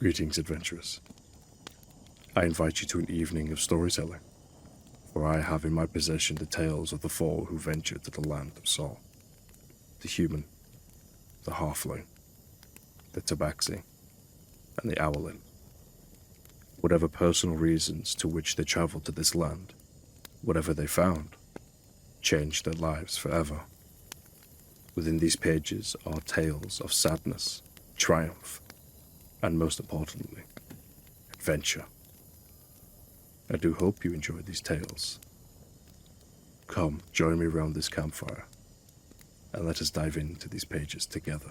Greetings, adventurers. I invite you to an evening of storytelling, for I have in my possession the tales of the four who ventured to the land of Sol. The human, the halfling, the tabaxi, and the owlin. Whatever personal reasons to which they traveled to this land, whatever they found, changed their lives forever. Within these pages are tales of sadness, triumph, and most importantly, adventure. I do hope you enjoy these tales. Come, join me around this campfire, and let us dive into these pages together.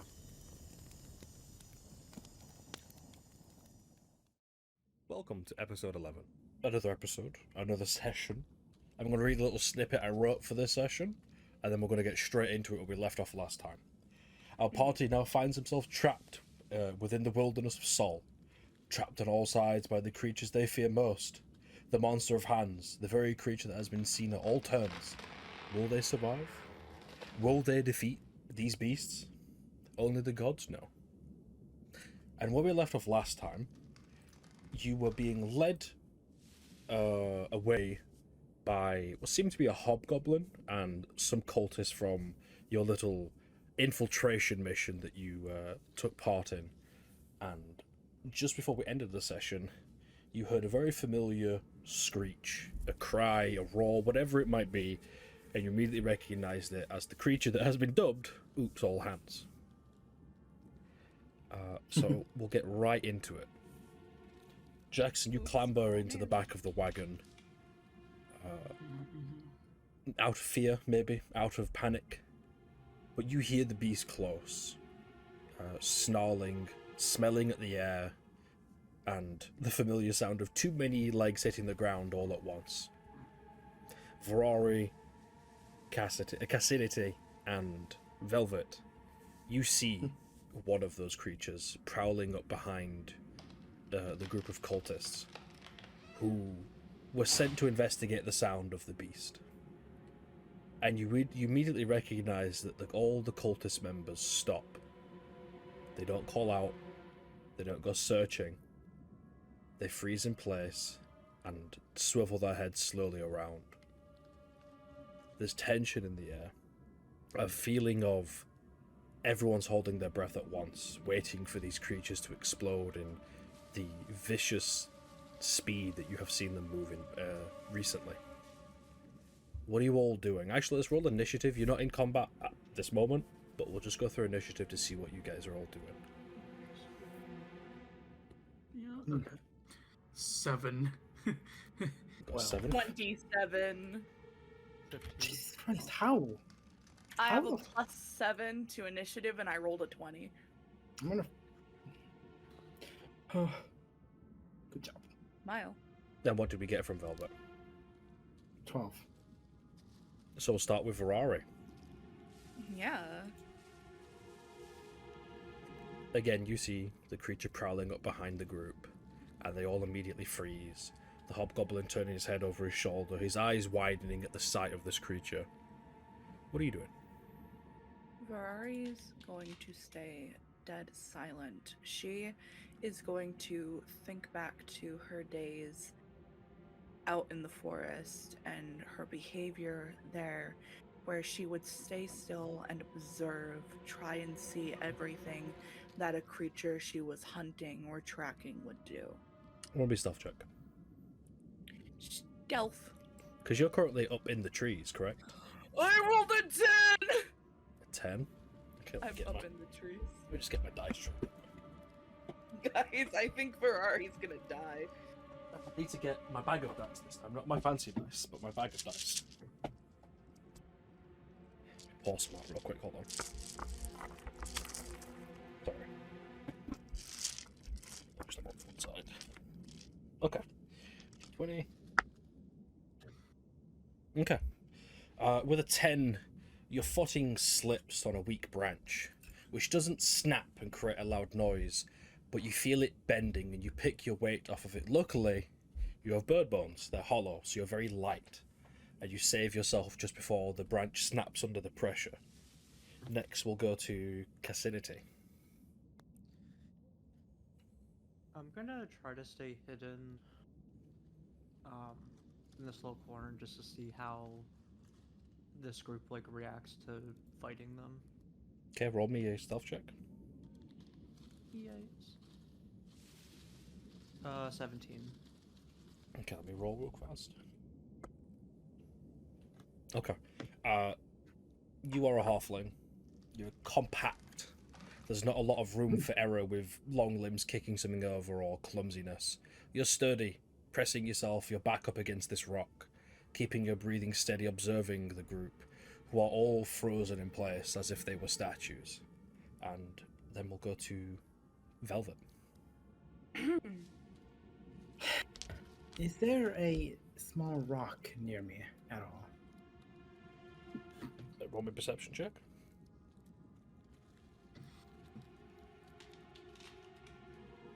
Welcome to episode 11. Another episode, another session. I'm going to read a little snippet I wrote for this session, and then we're going to get straight into it where we left off last time. Our party now finds himself trapped within the wilderness of Sol, trapped on all sides by the creatures they fear most. The monster of hands, the very creature that has been seen at all turns. Will they survive? Will they defeat these beasts? Only the gods know. And where we left off last time, you were being led away by what seemed to be a hobgoblin and some cultists from your little infiltration mission that you took part in. And just before we ended the session, you heard a very familiar screech, a cry, a roar, whatever it might be, and you immediately recognized it as the creature that has been dubbed Oops All Hands. So we'll get right into it. Jackson, you clamber into the back of the wagon. Out of fear, maybe, out of panic. But you hear the beast close, snarling, smelling at the air, and the familiar sound of too many legs hitting the ground all at once. Verari, Cassidity, and Velvet, you see one of those creatures prowling up behind the group of cultists who were sent to investigate the sound of the beast. And you immediately recognize that all the cultist members stop. They don't call out. They don't go searching. They freeze in place and swivel their heads slowly around. There's tension in the air. A feeling of everyone's holding their breath at once, waiting for these creatures to explode in the vicious speed that you have seen them move in recently. What are you all doing? Actually, let's roll initiative. You're not in combat at this moment, but we'll just go through initiative to see what you guys are all doing. Yeah. Okay. 7. Got 7? 27. Jesus Christ, how? I have a How? +7 to initiative, and I rolled a 20. I'm gonna. Oh, good job. Mile. Then what did we get from Velvet? 12. So we'll start with Verari. Yeah. Again, you see the creature prowling up behind the group, and they all immediately freeze. The hobgoblin turning his head over his shoulder, his eyes widening at the sight of this creature. What are you doing? Ferrari's going to stay dead silent. She is going to think back to her days out in the forest and her behavior there, where she would stay still and observe, try and see everything that a creature she was hunting or tracking would do. What will be stealth check? Stealth. Because you're currently up in the trees, correct? I rolled a 10! 10? Okay, I'm up in the trees. Let me just get my dice tree. Guys, I think Ferrari's gonna die. I need to get my bag of dice this time. Not my fancy dice, but my bag of dice. Pause some out real quick, hold on. Sorry. Push them off one side. Okay. 20. Okay. With a 10, your footing slips on a weak branch, which doesn't snap and create a loud noise, but you feel it bending and you pick your weight off of it. Luckily, you have bird bones. They're hollow, so you're very light, and you save yourself just before the branch snaps under the pressure. Next, we'll go to Cassinity. I'm gonna try to stay hidden in this little corner just to see how this group like reacts to fighting them. Okay, roll me a stealth check. Yikes. 17. Okay, let me roll real fast. Okay. You are a halfling. You're compact. There's not a lot of room for error with long limbs kicking something over or clumsiness. You're sturdy, pressing yourself, your back up against this rock, keeping your breathing steady, observing the group, who are all frozen in place as if they were statues. And then we'll go to Velvet. Is there a small rock near me at all? Roll me a perception check.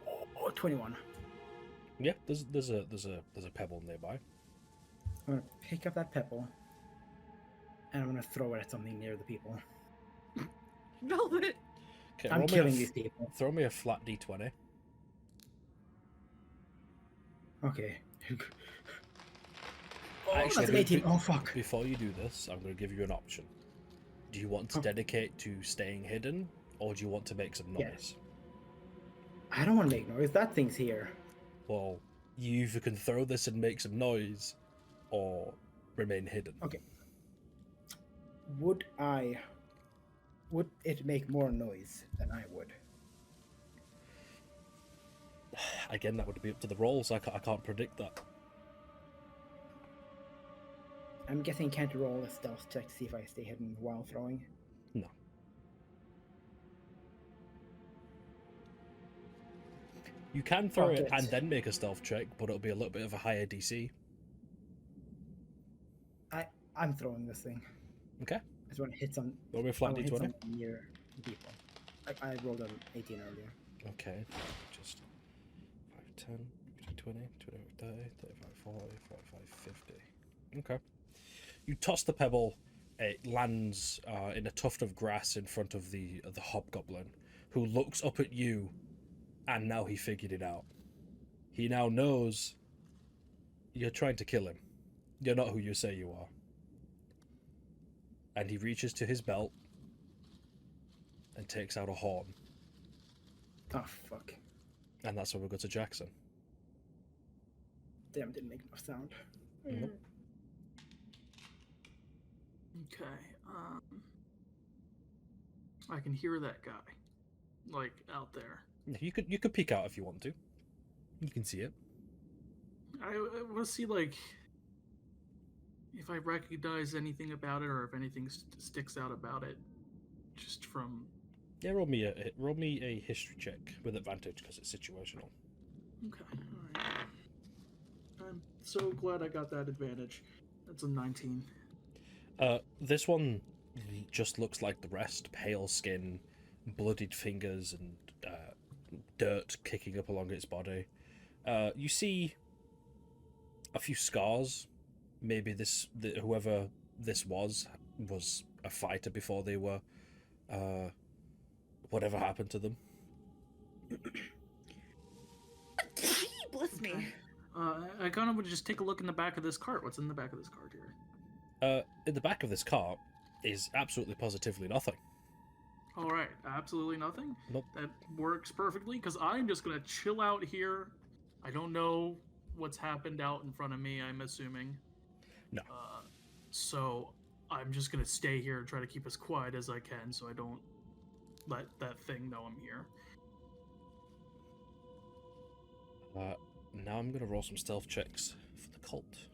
Oh, 21. Yeah, there's a pebble nearby. I'm gonna pick up that pebble, and I'm gonna throw it at something near the people. Velvet. Okay, I'm killing these people. Throw me a flat d20. Okay. Actually, That's an 18. Oh, fuck. Before you do this, I'm going to give you an option. Do you want to dedicate to staying hidden, or do you want to make some noise? Yes. I don't want to make noise. That thing's here. Well, you either can throw this and make some noise, or remain hidden. Okay. Would it make more noise than I would? Again, that would be up to the rolls. I can't predict that. I'm guessing can't roll a stealth check to see if I stay hidden while throwing. No. You can throw it and then make a stealth check, but it'll be a little bit of a higher DC. I'm throwing this thing. Okay. I just want to hit some. Roll me a flat hit d20. some near people. I rolled an 18 earlier. Okay. Just 5, 10, 20, 25, 30, 35, 40, 45, 50. Okay. You toss the pebble. It lands in a tuft of grass in front of the hobgoblin, who looks up at you, and now he figured it out. He now knows you're trying to kill him. You're not who you say you are. And he reaches to his belt and takes out a horn. Oh, fuck. And that's where we go to Jackson. Damn, didn't make enough sound. Mhm. Okay. I can hear that guy, like out there. You could peek out if you want to. You can see it. I want to see like if I recognize anything about it or if anything sticks out about it, just from. Yeah, roll me a history check with advantage because it's situational. Okay. All right. I'm so glad I got that advantage. That's a 19. This one just looks like the rest: pale skin, bloodied fingers, and dirt kicking up along its body. You see a few scars. Maybe whoever this was a fighter before they were. Whatever happened to them. Bless me. I kind of would just take a look in the back of this cart. What's in the back of this cart here? In the back of this cart is absolutely positively nothing. All right, absolutely nothing. Nope. That works perfectly because I'm just gonna chill out here. I don't know what's happened out in front of me. I'm assuming. No. So I'm just gonna stay here and try to keep as quiet as I can, so I don't let that thing know I'm here. Now I'm gonna roll some stealth checks for the cult.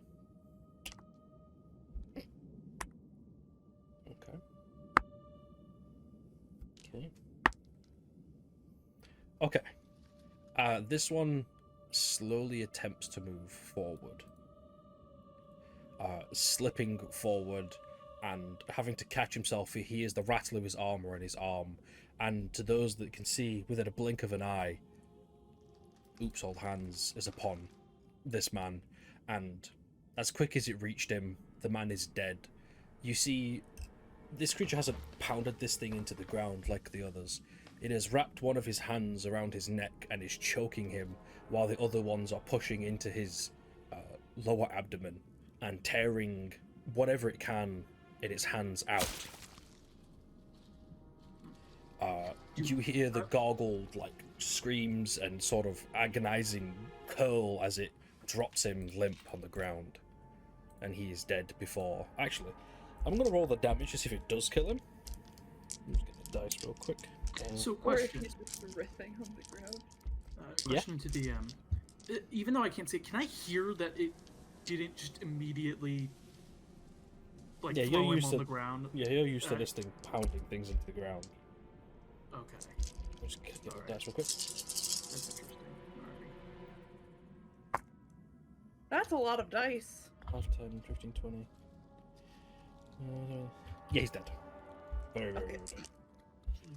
Okay. This one slowly attempts to move forward. Slipping forward and having to catch himself. He hears the rattle of his armor and his arm. And to those that can see, within a blink of an eye, Oops Old Hands is upon this man. And as quick as it reached him, the man is dead. You see, this creature hasn't pounded this thing into the ground like the others. It has wrapped one of his hands around his neck and is choking him, while the other ones are pushing into his lower abdomen and tearing whatever it can in its hands out. You hear the gargled like screams and sort of agonizing curl as it drops him limp on the ground, and he is dead before. Actually, I'm gonna roll the damage to see if it does kill him. Let's get the dice real quick. So, Or if question. he's just writhing on the ground. Question to DM. Even though I can't see it, can I hear that it didn't just immediately like Yeah, throw you're him used on to the ground? Yeah, you're used to Alright. this thing pounding things into the ground. Okay, Just get the Alright. dice real quick. that's interesting. That's a lot of dice. 5, 10, 15, 20. Yeah, he's dead. Very, very, Okay. very dead.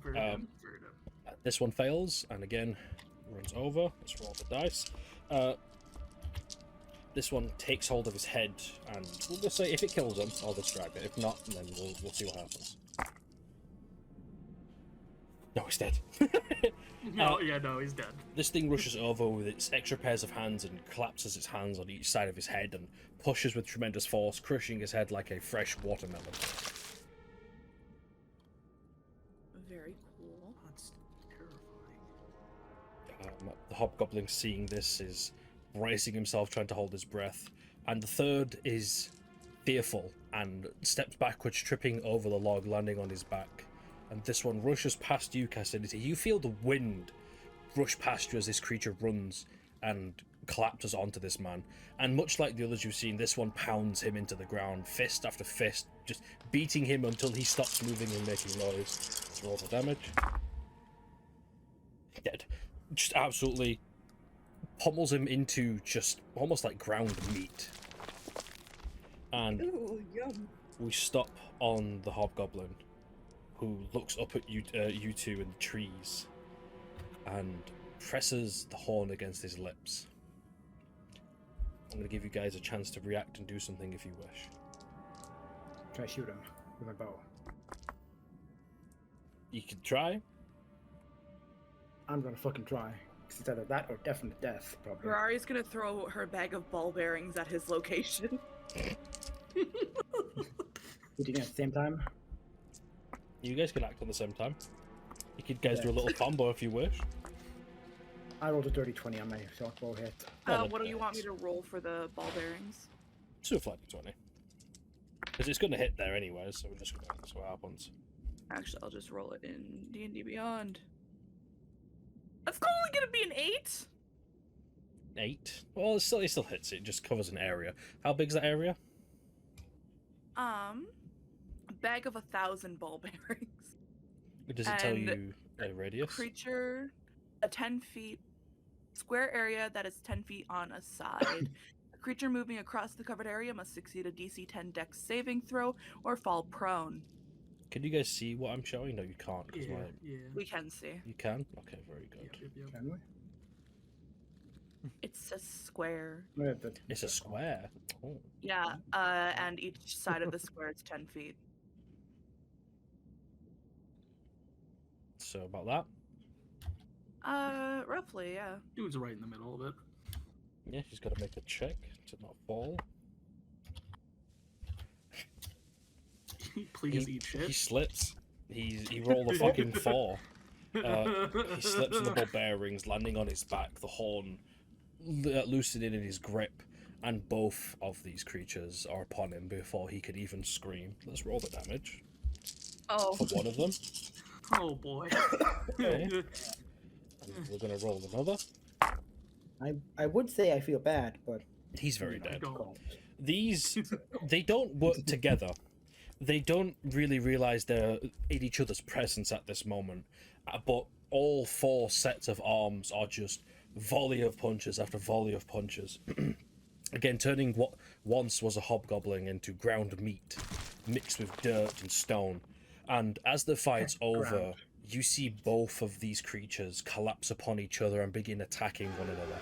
Very good. Very good. This one fails, and again, runs over. Let's roll the dice. This one takes hold of his head, and we'll just say if it kills him, I'll distract it. If not, then we'll see what happens. No, he's dead. No, no, he's dead. This thing rushes over with its extra pairs of hands and collapses its hands on each side of his head and pushes with tremendous force, crushing his head like a fresh watermelon. Very cool. That's terrifying. The hobgoblin, seeing this, is bracing himself, trying to hold his breath, and the third is fearful and steps backwards, tripping over the log, landing on his back. And this one rushes past you, Cassidity. You feel the wind rush past you as this creature runs and collapses onto this man. And much like the others you've seen, this one pounds him into the ground, fist after fist, just beating him until he stops moving and making noise. Let's roll for damage. Dead. Just absolutely pummels him into just almost like ground meat. And Ooh, yum. we stop on the hobgoblin, who looks up at you two in the trees and presses the horn against his lips. I'm going to give you guys a chance to react and do something if you wish. Try to shoot him with my bow. You could try. I'm gonna fucking try. Because it's either that or definite death, probably. Ferrari's gonna throw her bag of ball bearings at his location. We doing it at the same time? You guys can act on the same time. You could guys do a little combo if you wish. I rolled a dirty 20 on my short bow hit. What do you want me to roll for the ball bearings? Do a flat 20. Because it's going to hit there anyway, so we're just going to see what happens. Actually, I'll just roll it in D&D Beyond. That's only gonna be an 8. 8. Well, it still hits. It just covers an area. How big's that area? A bag of 1,000 ball bearings. Does it tell And you a radius? Creature, a 10 feet square area that is 10 feet on a side. A creature moving across the covered area must succeed a DC 10 Dex saving throw or fall prone. Can you guys see what I'm showing? No, you can't. 'Cause Yeah, my... yeah. We can see. You can? Okay, very good. Yep. Can we? It's a square. We have the- It's a square. Oh. Yeah, and each side of the square is 10 feet. So about that? Roughly, yeah. Dude's right in the middle of it. Yeah, she's got to make a check to not fall. Please eat He shit. slips. He rolled a fucking 4. He slips on the ball bearings, landing on his back, the horn loosening in his grip, and both of these creatures are upon him before he can even scream. Let's roll the damage Oh, for one of them. Oh boy. Okay. And we're gonna roll another. I would say I feel bad, but He's very I dead. don't. These, they don't work together. They don't really realize they're in each other's presence at this moment. But all 4 sets of arms are just volley of punches after volley of punches. Again, turning what once was a hobgoblin into ground meat, mixed with dirt and stone. And as the fight's over, Ground. you see both of these creatures collapse upon each other and begin attacking one another.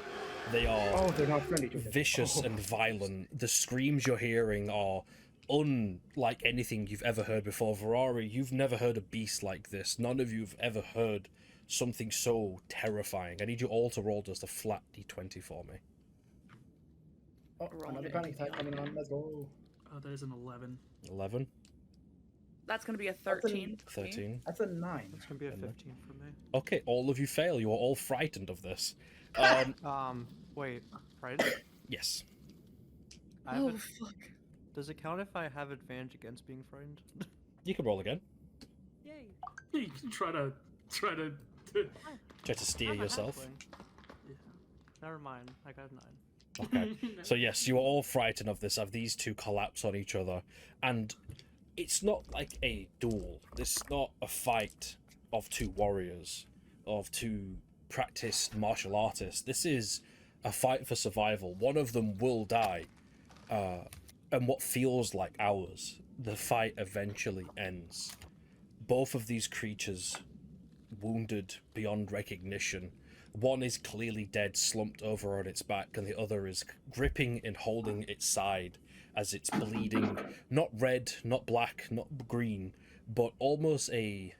They are they're not friendly to each other. vicious Oh. and violent. The screams you're hearing are unlike anything you've ever heard before. Ferrari, you've never heard a beast like this. None of you have ever heard something so terrifying. I need you all to roll just a flat d20 for me. Oh, Rolling another it. panic attack coming on. Let's go. That is an 11. 11, That's gonna be a That's an- 13. for me. 13. That's a 9. It's gonna be a And then- 15 for me. Okay, all of you fail. You are all frightened of this. Wait, right? Yes. I have Oh it- fuck. Does it count if I have advantage against being frightened? You can roll again. Yay! You can try to Try to steer I'm a yourself. halfling. Never mind, I got 9. Okay. So yes, you are all frightened of this, of these two collapse on each other. And it's not like a duel. This is not a fight of two warriors, of two practiced martial artists. This is a fight for survival. One of them will die. And what feels like hours, the fight eventually ends. Both of these creatures wounded beyond recognition. One is clearly dead, slumped over on its back, and the other is gripping and holding its side as it's bleeding. Not red, not black, not green, but almost a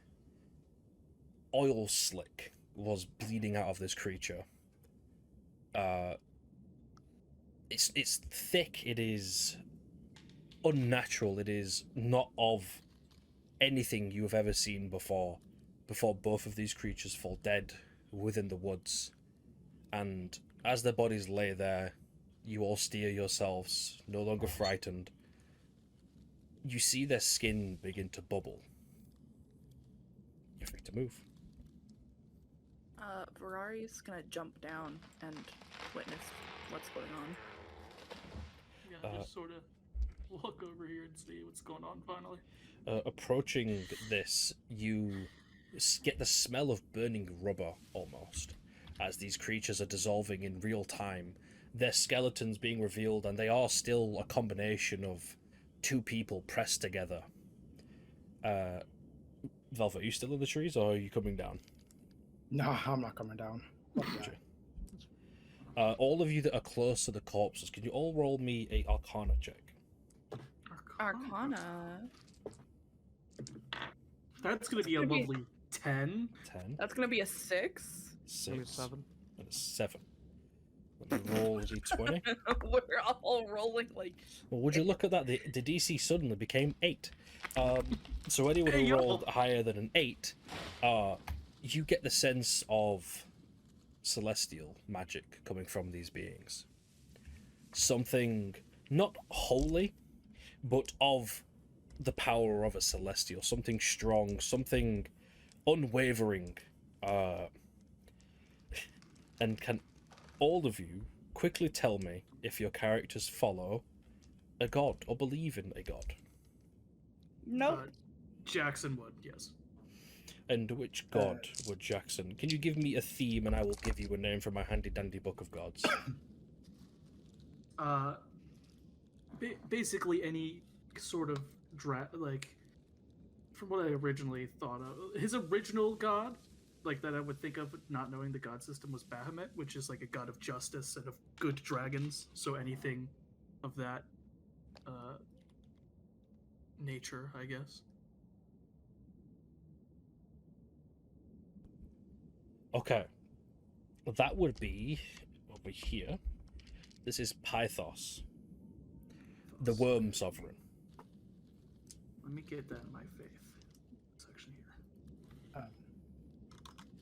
oil slick was bleeding out of this creature. It's thick, it is unnatural, it is not of anything you have ever seen before both of these creatures fall dead within the woods. And as their bodies lay there, you all steer yourselves, no longer frightened. You see their skin begin to bubble. You're free to move. Ferrari's gonna jump down and witness what's going on. Yeah, just sort of walk over here and see what's going on finally. Approaching this, you get the smell of burning rubber almost, as these creatures are dissolving in real time. Their skeletons being revealed, and they are still a combination of two people pressed together. Velvet, are you still in the trees, or are you coming down? No, I'm not coming down. Fuck that. All of you that are close to the corpses, can you all roll me a Arcana check? Arcana. That's gonna be a gonna be- lovely 10. 10, That's gonna be a 6. Maybe 6, 7. and a 7. Let me roll a d20. We're all rolling like. Well, would you look at that? The DC suddenly became 8. So anyone Hey, who yo. rolled higher than an 8, you get the sense of celestial magic coming from these beings. Something not holy, but of the power of a celestial. Something strong, something unwavering. And can all of you quickly tell me if your characters follow a god or believe in a god? Nope. Jackson would, yes. And which god would Jackson? Can you give me a theme and I will give you a name from my handy dandy book of gods? Basically any sort of like, from what I originally thought of, his original god, like that I would think of not knowing the god system, was Bahamut, which is like a god of justice and of good dragons. So anything of that nature, I guess. Okay. That would be over here. This is Pythos, the worm sovereign. Let me get that in my faith section here.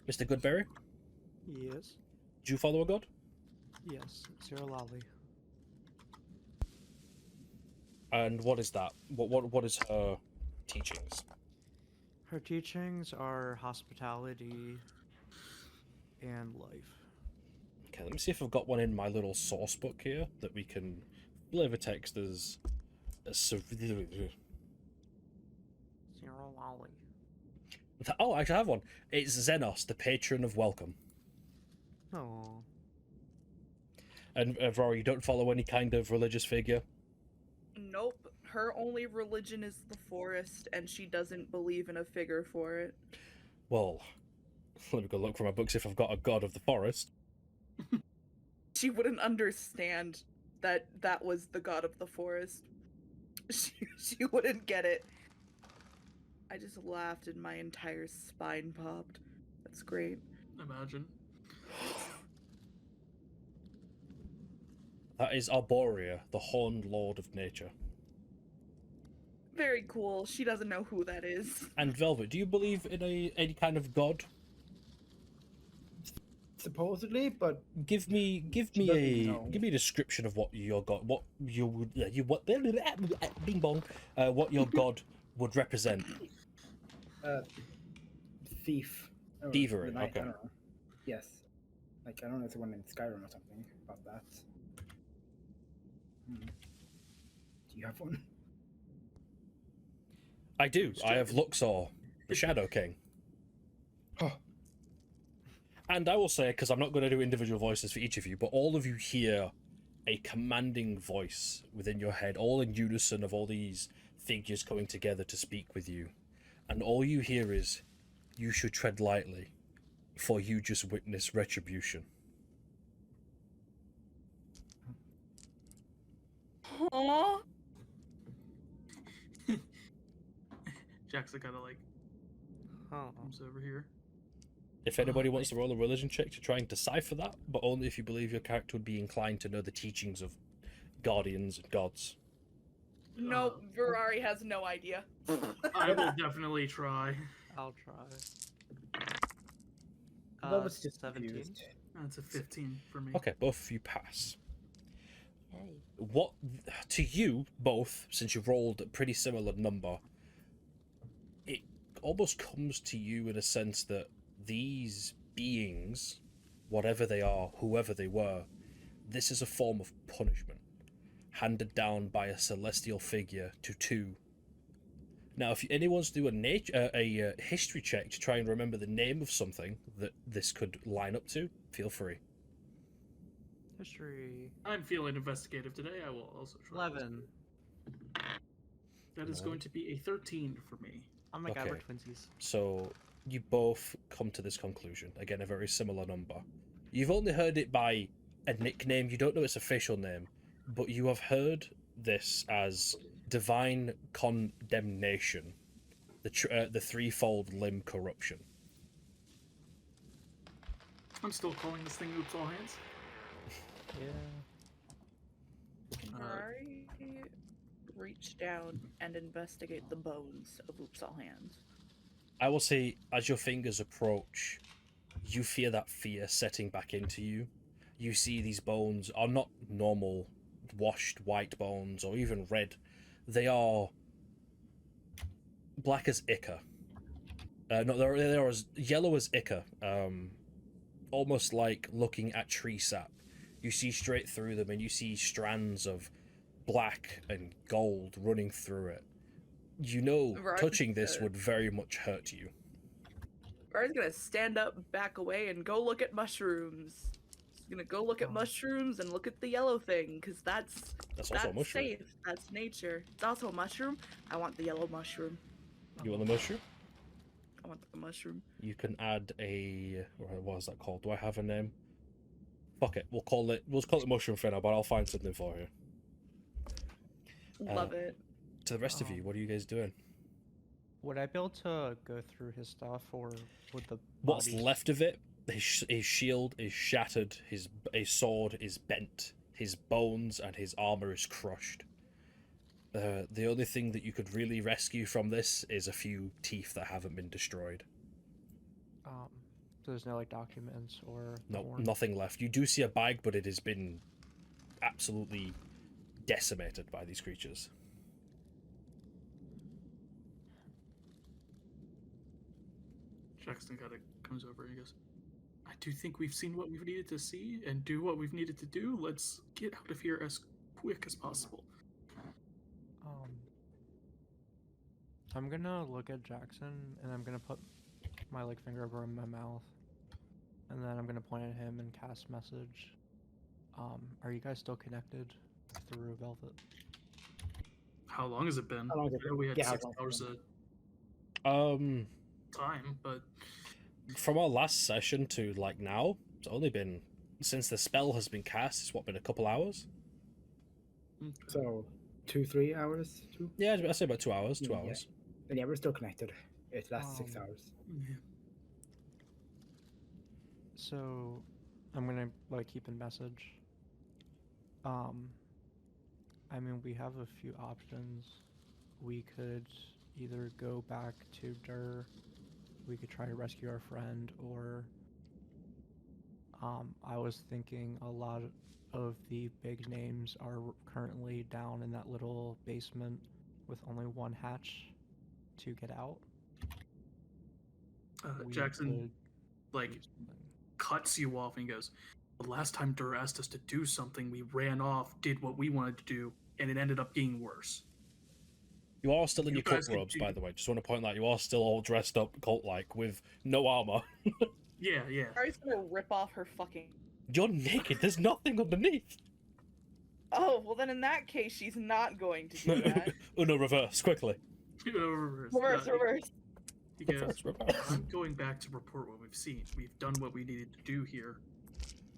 Mr. Goodberry, Yes. do you follow a god? Yes. Zero Lolly. And what is that? What is her teachings? Her teachings are hospitality and life. Okay, let me see if I've got one in my little source book here that we can flavor text as Zero Lolly. Oh, I actually have one. It's Xenos, the patron of welcome. Oh. And Rory, you don't follow any kind of religious figure? Nope. Her only religion is the forest, and she doesn't believe in a figure for it. Well, let me go look for my books if I've got a god of the forest. She wouldn't understand that that was the god of the forest. She wouldn't get it. I just laughed and my entire spine popped. That's great. Imagine. That is Arborea, the Horned Lord of Nature. Very cool. She doesn't know who that is. And Velvet, do you believe in any kind of god? Supposedly, but Give me doesn't know. a description of what your god, what you would bing bong, what your god would represent. thief. Or Thievery, the knight, okay. I don't know. Yes. Like, I don't know if it's one in Skyrim or something about that. Do you have one? I do. I have Luxor, the Shadow King. Oh. And I will say, because I'm not going to do individual voices for each of you, but all of you hear a commanding voice within your head, all in unison of all these figures coming together to speak with you. And all you hear is, you should tread lightly, for you just witnessed retribution. Aww. Jackson kind of like Oh. comes over here. If anybody wants to roll a religion check to try and decipher that, but only if you believe your character would be inclined to know the teachings of guardians and gods. Nope, Ferrari has no idea. I will definitely try. I'll try. That was just 17. confused. That's a 15 for me. Okay, both of you pass. What, to you both, since you've rolled a pretty similar number, it almost comes to you in a sense that these beings, whatever they are, whoever they were, this is a form of punishment handed down by a celestial figure to two. Now, if anyone wants to do a history check to try and remember the name of something that this could line up to, feel free. History. I'm feeling investigative today. I will also try. 11. That is going to be a 13 for me. Oh my god, we're Okay. twinsies. So you both come to this conclusion. Again, a very similar number. You've only heard it by a nickname. You don't know its official name, but you have heard this as divine condemnation, the threefold limb corruption. I'm still calling this thing Oops All Hands. Yeah. Ferrari reach down and investigate the bones of Oops All Hands. I will say, as your fingers approach, you feel that fear setting back into you. You see these bones are not normal washed white bones or even red. They are black as ichor. No, they're as yellow as ichor. Almost like looking at tree sap. You see straight through them and you see strands of black and gold running through it. You know, Right. touching this would very much hurt you. Ferrari's gonna stand up, back away, and go look at mushrooms. He's gonna go look at mushrooms and look at the yellow thing, because that's also a mushroom. safe. That's nature. It's also a mushroom. I want the yellow mushroom. You want the mushroom? I want the mushroom. You can add a what is that called? Do I have a name? Fuck it. We'll call it mushroom for now, but I'll find something for you. Love it. To the rest of you, what are you guys doing? Would I be able to go through his stuff, or would the What's bodies- left of it? His shield is shattered. His sword is bent. His bones and his armor is crushed. The only thing that you could really rescue from this is a few teeth that haven't been destroyed. So there's no like documents or No, horn? nothing left. You do see a bag, but it has been absolutely decimated by these creatures. Jackson kind of comes over and he goes, I do think we've seen what we've needed to see and do what we've needed to do. Let's get out of here as quick as possible. I'm gonna look at Jackson and I'm gonna put my like finger over my mouth, and then I'm gonna point at him and cast message. Are you guys still connected through Velvet? How long has it been? How long has it I know we had been? Yeah, 6 how long hours has of time, but From our last session to like now, it's only been since the spell has been cast. It's what, been a couple hours? So, 2-3 hours? Yeah, I'd say about 2 hours. 2 Yeah. hours. And yeah, we're still connected. It lasts 6 Um, hours. yeah. So, I'm gonna like keep in message. I mean, we have a few options. We could either go back to Dur, we could try to rescue our friend, or I was thinking a lot of the big names are currently down in that little basement with only one hatch to get out. We Jackson could like do something. cuts you off and he goes, "The last time Dur asked us to do something, we ran off, did what we wanted to do, and it ended up being worse." You are still in You your cult guys can robes, do- by the way. Just want to point that you are still all dressed up cult-like with no armor. Yeah, yeah. Ari's gonna rip off her fucking. You're naked. There's nothing underneath. Oh, well then in that case, she's not going to do that. Oh no, reverse quickly. Reverse. Reverse. He goes, Reverse, reverse. "I'm going back to report what we've seen. We've done what we needed to do here.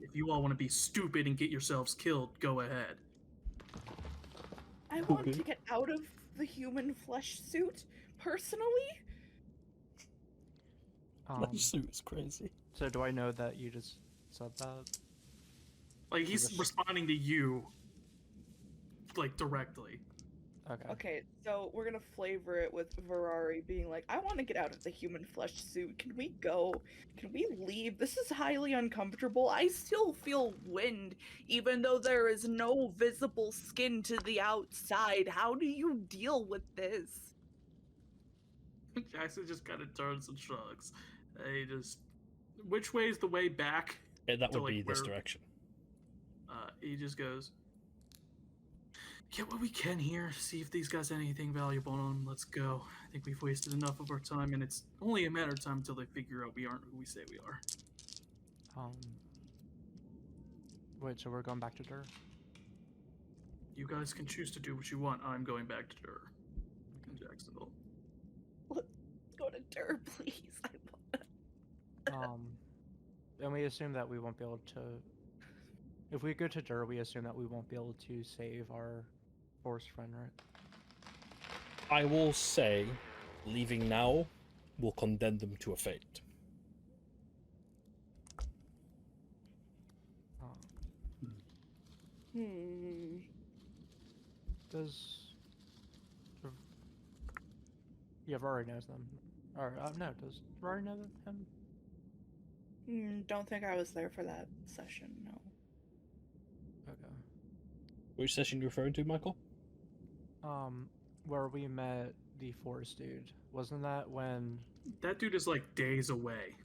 If you all want to be stupid and get yourselves killed, go ahead." I want Okay. to get out of the human flesh suit, personally. That suit is crazy. So do I know that you just said that? Like, he's Yes. responding to you, like, directly. Okay. Okay, so we're gonna flavor it with Ferrari being like, I want to get out of the human flesh suit. Can we go? Can we leave? This is highly uncomfortable. I still feel wind, even though there is no visible skin to the outside. How do you deal with this? Jackson just kind of turns and shrugs. He just, which way is the way back? Yeah, that So, would like, be this where- direction. He just goes, "Get what we can here. See if these guys have anything valuable on them. Let's go. I think we've wasted enough of our time, and it's only a matter of time until they figure out we aren't who we say we are." Wait, so we're going back to Dur? You guys can choose to do what you want. I'm going back to Dur. In Jacksonville. Go to Dur, please. And we assume that we won't be able to. If we go to Dur, we assume that we won't be able to save our forest friend, right? I will say, leaving now will condemn them to a fate. Hmm. Does. Yeah, Rory knows them. Or, no, does Rory know him? Don't think I was there for that session, no. Okay. Which session are you referring to, Michael? Where we met the forest dude. Wasn't that when. That dude is like days away.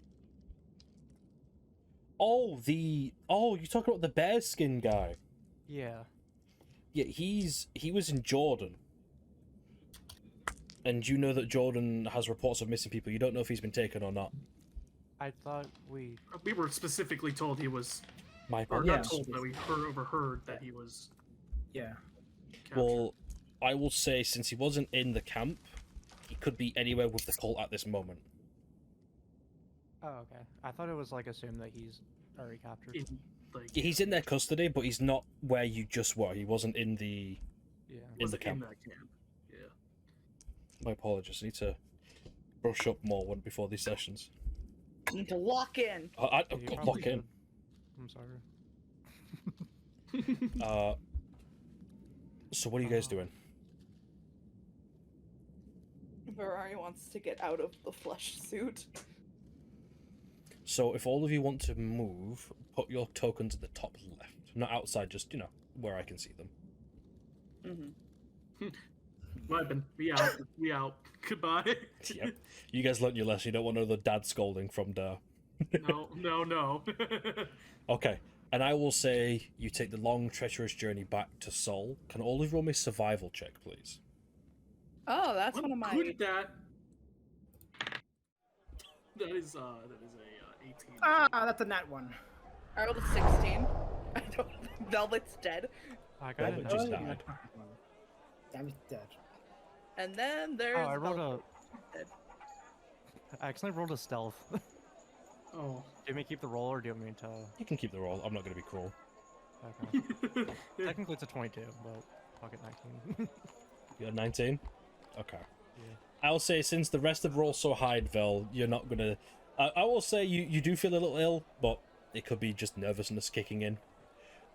Oh, you talking about the bearskin guy? Yeah. Yeah, he was in Jordan. And you know that Jordan has reports of missing people. You don't know if he's been taken or not. I thought we. We were specifically told he was, My or apologies. not told, but we overheard that he was Yeah. captured. Well, I will say, since he wasn't in the camp, he could be anywhere with the cult at this moment. Oh, okay. I thought it was like assumed that he's already captured. In, like, He's in their custody, but he's not where you just were. He wasn't in the Yeah. in was the camp. that camp. Yeah. My apologies. I need to brush up more before these sessions. Need to lock in. I Yeah, you got probably lock in. should. I'm sorry. So what are you guys doing? Ferrari wants to get out of the flesh suit. So if all of you want to move, put your tokens at the top left. Not outside, just, where I can see them. Mm-hmm. Weapon. We out. We out. Goodbye. Yep. You guys learnt your lesson. You don't want another dad scolding from Dar. No. Okay. And I will say you take the long, treacherous journey back to Sol. Can all of you roll me a survival check, please? Oh, that's one of my. Good that. That is a 18. Ah, that's a nat one. I rolled a 16. I don't. Velvet's dead. I got Velvet it. just Oh, died. That was dead. And then there's. Oh, I rolled Velvet. I accidentally rolled a stealth. Do Oh. you want me to keep the roll, or do you want me to? You can keep the roll. I'm not going to be cruel. Okay. Technically, it's a 22, but pocket 19. You got 19? Okay. Yeah. I'll say, since the rest of roll so high, Vel, you're not going to... I will say you do feel a little ill, but It could be just nervousness kicking in.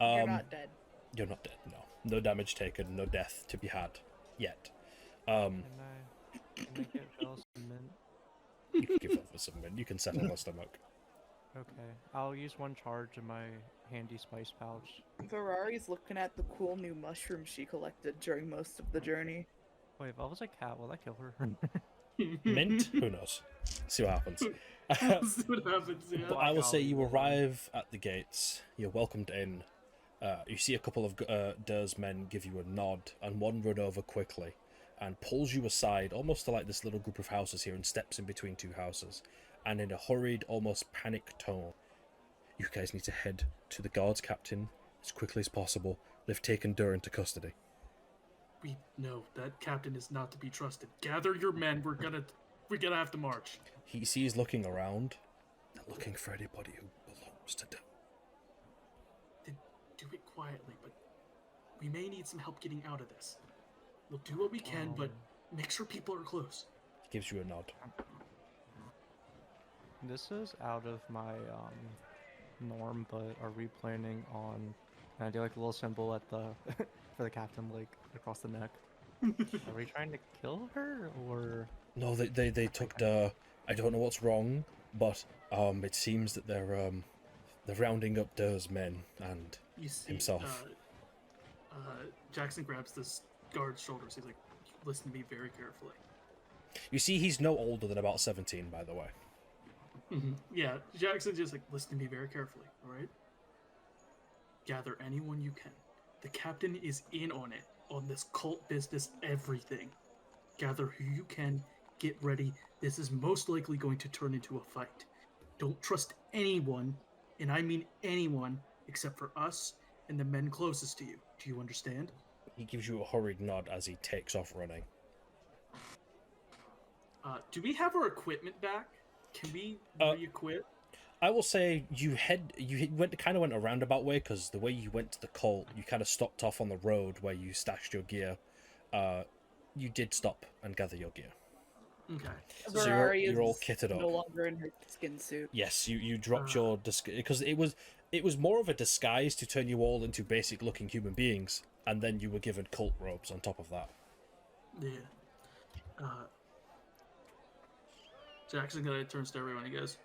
You're not dead. You're not dead, no. No damage taken, no death to be had yet. Can I get Vel some mint? You can give Velvet some mint. You can settle her stomach. Okay, I'll use one charge in my handy spice pouch. Ferrari's looking at the cool new mushrooms she collected during most of the journey. Wait, if I was a cat, will that kill her? Mint? Who knows? See what happens. See what happens, yeah. But I will say you arrive at the gates. You're welcomed in. You see a couple of Dur's men give you a nod, and one run over quickly and pulls you aside, almost to like this little group of houses here, and steps in between two houses. And in a hurried, almost panicked tone, you guys need to head to the guards captain as quickly as possible. They've taken Dur into custody. We know that captain is not to be trusted. Gather your men. We're gonna have to march. He sees looking around, and looking for anybody who belongs to Dur. Then do it quietly, but we may need some help getting out of this. We'll do what we can, but make sure people are close. He gives you a nod. This is out of my norm, but are we planning on? Can I do like a little symbol at the for the captain, like across the neck? Are we trying to kill her or? No, they took Dur. I don't know what's wrong, but it seems that they're rounding up Dur's men and You see, himself. Jackson grabs this guard's shoulders. He's like, "Listen to me very carefully." You see, he's no older than about 17, by the way. Yeah, Jackson just like, "Listen to me very carefully, all right? Gather anyone you can. The captain is in on it, on this cult business, everything. Gather who you can. Get ready. This is most likely going to turn into a fight. Don't trust anyone, and I mean anyone, except for us and the men closest to you. Do you understand?" He gives you a hurried nod as he takes off running. Do we have our equipment back? Can we re-equip? I will say you went a roundabout way, because the way you went to the cult, you kind of stopped off on the road where you stashed your gear. You did stop and gather your gear. Okay. So Ferrari you're all is kitted up. no longer in her skin suit. Yes, you dropped your because it was more of a disguise to turn you all into basic looking human beings, and then you were given cult robes on top of that. Yeah. Jackson kind of turns to everyone and goes,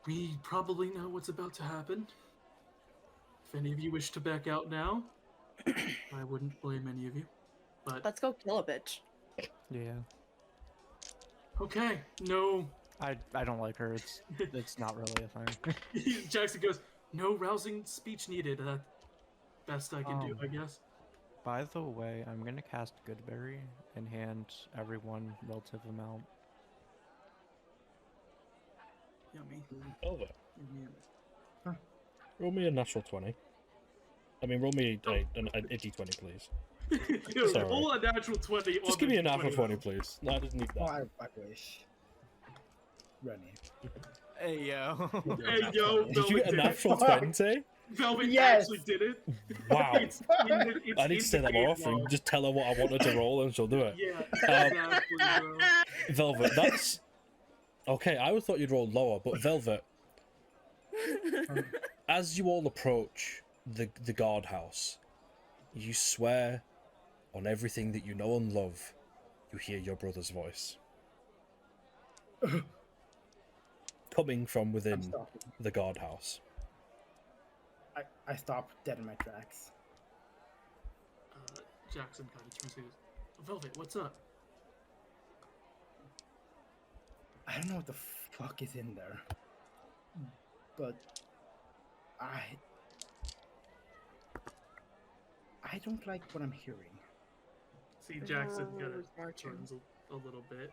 "We probably know what's about to happen. If any of you wish to back out now, I wouldn't blame any of you. But Let's go kill a bitch. Yeah. okay, no." I don't like her. It's not really a thing. Jackson goes, "No rousing speech needed. Best I can do, I guess." By the way, I'm gonna cast Goodberry and hand everyone relative amount. Yummy. Over. Yummy. Roll me a natural 20. I mean, roll me an d20, please. Dude, Sorry. roll a natural 20. Just give me a natural 20, please. No, I didn't need Oh, that. I wish. Rennie. Hey yo. Hey, yo, Did you get a Velvet natural Fuck. 20? Velvet Yes. actually did it. Wow. It's I need to say that more often. Just tell her what I want her to roll and she'll do it. Yeah, exactly, bro. Velvet, that's... Okay, I would thought you'd roll lower, but Velvet, as you all approach the guardhouse, you swear on everything that you know and love, you hear your brother's voice. Coming from I'm within stopping. the guardhouse. I stop dead in my tracks. Jackson kind of turns to goes, "Velvet, what's up?" I don't know what the fuck is in there, but I don't like what I'm hearing. See, Jackson kind Ferrari's of marching. turns a little bit.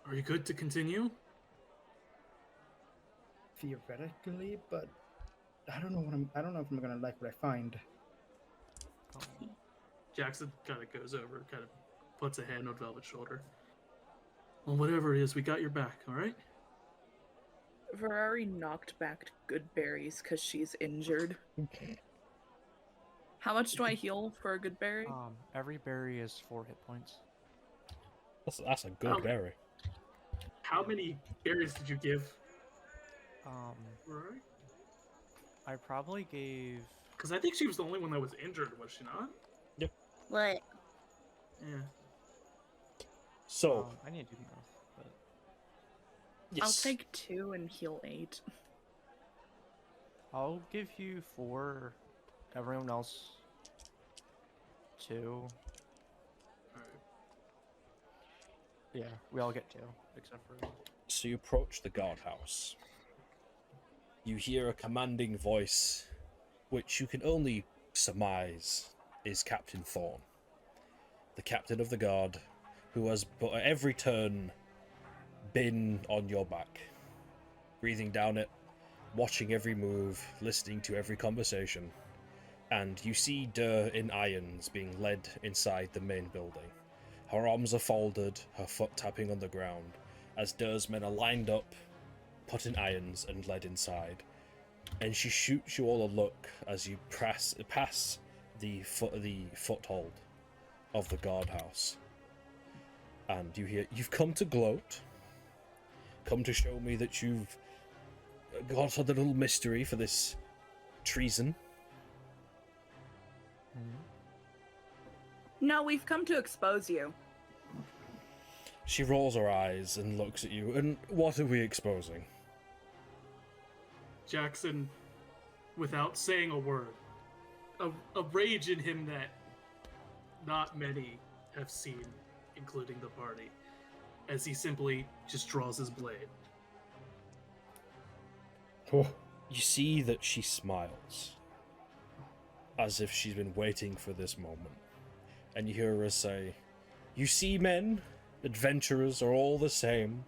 "Are you good to continue?" Theoretically, but I don't know if I'm gonna like what I find. Jackson kind of goes over, kind of puts a hand on Velvet's shoulder. "Well, whatever it is, we got your back, all right?" Ferrari knocked back good berries because she's injured. How much do I heal for a good berry? Every berry is 4 hit points. That's a good berry. How many berries did you give? Right? I probably gave. Because I think she was the only one that was injured, was she not? What? Yeah. So, I need to do math, but I'll yes. take 2 and heal 8. I'll give you 4. Everyone else 2. Alright. Yeah, we all get 2, except for. So you approach the guardhouse. You hear a commanding voice, which you can only surmise is Captain Thorn, the captain of the guard, who has, but at every turn, been on your back, breathing down it, watching every move, listening to every conversation. And you see Durr in irons being led inside the main building. Her arms are folded, her foot tapping on the ground, as Durr's men are lined up, put in irons, and led inside. And she shoots you all a look as you pass the foothold of the guardhouse. And you hear, "You've come to gloat, come to show me that you've got a little mystery for this treason." No, we've come to expose you. She rolls her eyes and looks at you. "And what are we exposing?" Jackson, without saying a word, a rage in him that not many have seen, including the party, as he simply just draws his blade. You see that she smiles, as if she's been waiting for this moment. And you hear her say, "You see, men, adventurers are all the same.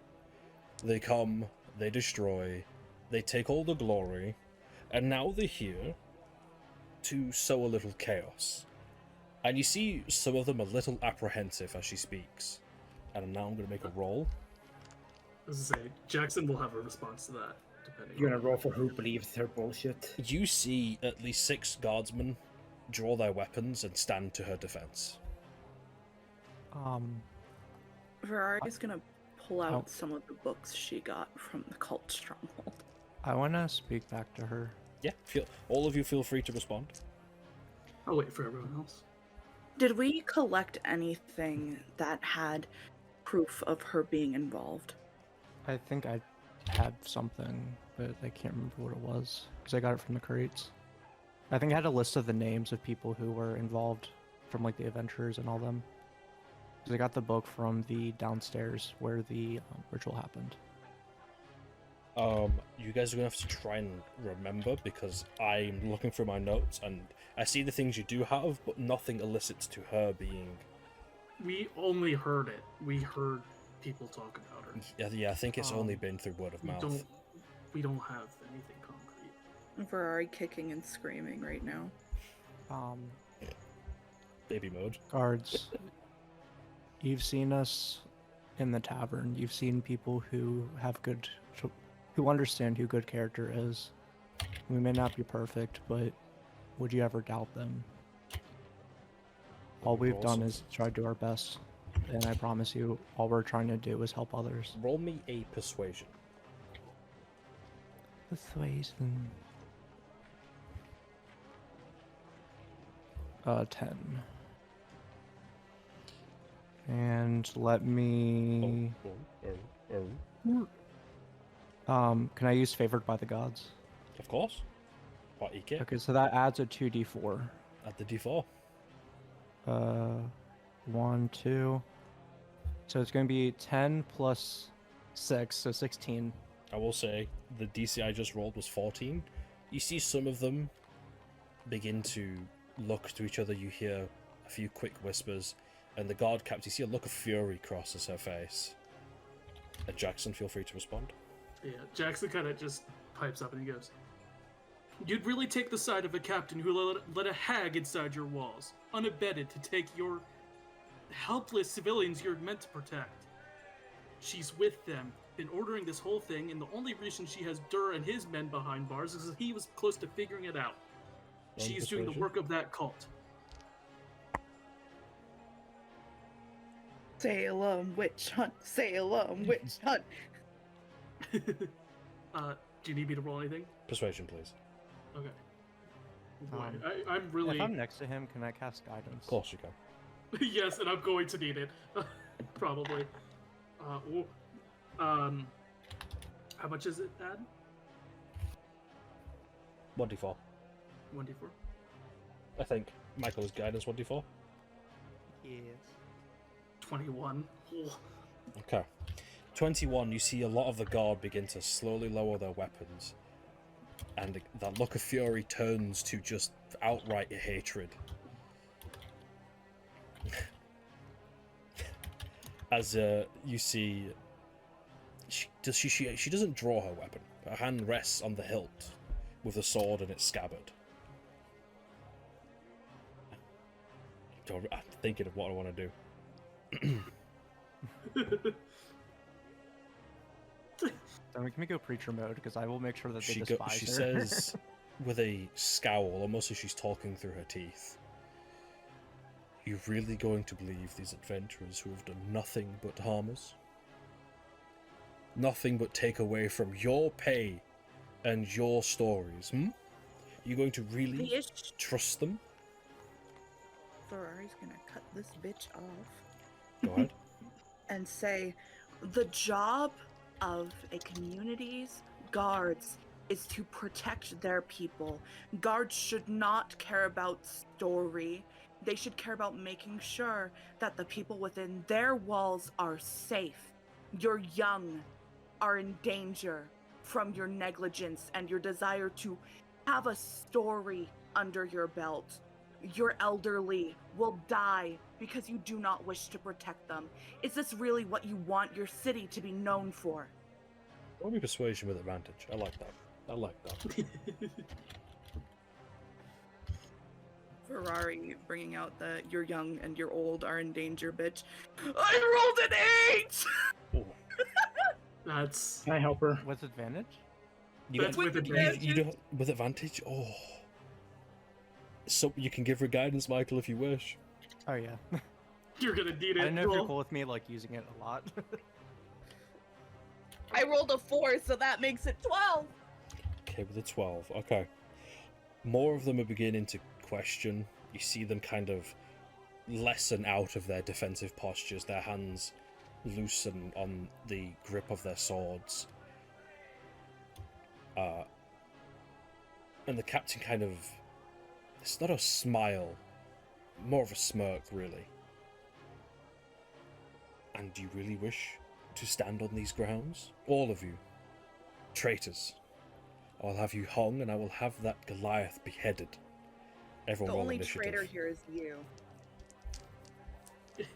They come, they destroy, they take all the glory, and now they're here to sow a little chaos." And you see some of them a little apprehensive as she speaks. And now I'm going to make a roll. As I say, Jackson will have a response to that, depending. You're gonna roll for who believes their bullshit. You see at least 6 guardsmen draw their weapons and stand to her defense. Ferrari's gonna pull out Oh. some of the books she got from the cult stronghold. I want to speak back to her. Yeah, all of you feel free to respond. I'll wait for everyone else. Did we collect anything that had proof of her being involved? I think I had something, but I can't remember what it was because I got it from the crates. I think I had a list of the names of people who were involved from like the adventurers and all them. Because I got the book from the downstairs where the ritual happened. You guys are gonna have to try and remember, because I'm looking through my notes and I see the things you do have, but nothing elicits to her being. We only heard it. We heard people talk about her. Yeah, I think it's only been through word of mouth. We don't have anything concrete. Ferrari kicking and screaming right now. Baby mode. Guards, you've seen us in the tavern. You've seen people who have who understand who good character is. We may not be perfect, but would you ever doubt them? All we've done is try to do our best, and I promise you, all we're trying to do is help others. Roll me a persuasion. Persuasion. 10. And let me. Can I use favored by the gods? Of course. What you get? Okay, so that adds a 2d4. At the D4. 1, 2. So it's going to be 10 plus 6, so 16. I will say the DC I just rolled was 14. You see some of them begin to look to each other. You hear a few quick whispers, and the guard captain, you see a look of fury crosses her face. Jackson, feel free to respond. Yeah, Jackson kind of just pipes up and he goes, "You'd really take the side of a captain who let a hag inside your walls, unabetted, to take your helpless civilians you're meant to protect. She's with them, been ordering this whole thing, and the only reason she has Durr and his men behind bars is he was close to figuring it out. She's doing the work of that cult." Jackson Do you need me to roll anything? Persuasion, please. Okay. Boy, Um, I'm really. If I'm next to him, can I cast guidance? Of course you can. Yes, and I'm going to need it. Probably. Ooh. How much is it, Dad? 1d4. 1d4? I think Michael's guidance 1d4. Yes. 21. Oh. Okay. 21, you see a lot of the guard begin to slowly lower their weapons. And that look of fury turns to just outright hatred. As you see, she doesn't draw her weapon. Her hand rests on the hilt with the sword in its scabbard. I'm thinking of what I want to do. Then we can go preacher mode because I will make sure that they despise She her. says with a scowl, almost as she's talking through her teeth, "You really going to believe these adventurers who have done nothing but harm us? Nothing but take away from your pay and your stories, hmm? You going to really The ish- trust them?" Ferrari's gonna cut this bitch off Go ahead. and say, the job of a community's guards is to protect their people. Guards should not care about story. They should care about making sure that the people within their walls are safe. Your young are in danger from your negligence and your desire to have a story under your belt. Your elderly will die because you do not wish to protect them. Is this really what you want your city to be known for? Roll me persuasion with advantage. I like that. I like that. Ferrari bringing out the your young and your old are in danger, bitch. I rolled an 8! Oh, That's. Can I help her? With advantage? you That's got with you, advantage. you do with advantage. Oh, so you can give her guidance, Michael, if you wish. Oh yeah. You're gonna need I it. don't know if Roll. you're cool with me like using it a lot. I rolled a 4, so that makes it 12. Okay, with a 12. Okay. More of them are beginning to question. You see them kind of lessen out of their defensive postures, their hands loosen on the grip of their swords. And the captain kind of... It's not a smile, more of a smirk, really. And do you really wish to stand on these grounds? All of you. Traitors. I'll have you hung, and I will have that Goliath beheaded. Everyone The roll only initiative. traitor here is you.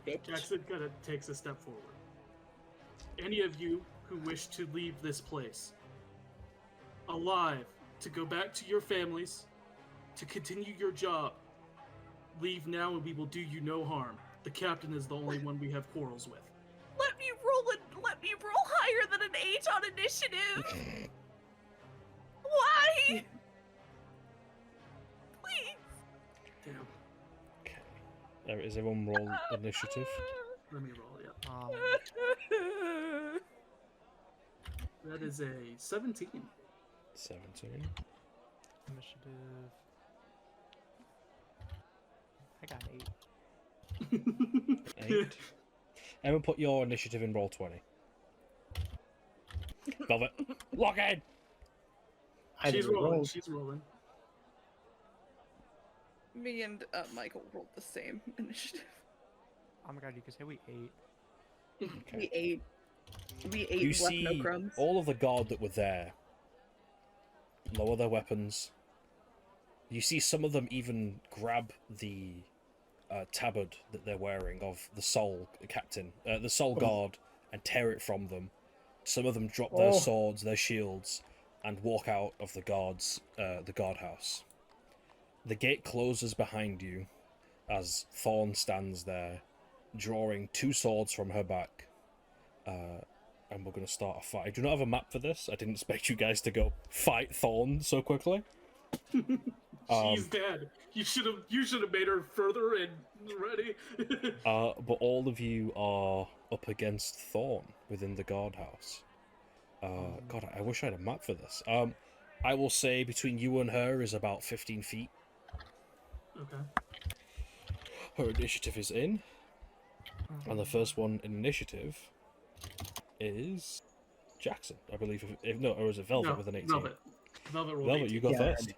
Bitch. Jackson kind of takes a step forward. Any of you who wish to leave this place alive, to go back to your families, to continue your job, leave now and we will do you no harm. The captain is the only one we have quarrels with. Let me roll higher than an 8 on initiative. Why? Please. Damn. Okay. Is everyone roll initiative? Let me roll, yeah. That is a 17. 17. Initiative. I got 8. 8. Everyone put your initiative in roll 20. Velvet. Lock in! She's rolling. She's rolling. Me and Michael rolled the same initiative. Oh my god, you could say we 8. Okay. We ate. We ate You and left no see crumbs. all of the guard that were there lower their weapons. You see some of them even grab the tabard that they're wearing of the soul captain, the soul guard, and tear it from them. Some of them drop their swords, their shields, and walk out of the guardhouse. The gate closes behind you as Thorn stands there, drawing 2 swords from her back. And we're going to start a fight. I do not have a map for this. I didn't expect you guys to go fight Thorn so quickly. She's dead. You should have made her further and ready. But all of you are up against Thorn within the guardhouse. God, I wish I had a map for this. I will say between you and her is about 15 feet. Okay. Her initiative is in. And the first one in initiative is Jackson, I believe. If no, or is it Velvet No, with an 18? Velvet. Velvet rolled Velvet, 18. you go Yeah, first.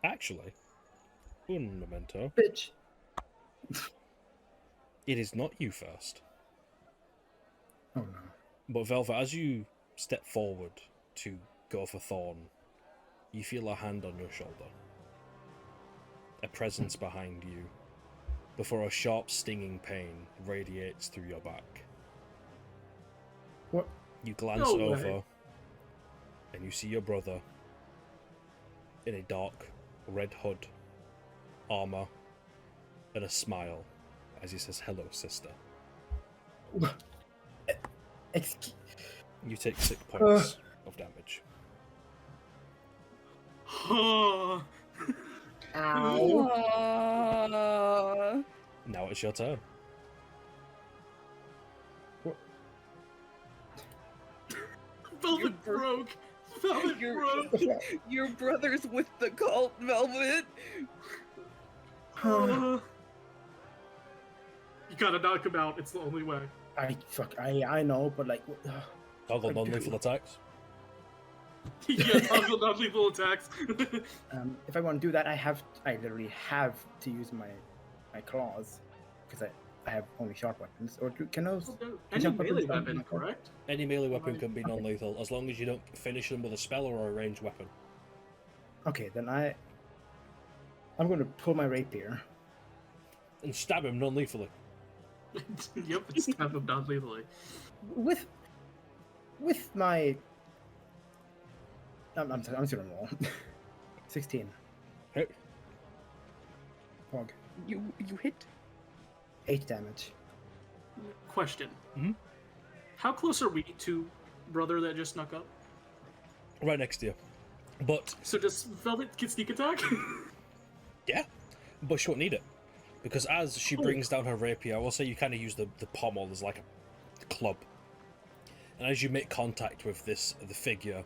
Actually, un momento. bitch. It is not you first. Oh no. But Velvet, as you step forward to go for Thorn, you feel a hand on your shoulder. A presence behind you, before a sharp stinging pain radiates through your back. What? You glance No way. over, and you see your brother in a dark red hood, armor, and a smile as he says, "Hello, sister." Excuse. You take 6 points of damage. Oh. Ow. Now it's your turn. Velvet broke. Velvet broke. Your brother's with the cult, Velvet. You gotta knock him out. It's the only way. I know, but like, Toggle non-lethal attacks. Yeah, toggle non-lethal attacks. if I want to do that, I literally have to use my claws because I have only sharp weapons. Or can those? Any jump melee weapons weapon, not- correct? Any melee weapon can be Okay. non-lethal, as long as you don't finish them with a spell or a ranged weapon. Okay, then I'm going to pull my rapier. And stab him non-lethally. Yep, it's stab him non-lethally. With my I'm just gonna roll. 16. Hit. Pog. You hit. 8 damage. Question. Mhm. How close are we to brother that just snuck up? Right next to you. But, So does Velvet get sneak attack? yeah. But she won't need it. Because as she brings down her rapier, I will say you kind of use the pommel as like a club. And as you make contact with the figure,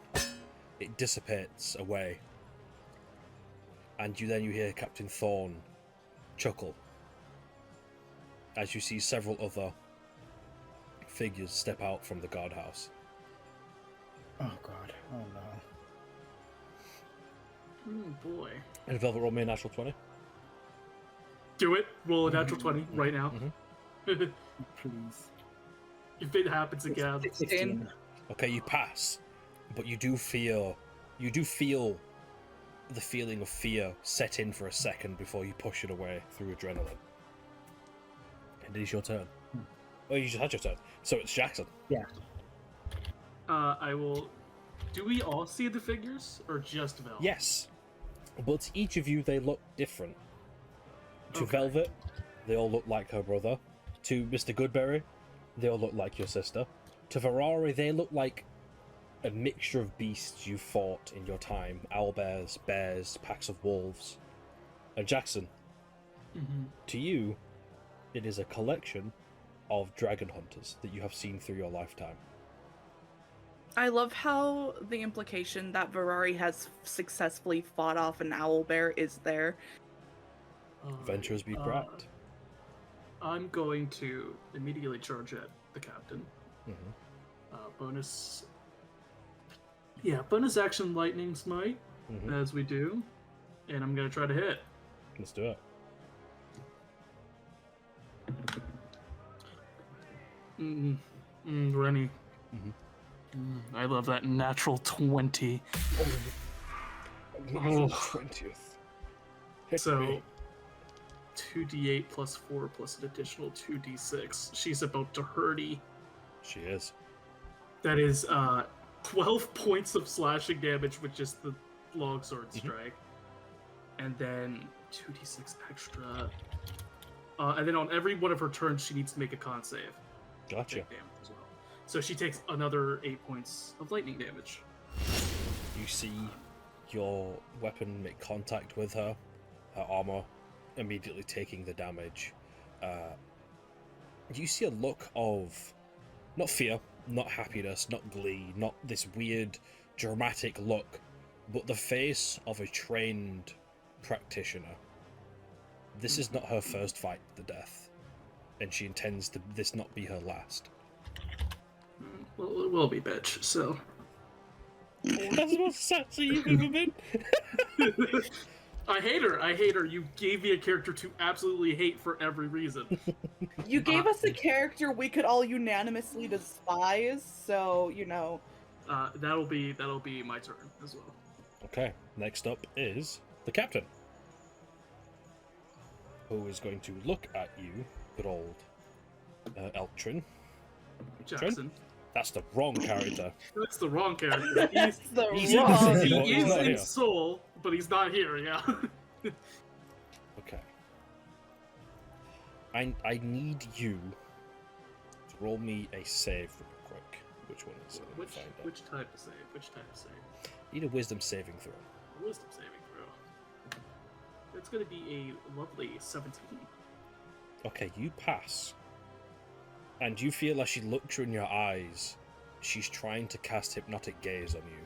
it dissipates away. And you hear Captain Thorn chuckle as you see several other figures step out from the guardhouse. Oh god. Oh no. Oh boy. And Velvet, roll me a natural 20. Do it. Roll a natural 20 right now. Please. If it happens again. 16. Okay, you pass, but you do feel the feeling of fear set in for a second before you push it away through adrenaline. And it is your turn. Oh, you just had your turn. So it's Jackson. Yeah. I will. Do we all see the figures or just Vel? Yes, but each of you, they look different. To Okay. Velvet, they all look like her brother. To Mr. Goodberry, they all look like your sister. To Ferrari, they look like a mixture of beasts you fought in your time. Owlbears, bears, packs of wolves. And Jackson, to you, it is a collection of dragon hunters that you have seen through your lifetime. I love how the implication that Ferrari has successfully fought off an owlbear is there. Ventures be bragged. I'm going to immediately charge at the captain. Bonus. Yeah, bonus action lightning smite, as we do. And I'm going to try to hit. Let's do it. Rennie. I love that natural 20. Oh. 20th. Hit So, me. 2d8 plus 4 plus an additional 2d6. She's about to hurty. She is. That is 12 points of slashing damage with just the longsword strike. And then 2d6 extra. And then on every one of her turns, she needs to make a con save. Gotcha. Take damage as well. So she takes another 8 points of lightning damage. You see your weapon make contact with her armor, immediately taking the damage. you see a look of not fear, not happiness, not glee, not this weird dramatic look, but the face of a trained practitioner. This is not her first fight to the death, and she intends this not be her last. Well, it will be, bitch. So. That's the most sassy you've ever been. I hate her. You gave me a character to absolutely hate for every reason. You gave us a character we could all unanimously despise, so you know. That'll be my turn as well. Okay, next up is the captain, who is going to look at you, good old Eltrin. Jackson. That's the wrong character. That's the wrong character. That's the he's wrong. in- He He's is not in here. soul, but he's not here. Yeah. Okay. I need you to roll me a save real quick. Which one is it? Let me find out. Which type of save? Need a wisdom saving throw. Wisdom saving throw. It's going to be a lovely 17. Okay, you pass. And you feel as she looks you in your eyes, she's trying to cast hypnotic gaze on you.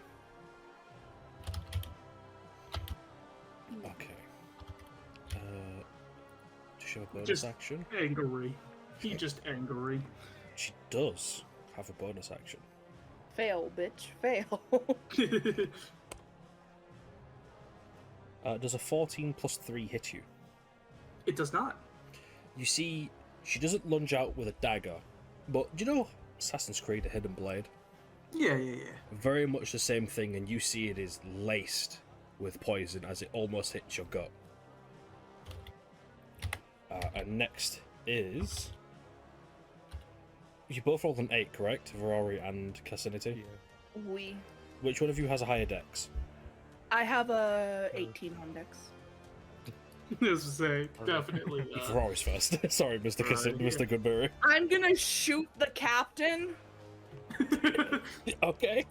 Okay. Does she have a bonus Just action? angry. He just angry. She does have a bonus action. Fail, bitch, fail. Does a 14 plus 3 hit you? It does not. You see, she doesn't lunge out with a dagger, but do you know Assassin's Creed, a hidden blade? Yeah. Very much the same thing, and you see it is laced with poison as it almost hits your gut. And next is... You both rolled an 8, correct? Verari and Cassinity? We. Which one of you has a higher dex? I have a 18 on dex. As to say, definitely. Verari's first. Sorry, Mr. Mr. Goodberry. I'm gonna shoot the captain. Okay.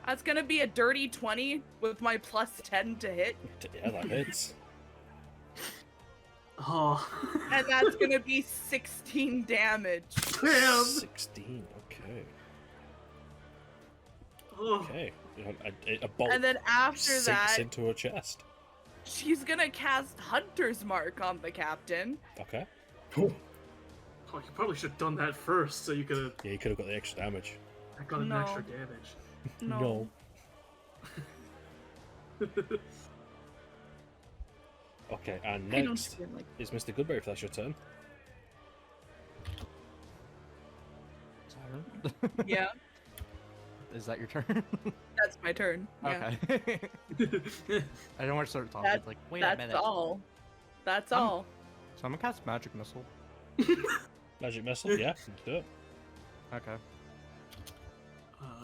That's gonna be a dirty 20 with my plus 10 to hit. Yeah, that hits. Oh. And that's gonna be 16 damage. Damn. 16, okay. Oh. Okay. A bolt And then after sinks that, into her chest. she's gonna cast Hunter's Mark on the captain. Okay. Oh, you probably should have done that first, so you could have Yeah, you could have got the extra damage. got an No. extra damage. No. Okay, and I don't next feel like is Mr. Goodberry, if that's your turn. Yeah, Is that your turn? that's my turn. Yeah. Okay. I don't want to start talking. That- like, wait a That's minute. all. That's I'm- all. So I'm gonna cast Magic Missile. Magic missile, yeah, do it. Okay.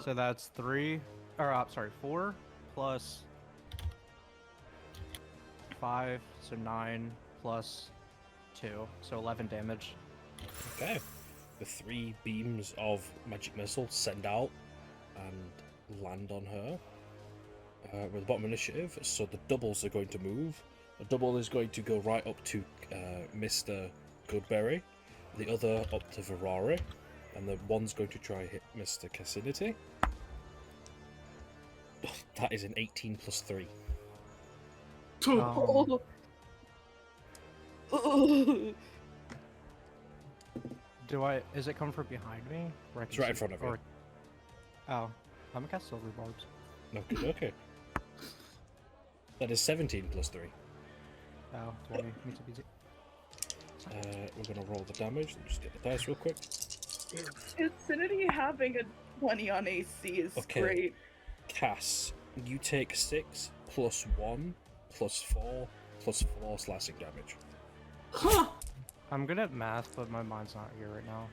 So that's 4 plus 5, so 9 plus 2, so 11 damage. Okay. The 3 beams of magic missile send out and land on her. We're at the bottom initiative, so the doubles are going to move. A double is going to go right up to Mr. Goodberry, the other up to Verari, and the one's going to try hit Mr. Cassinity. That is an 18 plus 3. Um, Is it coming from behind me? Where I It's can right in see- front of you. Oh, I'm gonna cast Silver Barbs. Okay, okay. That is 17 plus 3. Oh, 20. Makes it easy. We're going to roll the damage. Let me just get the dice real quick. Infinity having a 20 on AC is Okay. great. Cass, you take 6 plus 1 plus 4 plus 4 slashing damage. Huh. I'm good at math, but my mind's not here right now.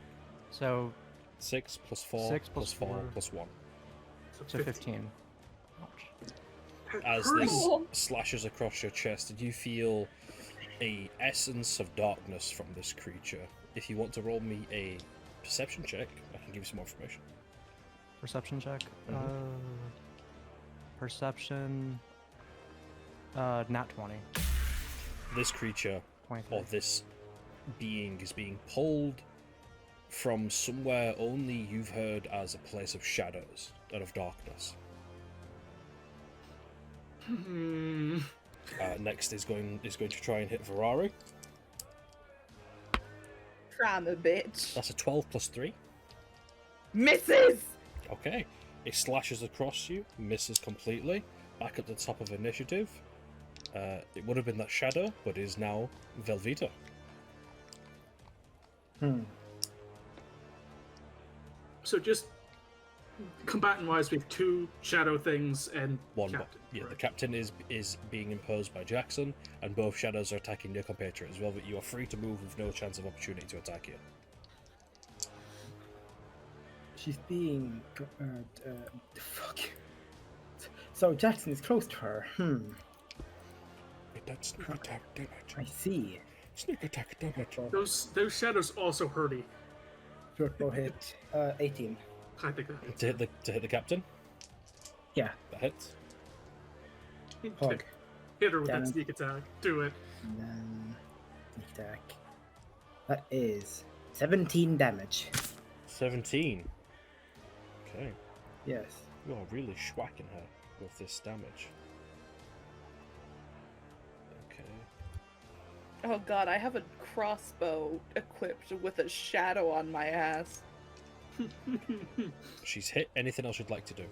So, 6 plus 4 6 plus plus 4 4. plus 1. so 15. Ouch. As Hurry. this slashes across your chest, and you feel a essence of darkness from this creature. If you want to roll me a perception check, I can give you some more information. Perception check. Mhm. Perception. Nat 20. This creature, 23. or this being is being pulled from somewhere only you've heard as a place of shadows and of darkness. Next is going to try and hit Ferrari. Try me, bitch. That's a 12 plus 3. Misses! Okay. It slashes across you, misses completely. Back at the top of initiative. It would have been that shadow, but is now Velveeta. So just combatant-wise, we have 2 shadow things and One, captain. yeah, the correct? captain is being imposed by Jackson, and both shadows are attacking your compatriot as well. But you are free to move with no chance of opportunity to attack you. She's being. Fuck. So Jackson is close to her. That's sneak attack damage. I see. Sneak attack damage. Those shadows also hurty. Short bow hit. 18. I think that To hit the captain. Yeah. That hits. Hog. Hit her with Damn. that sneak attack. Do it. And then sneak attack. That is 17 damage. 17. Okay. Yes. You are really schwacking her with this damage. Okay. Oh god, I have a crossbow equipped with a shadow on my ass. She's hit. Anything else you'd like to do?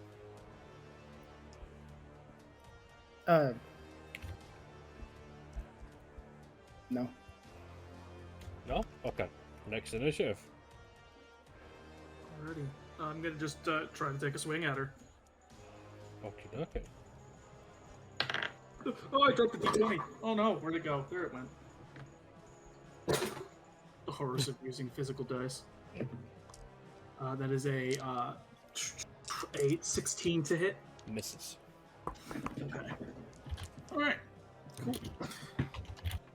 No. No? Okay. Next initiative. Alrighty. I'm gonna just try to take a swing at her. Okay, okay. Oh, I dropped the d20. Oh no, where'd it go? There it went. The horrors of using physical dice. That is a 16 to hit. Misses. Okay. Alright.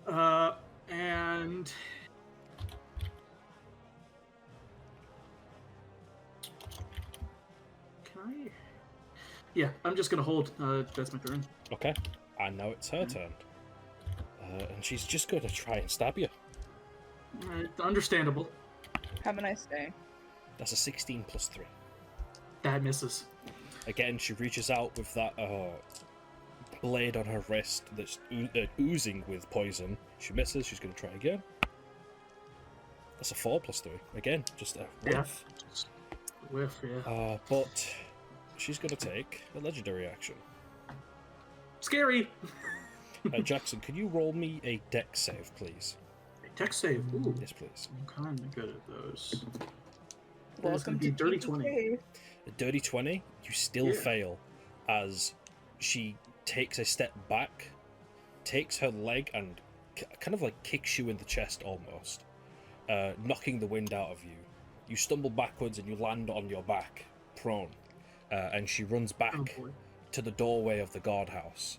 Cool. And can I? Yeah, I'm just gonna hold. That's my turn. Okay. And now it's her turn. And she's just going to try and stab you. Alright, understandable. Have a nice day. That's a 16 plus 3. That misses. Again, she reaches out with that blade on her wrist that's oozing with poison. She misses. She's going to try again. That's a 4 plus 3. Again, just a whiff. Whiff, yeah. But she's going to take a legendary action. Scary. Jackson, can you roll me a dex save, please? Tech save. Ooh, Yes, please. I'm kind of good at those. Welcome be to dirty DDK. 20. A dirty 20, you still Yeah. fail as she takes a step back, takes her leg and kind of like kicks you in the chest almost, knocking the wind out of you. You stumble backwards and you land on your back, prone, and she runs back Oh boy. to the doorway of the guardhouse,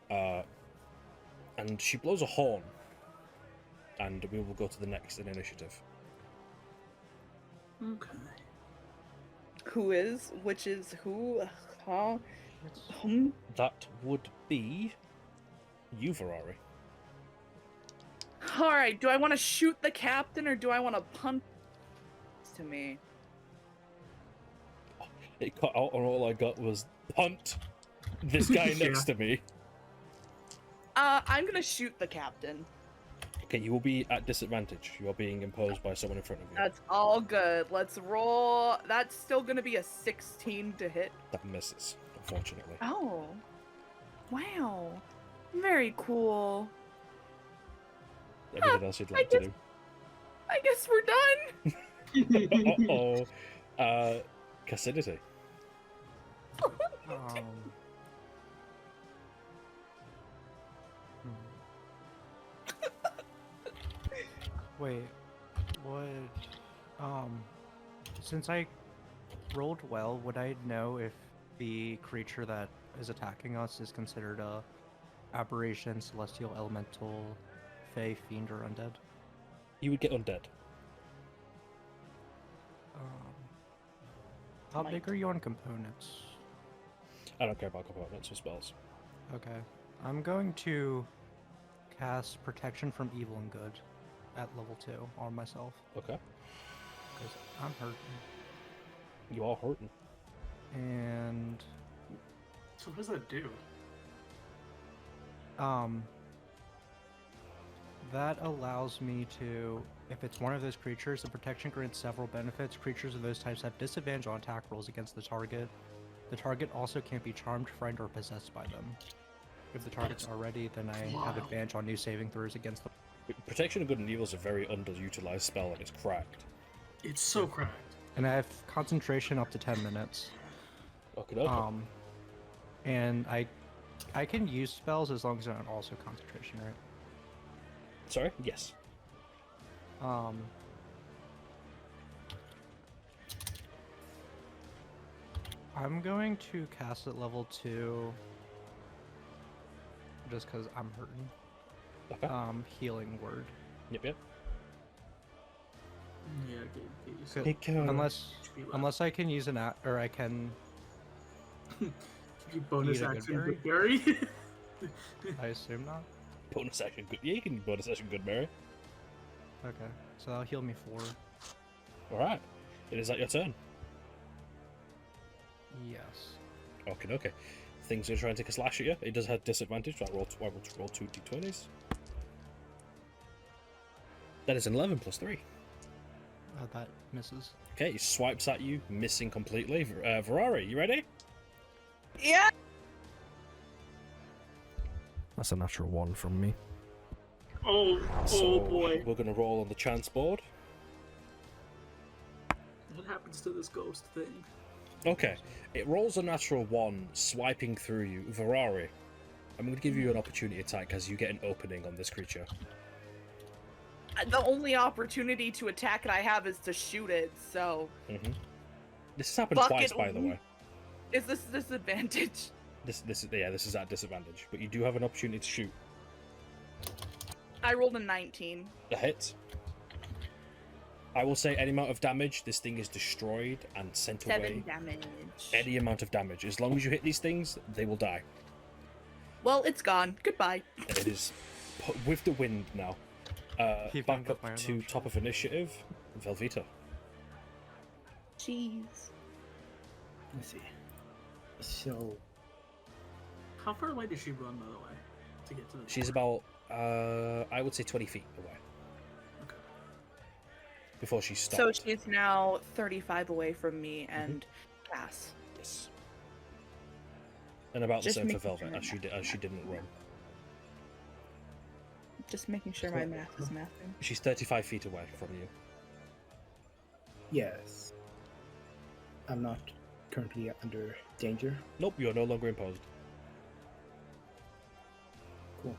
and she blows a horn, and we will go to the next in initiative. Okay. Which is who? Huh? That would be you, Ferrari. Alright, do I want to shoot the captain or do I want to punt to me? It cut out, and all I got was punt. This guy Yeah. next to me. I'm gonna shoot the captain. Okay, you will be at disadvantage. You are being imposed by someone in front of you. That's all good. Let's roll. That's still gonna be a 16 to hit. That misses, unfortunately. Oh. Wow. Very cool. Anything else you'd like to do? I guess we're done. Uh-oh. Cassidity. Hmm. Wait, since I rolled well, would I know if the creature that is attacking us is considered a aberration, celestial, elemental, fey, fiend, or undead? You would get undead. How Might. big are you on components? I don't care about components or spells. Okay, I'm going to cast Protection from Evil and Good. at level 2 on myself. Okay. Because I'm hurting. You are hurting. And So what does that do? that allows me to, if it's one of those creatures, the protection grants several benefits. Creatures of those types have disadvantage on attack rolls against the target. The target also can't be charmed, frightened, or possessed by them. If the target's already, then I have wild. advantage on new saving throws against them. Protection of Good and Evil is a very underutilized spell, and it's cracked. It's so cracked. And I have concentration up to 10 minutes. Okay. And I can use spells as long as they're not also concentration, right? Sorry? Yes. I'm going to cast at level 2 just because I'm hurting. Okay. Healing word. Yep. Yeah, get yourself. Hey, Karen. Unless I can use or I can. You bonus Eat a action good good berry. I assume not. Bonus action good. Yeah, you can bonus action Good Mary. Okay, so that'll heal me 4. Alright. It is that your turn. Yes. Okay. Things are trying to take a slash at you. It does have disadvantage, so I will roll 2 d20s. That is an 11 plus 3. That misses. Okay, he swipes at you, missing completely. Ferrari, you ready? Yeah. That's a natural 1 from me. oh So boy. we're going to roll on the chance board. What happens to this ghost thing? Okay, it rolls a natural 1, swiping through you. Ferrari, I'm going to give you an opportunity attack as you get an opening on this creature. The only opportunity to attack it I have is to shoot it, so... This has happened Fuck twice, it. by the way. Is this a disadvantage? This is at disadvantage, but you do have an opportunity to shoot. I rolled a 19. A hit. I will say any amount of damage, this thing is destroyed and sent 7 away. damage. Any amount of damage. As long as you hit these things, they will die. Well, it's gone. Goodbye. It is with the wind now. Keep Back going, up fire to launcher. top of initiative, Velveeta. Jeez. Let's see. So How far away does she run, by the way, to get to the? She's door? about, I would say 20 feet away. Okay. Before she stopped. So she's now 35 away from me and Cass. Yes. And about the Just same for making Velvet, sure as she didn't run. Just making sure my math is mathing. She's 35 feet away from you. yes, I'm not currently under danger. Nope, you are no longer imposed. Cool.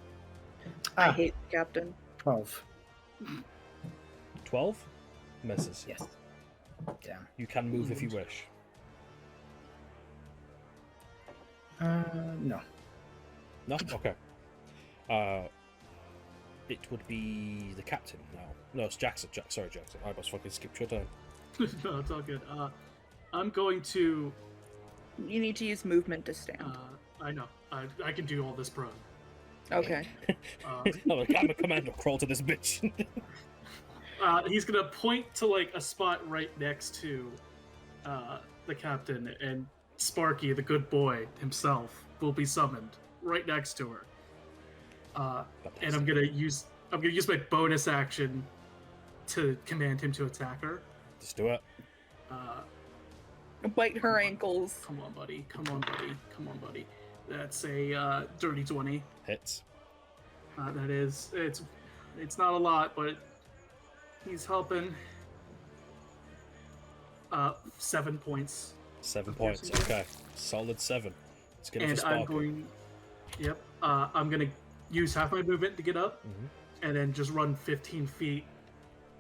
I hate the captain. 12. 12? Misses. Yes. Damn. You can move if you wish. No. No? Okay. It would be the captain now. No, it's Jackson. Sorry, Jackson. I must fucking skip your turn. No, it's all good. I'm going to. You need to use movement to stand. I know. I can do all this prone. Okay. I'm a commando. Crawl to this bitch. He's gonna point to like a spot right next to the captain, and Sparky, the good boy himself, will be summoned right next to her. And I'm gonna use my bonus action to command him to attack her. Just do it. Bite her ankles. Come on, buddy. Come on, buddy. That's a dirty 20. Hits. That is, it's not a lot, but he's helping. 7 points. 7 points. Okay. Solid 7. Let's get it for And Sparky. I'm going. Yep. I'm gonna use half my movement to get up, and then just run 15 feet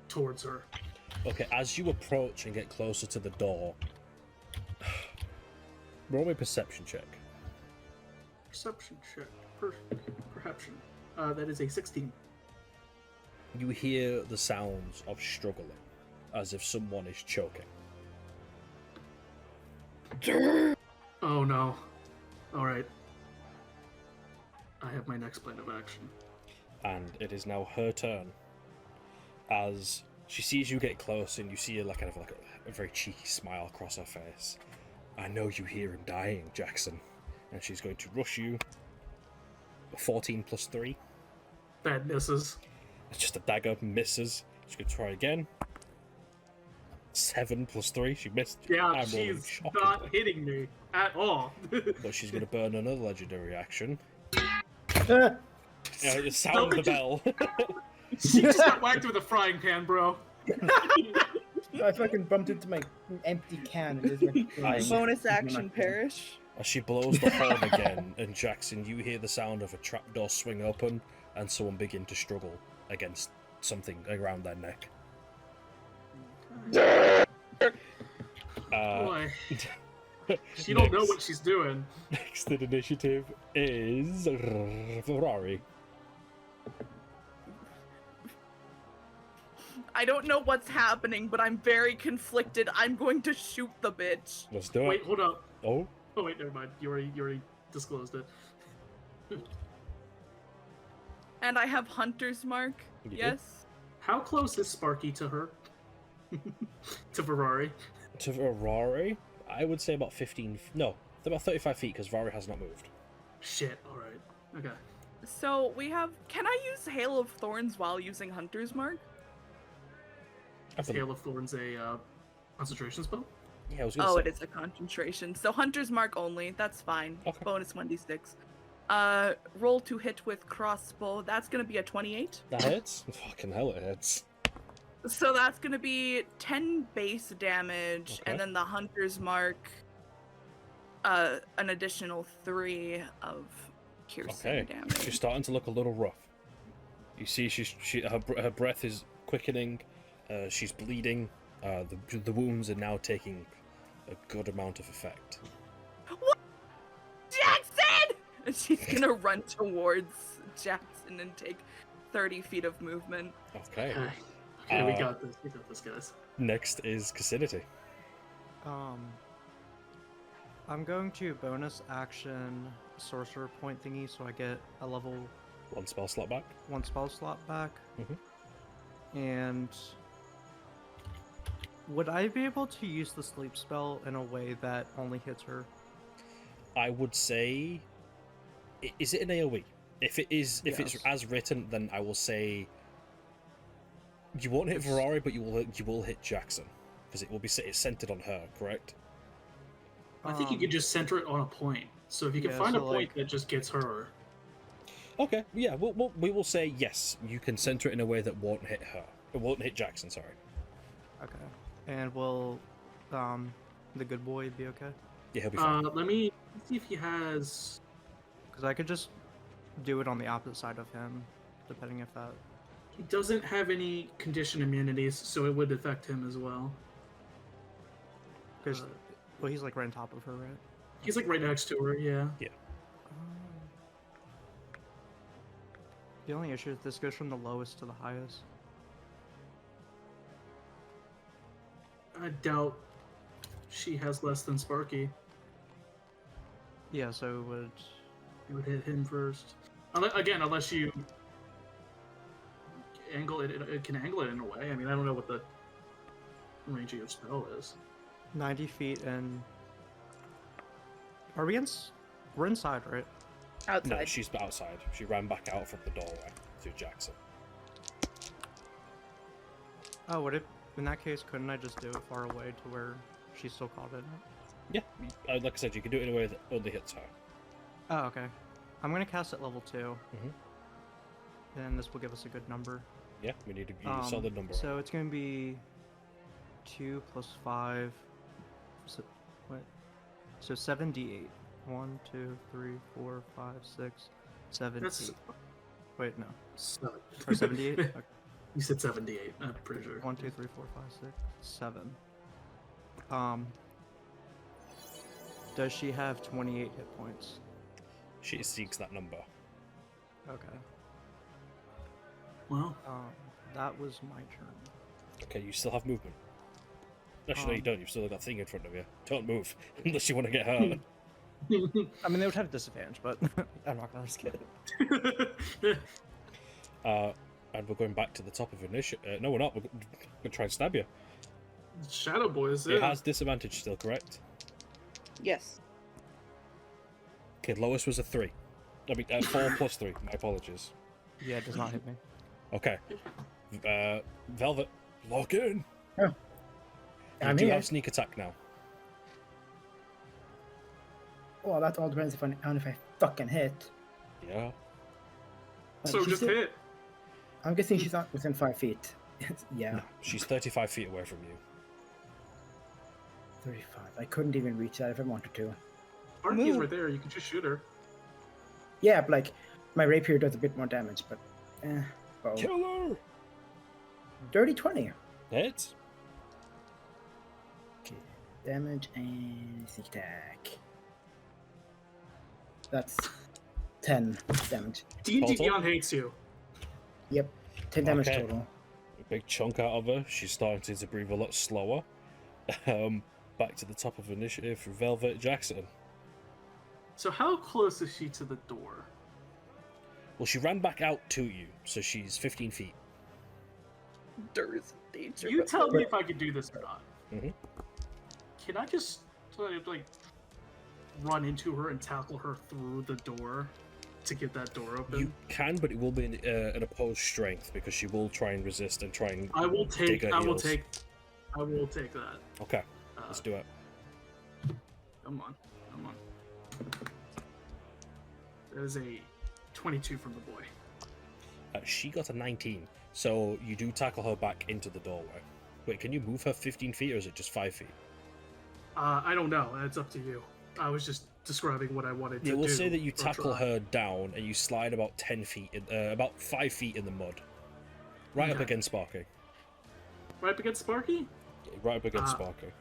towards her. Okay, as you approach and get closer to the door, roll me a perception check. Perception check. Perception. That is a 16. You hear the sounds of struggling, as if someone is choking. Oh no. Alright. I have my next plan of action. And it is now her turn. as she sees you get close, and you see like kind of like a very cheeky smile across her face. I know you hear him dying, Jackson, and she's going to rush you. 14 plus 3. That misses. It's just a dagger, misses. She's going to try again. 7 plus 3, she missed. Yeah, I'm rolling she's shockingly. not hitting me at all. But she's going to burn another legendary action. Ah, Sound the bell. She just got whacked with a frying pan, bro. I fucking bumped into my empty can. And just went flying. Bonus action perish. As she blows the horn again, and Jackson, you hear the sound of a trapdoor swing open, and someone begin to struggle against something around their neck. Boy. She don't know what she's doing. Next in initiative is Ferrari. I don't know what's happening, but I'm very conflicted. I'm going to shoot the bitch. Let's do it. Wait, hold up. Oh, Oh wait, never mind. You already disclosed it. And I have Hunter's Mark. You do? Yes. How close is Sparky to her? To Ferrari? to Ferrari, I would say about 15. No, about 35 feet because Ferrari has not moved. Shit. All right. Okay. So we have. Can I use Hail of Thorns while using Hunter's Mark? I Hail of Thorns a concentration spell? Yeah, I was gonna Oh, say. it is a concentration. So Hunter's Mark only. That's fine. Okay. Bonus 1d6. Roll to hit with crossbow. That's gonna be a 28. That hits. Fucking hell, it hits. So that's gonna be 10 base damage, Okay. and then the Hunter's Mark, an additional 3 of piercing Okay, damage. she's starting to look a little rough. You see, her breath is quickening. She's bleeding. The wounds are now taking a good amount of effect. What? Jackson! And she's gonna run towards Jackson and take 30 feet of movement. Okay. Okay, we Uh, got this. We got this, guys. Next is Cassidity. I'm going to bonus action sorcerer point thingy, so I get a level 1 spell slot back. 1 spell slot back. Mhm. And would I be able to use the sleep spell in a way that only hits her? I would say, is it an AOE? If it's Yes. as written, then I will say you won't hit Ferrari, but you will hit Jackson because it will be it's centered on her. Correct? I think you could just center it on a point. So if you can yeah, find a so, point like- that just gets her. Okay. Yeah. We will say yes. You can center it in a way that won't hit her. It won't hit Jackson. Sorry. Okay. And will the good boy be okay? Yeah, he'll be fine. Let me see if he has. Because I could just do it on the opposite side of him, depending if that. He doesn't have any condition immunities, so it would affect him as well. Because Uh, well, he's like right on top of her, right? He's like right next to her. Yeah. The only issue is this goes from the lowest to the highest. I doubt she has less than Sparky. Yeah, so it would. It would hit him first. Again, unless you angle it, it can angle it in a way. I mean, I don't know what the range of your spell is. 90 feet and. Are we we're inside, right? Outside. No, she's outside. She ran back out from the doorway to Jackson. Oh, would it? In that case, couldn't I just do it far away to where she's still caught in it? Yeah. Like I said, you can do it in a way that only hits her. Oh, okay. I'm gonna cast at level 2. Mhm. And this will give us a good number. Yeah, we need a solid number. So it's gonna be 2 plus 5. So, what? So 7d8. 1, 2, 3, 4, 5, 6, 7, That's 8. Wait, no. so... Or 78? Okay. You said 78. I'm pretty sure. 1, 2, 3, 4, 5, 6, 7. Does she have 28 hit points? She seeks that number. Okay. Well, That was my turn. Okay, you still have movement. Actually, no, you don't. You've still got that thing in front of you. Don't move unless you want to get hurt. I mean, they would have disadvantage, but I'm not gonna risk it. and we're going back to the top of initiative. No, we're not. We're gonna try and stab you. Shadow Boys. It Yeah. has disadvantage still, correct? Yes. Okay, lowest was a 3. I mean, 4 plus 3. My apologies. Yeah, it does not hit me. Okay. Velvet, lock in. Oh. You I'm do here. have sneak attack now. Well, that all depends on if I fucking hit. Yeah. So She's just still- hit. I'm guessing she's not within 5 feet. Yeah, No, she's 35 feet away from you. 35. I couldn't even reach that if I wanted to. Sparky's Move. right there. You can just shoot her. Yeah, but like, my rapier does a bit more damage, but bow. Killer. Dirty 20. Hit. Okay, damage and sneak attack. That's 10 damage. D&D Total? Beyond hates you. Yep, 10 damage Okay. total. A big chunk out of her. She's starting to breathe a lot slower. Back to the top of initiative for Velvet Jackson. So how close is she to the door? Well, she ran back out to you, so she's 15 feet. There's danger. You tell me if I can do this or not. Mhm. Can I just like run into her and tackle her through the door to get that door open? You can, but it will be an opposed strength because she will try and resist and try and. I will dig take. her I will heels. take. I will take that. Okay, let's do it. Come on. Come on. That is a 22 from the boy. She got a 19, so you do tackle her back into the doorway. Wait, can you move her 15 feet or is it just 5 feet? I don't know. That's up to you. I was just describing what I wanted to Yeah, do. we'll say that you or tackle try. her down and you slide about 10 feet, about 5 feet in the mud. Right up Okay. against Sparky. Right up against Sparky? Right up against Ah. Sparky.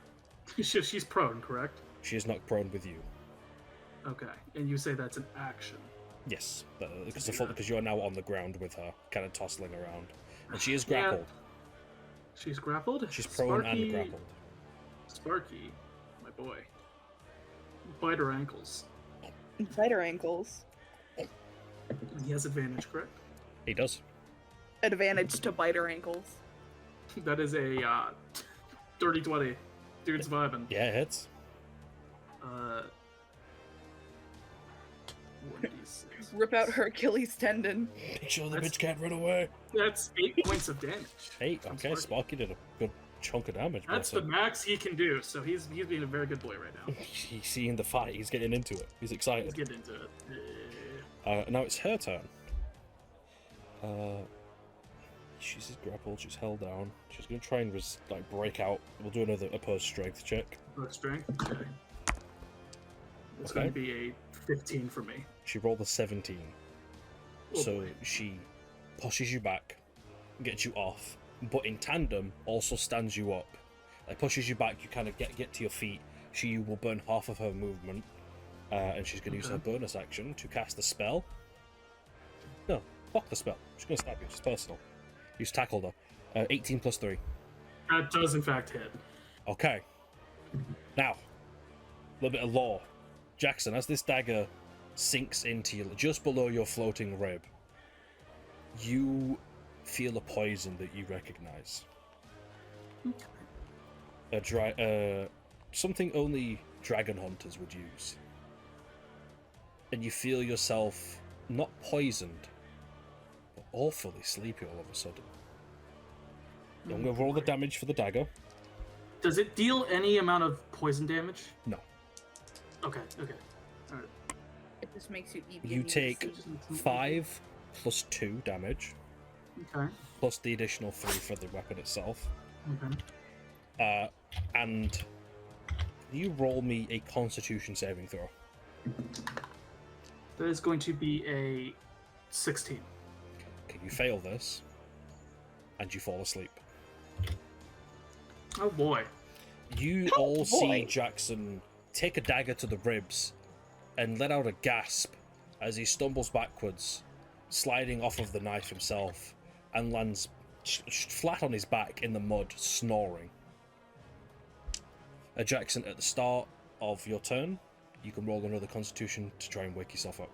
She's prone, correct? She is not prone with you. Okay. And you say that's an action. Yes, because do that. you're now on the ground with her, kind of tossling around. And she is Yeah. grappled. She's grappled? She's prone and Sparky- grappled. Sparky, my boy. Bite her ankles. Bite her ankles. He has advantage, correct? He does. Advantage to bite her ankles. That is a dirty 20. Dude's vibing. Yeah, it hits. 1d6. Rip out her Achilles tendon. Make sure the That's- bitch can't run away. That's 8 points of damage. 8. from Okay, Sparky. Sparky did a good chunk of damage. That's but, the max he can do, so he's being a very good boy right now. He's seeing the fight. He's getting into it. He's Let's excited. get into it. Now it's her turn. She's grappled. She's held down. She's gonna try and break out. We'll do another opposed strength check. Book strength. Okay. It's Okay. going to be a 15 for me. She rolled a 17. Oh So boy. she pushes you back, gets you off, but in tandem also stands you up. Like pushes you back, you kind of get to your feet. She will burn half of her movement, and she's going to use her Okay. bonus action to cast the spell. No, fuck the spell. She's going to stab you. It's personal. You've tackled her. 18 plus 3. That does, in fact, hit. Okay. Now, a little bit of lore. Jackson, as this dagger sinks into you, just below your floating rib, you feel a poison that you recognize. Something only dragon hunters would use. And you feel yourself not poisoned, but awfully sleepy all of a sudden. I'm going to roll the damage for the dagger. Does it deal any amount of poison damage? No. Okay, okay. Alright. It just makes you eat. You take 5 plus 2 damage, Okay, plus the additional 3 for the weapon itself. okay. And you roll me a Constitution saving throw. That is going to be a 16. Okay, you fail this, and you fall asleep. Oh boy. You Oh, all see boy. Jackson take a dagger to the ribs and let out a gasp as he stumbles backwards, sliding off of the knife himself, and lands flat on his back in the mud, snoring. Jackson, at the start of your turn, you can roll another Constitution to try and wake yourself up.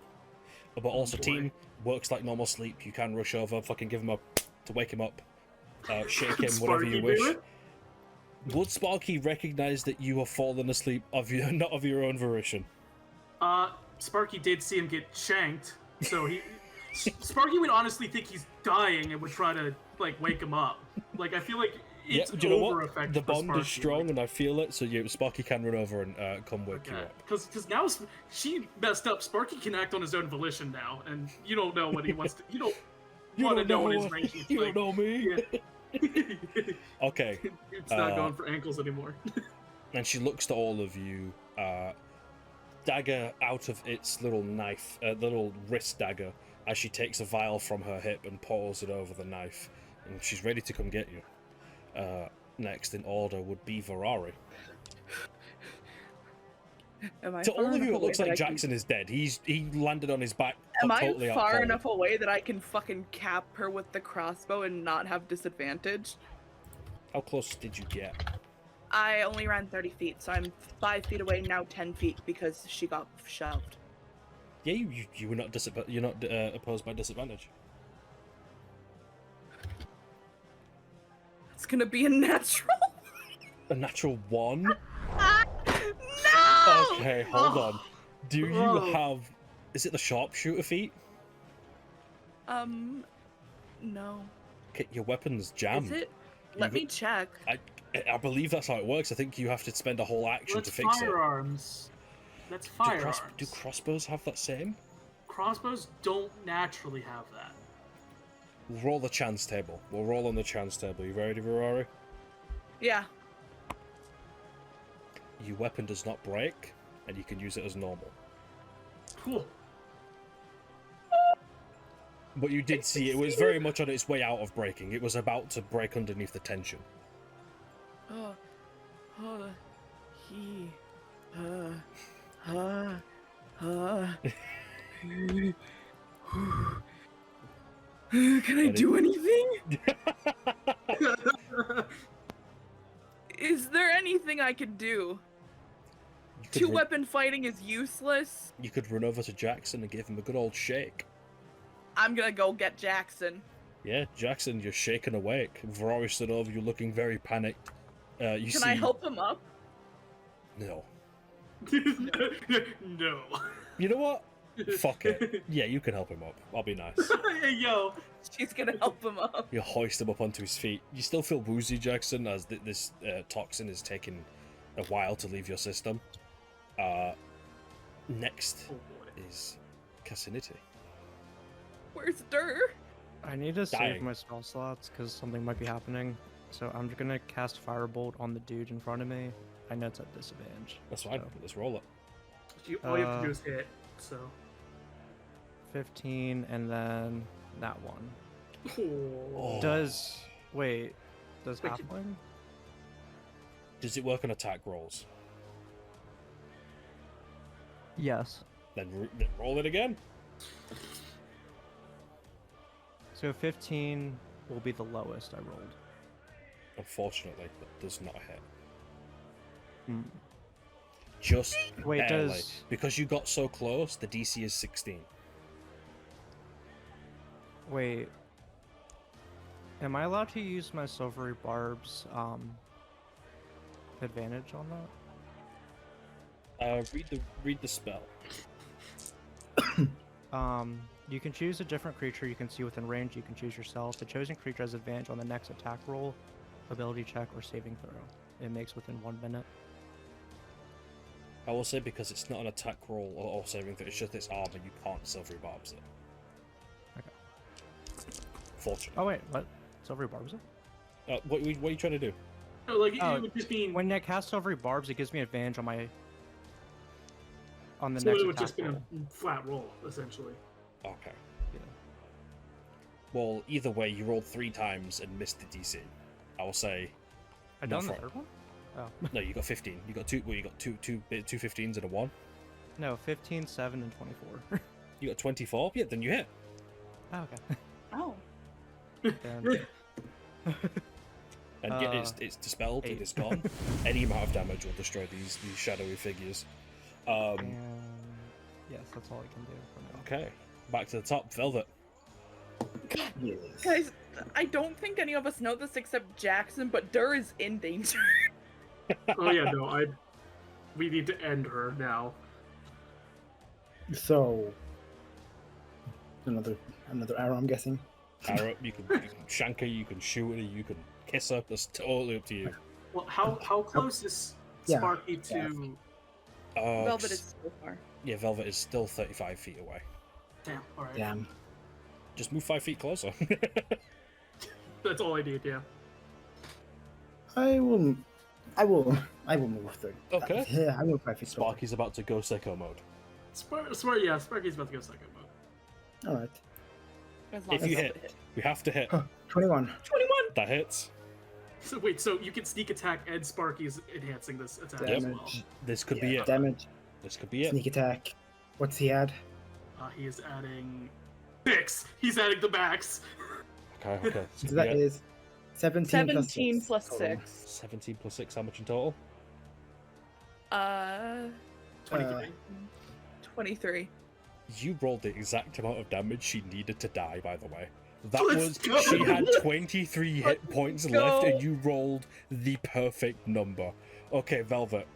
But also, boy. team, works like normal sleep. You can rush over, fucking give him a to wake him up. Shake him, whatever Sparky you do wish. it? Would Sparky recognize that you have fallen asleep not of your own volition? Sparky did see him get shanked, so Sparky would honestly think he's dying and would try to like wake him up. Like I feel like it's do you know over what? effect. The for bond Sparky. is strong, and I feel it. So Sparky can run over and come wake you up. Because now she messed up. Sparky can act on his own volition now, and you don't know what he wants to. You don't want to know what his range is. You don't know me. Yeah. Okay. It's not going for ankles anymore. And she looks to all of you. Dagger out of its little knife, little wrist dagger, as she takes a vial from her hip and pours it over the knife, and she's ready to come get you. Next in order would be Ferrari. Am I To far all of enough you, it away looks that like I can- Jackson is dead. He landed on his back. Am I totally out far cold. enough away that I can fucking cap her with the crossbow and not have disadvantage? How close did you get? I only ran 30 feet, so I'm 5 feet away now, 10 feet because she got shoved. Yeah, you were not you're not opposed by disadvantage. It's gonna be a natural. A natural 1? No! Okay, hold Oh. on. Do you Whoa. have? Is it the sharpshooter feat? No. Okay, your weapon's jammed. Is it? Let me check. I believe that's how it works. I think you have to spend a whole action That's to fix firearms. That's it. firearms. Do crossbows have that same? Crossbows don't naturally have that. We'll roll the chance table. We'll roll on the chance table. You ready, Ferrari? Yeah. Your weapon does not break, and you can use it as normal. Cool. But you did see it was very much on its way out of breaking. It was about to break underneath the tension. Can I do anything? Is there anything I can do? You could Two run- weapon fighting is useless. You could run over to Jackson and give him a good old shake. I'm gonna go get Jackson. Yeah, Jackson, you're shaken awake. Ferrari stood over you looking very panicked. You Can see... I help him up? No. No. You know what? Fuck it. Yeah, you can help him up. I'll be nice. Hey, yo. She's gonna help him up. You hoist him up onto his feet. You still feel woozy, Jackson, as this toxin is taking a while to leave your system. Next Oh boy. is Cassinity. Where's Dur? I need to Dying. save my spell slots because something might be happening. So I'm just gonna cast Firebolt on the dude in front of me. I know it's at disadvantage. That's fine. so Let's roll it. All you have to do is hit. So. 15 and then that one. Oh. Does wait? Does Wait, halfling? Does it work on attack rolls? Yes. Then roll it again. So 15 will be the lowest I rolled. Unfortunately, that does not hit. Hmm. Just Wait, barely. does Because you got so close, the DC is 16. wait? Am I allowed to use my silvery barbs advantage on that? Read the spell. You can choose a different creature you can see within range. You can choose yourself. The chosen creature has advantage on the next attack roll, ability check, or saving throw. It makes within 1 minute. I will say because it's not an attack roll or saving throw, it's just its armor, you can't silvery barbs it. Okay. Fortunately. Oh wait, what? Silvery barbs it? What are you trying to do? No, like Oh, it would just mean. When I cast silvery barbs, it gives me advantage on my the So next it would attack just be roll. a flat roll, essentially. Okay. Yeah. Well, either way, you rolled 3 times and missed the DC. I will say. I not done the for- third one? Oh. No, you got 15. You got two 15s and a 1. No, 15, 7, and 24. You got 24. Yeah, then you hit. Oh, okay. Oh. Then, And it's dispelled. 8. It is gone. Any amount of damage will destroy these shadowy figures. and yes, that's all I can do for now. Okay, back to the top. Velvet. Yes. Guys, I don't think any of us know this except Jackson, but Dur is in danger. Oh yeah, no, we need to end her now. So another arrow, I'm guessing. Arrow, you can shank her, you can shoot her, you can kiss her. That's totally up to you. Well, how close is Yeah, Sparky to? Velvet is so far. Yeah, Velvet is still 35 feet away. Damn. All right. Damn. Just move 5 feet closer. That's all I need. Yeah. I will move 30. Okay. Yeah, I will 5 feet. Sparky's about to go sicko mode. Yeah, Sparky's about to go second mode. All right. As long If as you Velvet hit, we have to hit. 21. 21! That hits. So wait, so you can sneak attack and Sparky's enhancing this attack as well. Damage. This could Yeah, be it. Damage. This could be it. Sneak attack. What's he add? He is adding 6. He's adding the max. Okay. This So could that be it. is 17 plus total. 6. 17 plus 6, how much in total? 23. 23. You rolled the exact amount of damage she needed to die, by the way. That Let's go. was, she had 23 hit points go. left and you rolled the perfect number. Okay, Velvet.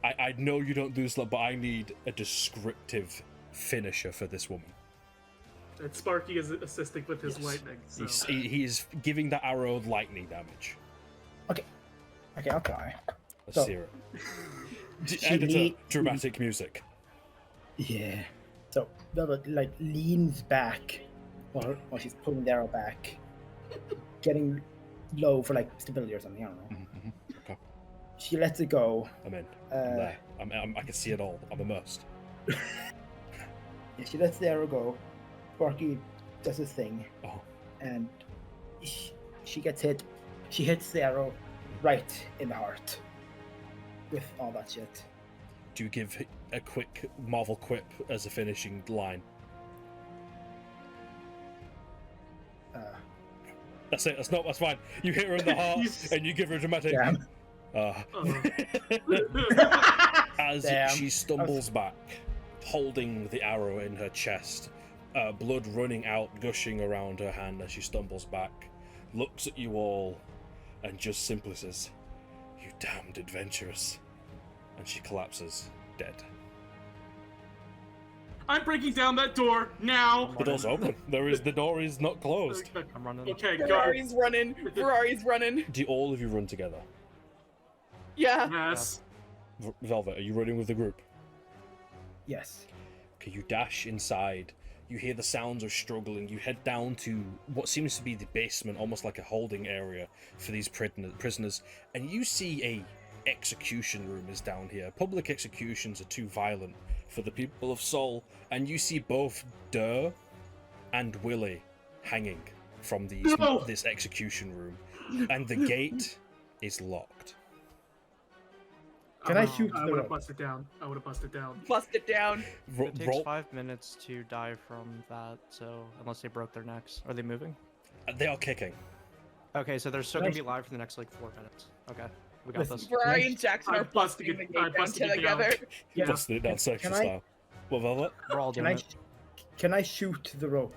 I know you don't do this, but I need a descriptive finisher for this woman. And Sparky is assisting with his Yes. lightning. So. He is giving the arrow lightning damage. Okay, I'll try. Let's So- hear it. She Editor, le- dramatic music. Yeah. So Velvet like leans back while she's pulling the arrow back, getting low for like stability or something. I don't know. Okay, She lets it go. I'm in. I'm there. I can see it all. I'm immersed. Yeah, she lets the arrow go. Sparky does his thing, Oh, and she gets hit. She hits the arrow right in the heart with all that shit. do you give a quick Marvel quip as a finishing line? That's it. That's fine. You hit her in the heart and you give her a dramatic. Damn. As Damn. she stumbles back, holding the arrow in her chest, blood running out, gushing around her hand as she stumbles back, looks at you all, and just simply says, "You damned adventurous," and she collapses dead. I'm breaking down that door now. The door's open. The door is not closed. I'm running. Okay, go. Ferrari's running. Ferrari's running. Do all of you run together? Yeah. Yes. Velvet, are you running with the group? Yes. Okay, you dash inside. You hear the sounds of struggling. You head down to what seems to be the basement, almost like a holding area for these prisoners. And you see a execution room is down here. Public executions are too violent for the people of Sol. And you see both Dur and Willie hanging from this execution room. And the gate is locked. Can I shoot I the would have rope? busted down. Bust it down. It takes Roll. 5 minutes to die from that, so unless they broke their necks. Are they moving? They are kicking. Okay, so they're still Can I gonna be live for the next like 4 minutes. Okay, we got Listen, this. Ferrari and Jackson I'm are busting the busting gate it down down. together. Yeah. Busted it down section Can I- style. What, Velvet? We're all Can doing I it. can I shoot the rope,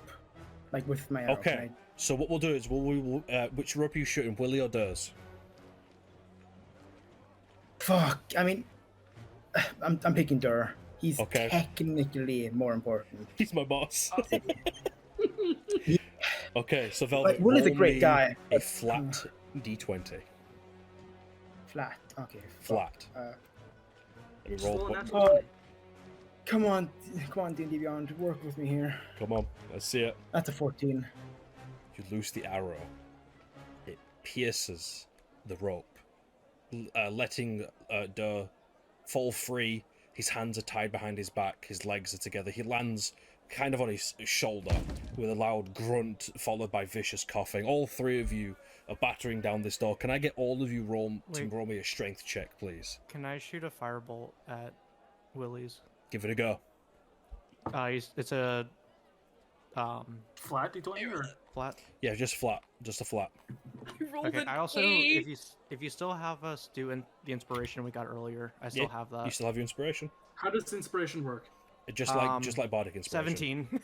like with my arrow? Okay. Can So what we'll do is which rope are you shooting, Willie or Durs? Fuck. I mean, I'm picking Dur. He's Okay. technically more important. He's my boss. Okay, so Velvet. Like, Will is a roll great me guy, A but- flat D20. Flat. Okay. Flat. Uh, Let me Just roll. roll a one. natural 20. come on, D&D Beyond, work with me here. Come on, let's see it. That's a 14. You loose the arrow. It pierces the rope, letting Dur fall free. His hands are tied behind his back. His legs are together. He lands kind of on his shoulder with a loud grunt, followed by vicious coughing. All three of you are battering down this door. Can I get all of you to Wait. roll me a strength check, please? Can I shoot a firebolt at Willie's? Give it a go. It's a Flat D20 or? flat. Yeah, just flat. Just a flat. You rolled Okay. an I also, 8. if you still have us do the inspiration we got earlier, I still have that. You still have your inspiration? How does inspiration work? Just like bardic inspiration. 17.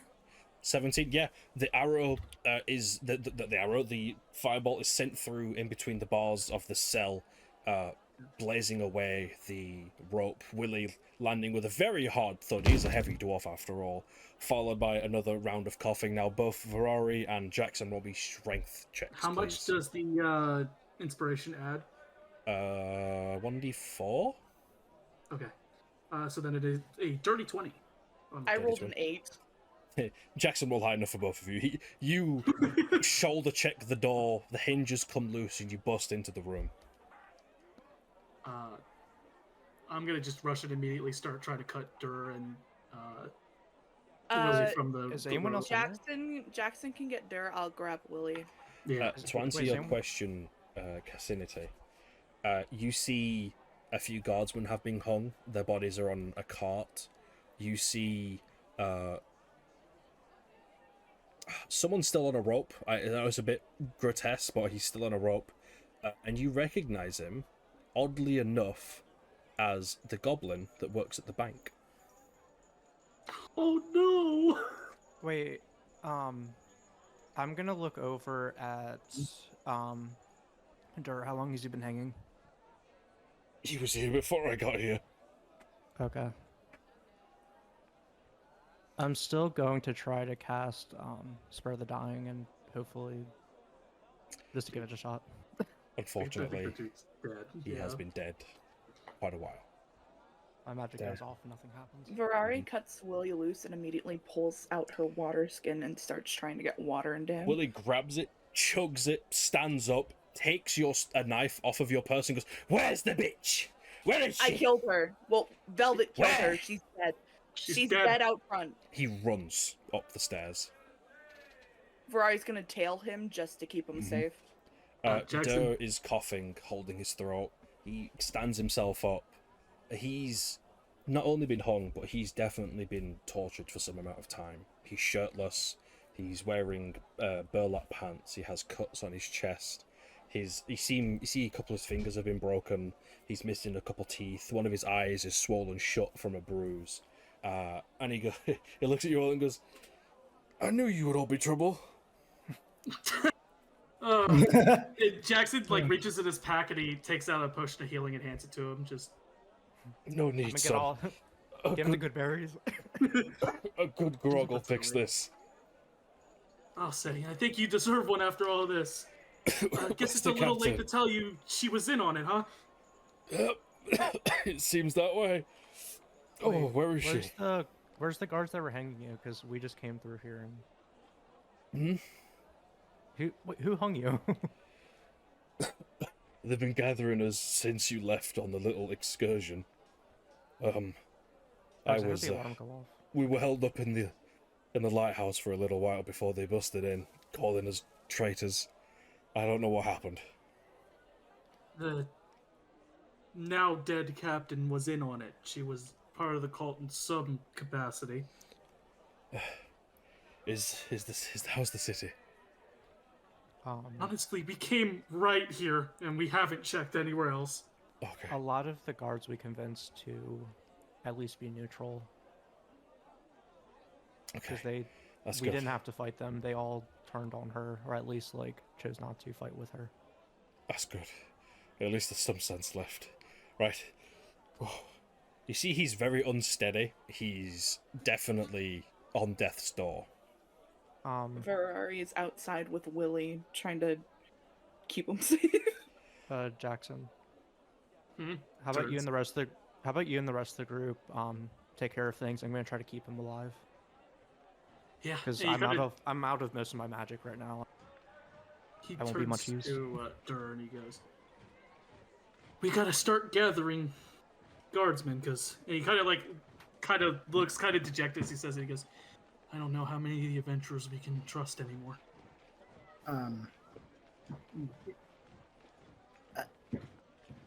17. Yeah, the arrow is the arrow. The fireball is sent through in between the bars of the cell, blazing away the rope. Willie landing with a very hard thud. He's a heavy dwarf after all. Followed by another round of coughing. Now both Ferrari and Jackson will be strength checks. How much does the inspiration add? 1d4. Okay. So then it is a dirty 20. I rolled an 8. Jackson will high enough for both of you. You shoulder check the door, the hinges come loose, and you bust into the room. I'm gonna just rush it immediately. Start trying to cut Dur and Willie from the. Is the anyone rope. else Jackson can get Dur. I'll grab Willie. Yeah. To answer Wait, your Sam? question, Cassinity, you see a few guardsmen have been hung. Their bodies are on a cart. You see someone's still on a rope. That was a bit grotesque, but he's still on a rope. And you recognize him, oddly enough, as the goblin that works at the bank. Oh no! Wait, I'm gonna look over at Dur. How long has he been hanging? He was here before I got here. Okay. I'm still going to try to cast Spare the Dying and hopefully just to give it a shot. Unfortunately, Dead. he has been dead quite a while. My magic Dead. goes off and nothing happens. Ferrari cuts Willie loose and immediately pulls out her water skin and starts trying to get water into him. Willie grabs it, chugs it, stands up, takes a knife off of your person, and goes, "Where's the bitch? Where is she?" I killed her. Well, Velvet killed Where? her. She's dead. She's dead. dead. Out front. He runs up the stairs. Ferrari's gonna tail him just to keep him safe. Jackson. Dur is coughing, holding his throat. He stands himself up. He's not only been hung, but he's definitely been tortured for some amount of time. He's shirtless. He's wearing burlap pants. He has cuts on his chest. You see a couple of his fingers have been broken. He's missing a couple teeth. One of his eyes is swollen shut from a bruise. And he looks at you all and goes, "I knew you would all be trouble." Jackson reaches in his pack and he takes out a potion of healing and hands it to him. Just No I'm need, gonna son. give him the good berries. A good grog will fix this. I'll say, I think you deserve one after all this. Guess it's a little late to tell you she was in on it, huh? It seems that way. Oh, Wait, where is she? Where's the guards that were hanging you? Because we just came through here and. Who hung you? They've been gathering us since you left on the little excursion. I heard the alarm go off. We were held up in the lighthouse for a little while before they busted in, calling us traitors. I don't know what happened. The now dead captain was in on it. She was part of the cult in some capacity. How's the city? Honestly, we came right here and we haven't checked anywhere else. Okay. A lot of the guards we convinced to at least be neutral. Because Okay. That's we good. didn't have to fight them. They all turned on her, or at least chose not to fight with her. That's good. At least there's some sense left. Right. Oh. You see, he's very unsteady. He's definitely on death's door. Ferrari is outside with Willie, trying to keep him safe. Jackson. Hmm? How about you Turns. and the rest of the group take care of things? I'm gonna try to keep him alive Yeah, because and he I'm out of most of my magic right now. He I won't be much turns use. to Dur and he goes, "We gotta start gathering guardsmen, because he kind of looks kind of dejected as he says it. He goes, I don't know how many of the adventurers we can trust anymore."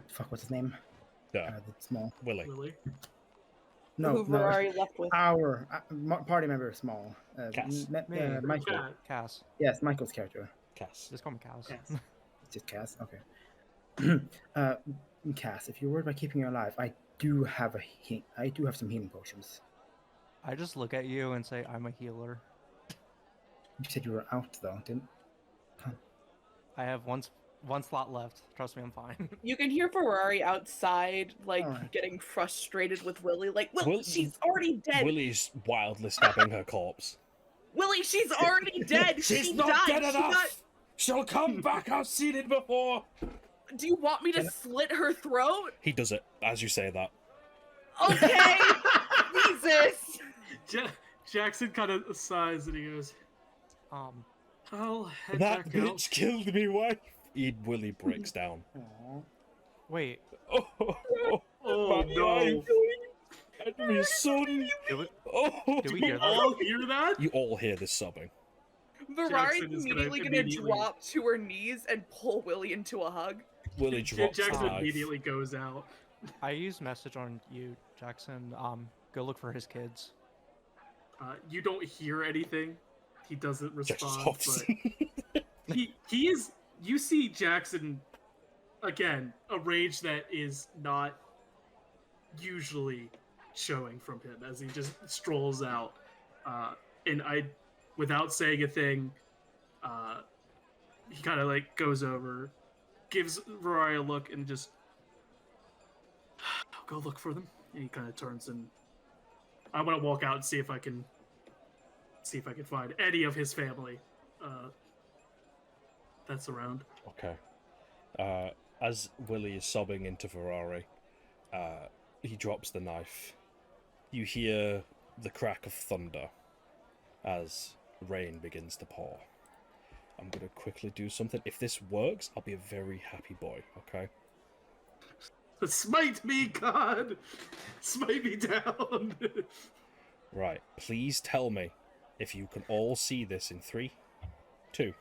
Fuck, what's his name? Yeah. The small. Willie. Willie? No, Who no. Ferrari left with. Our party member is small. Cass. Me. Michael. Cat. Cass. Yes, Michael's character. Cass. Just call me Cass. Cass. It's just Cass. Okay. Cass, if you're worried about keeping you alive, I do have some healing potions. I just look at you and say I'm a healer. You said you were out though, didn't? I have one slot left. Trust me, I'm fine. You can hear Ferrari outside, like, Alright. getting frustrated with Willie. Like, Will- she's already dead. Willie's wildly stabbing her corpse. Willie, she's already dead. She's she not died. dead She enough! got- She'll come back, I've seen it before! Do you want me to slit her throat? He does it, as you say that. Okay. Jesus. Jackson kind of sighs and he goes, I'll head That back bitch out. killed me wife! Willie breaks down. Aw. Wait, Oh no! And me son! did we, Oh, did we You hear that? all hear that? You all hear this sobbing. Ferrari's Jackson is immediately gonna gonna immediately- drop to her knees and pull Willie into a hug. Willie drops the Jackson knife. immediately goes out. I used message on you, Jackson. Go look for his kids. You don't hear anything. He doesn't Jackson respond, stops. but he is. You see Jackson again, a rage that is not usually showing from him as he just strolls out. And without saying a thing, he kind of like goes over, gives Ferrari a look, and just, I'll go look for them. And he kind of turns and I want to walk out and see if I can find any of his family that's around. Okay. As Willie is sobbing into Ferrari, he drops the knife. You hear the crack of thunder as rain begins to pour. I'm going to quickly do something. If this works, I'll be a very happy boy, okay? Smite me, God! Smite me down! Right. Please tell me if you can all see this in 3, 2,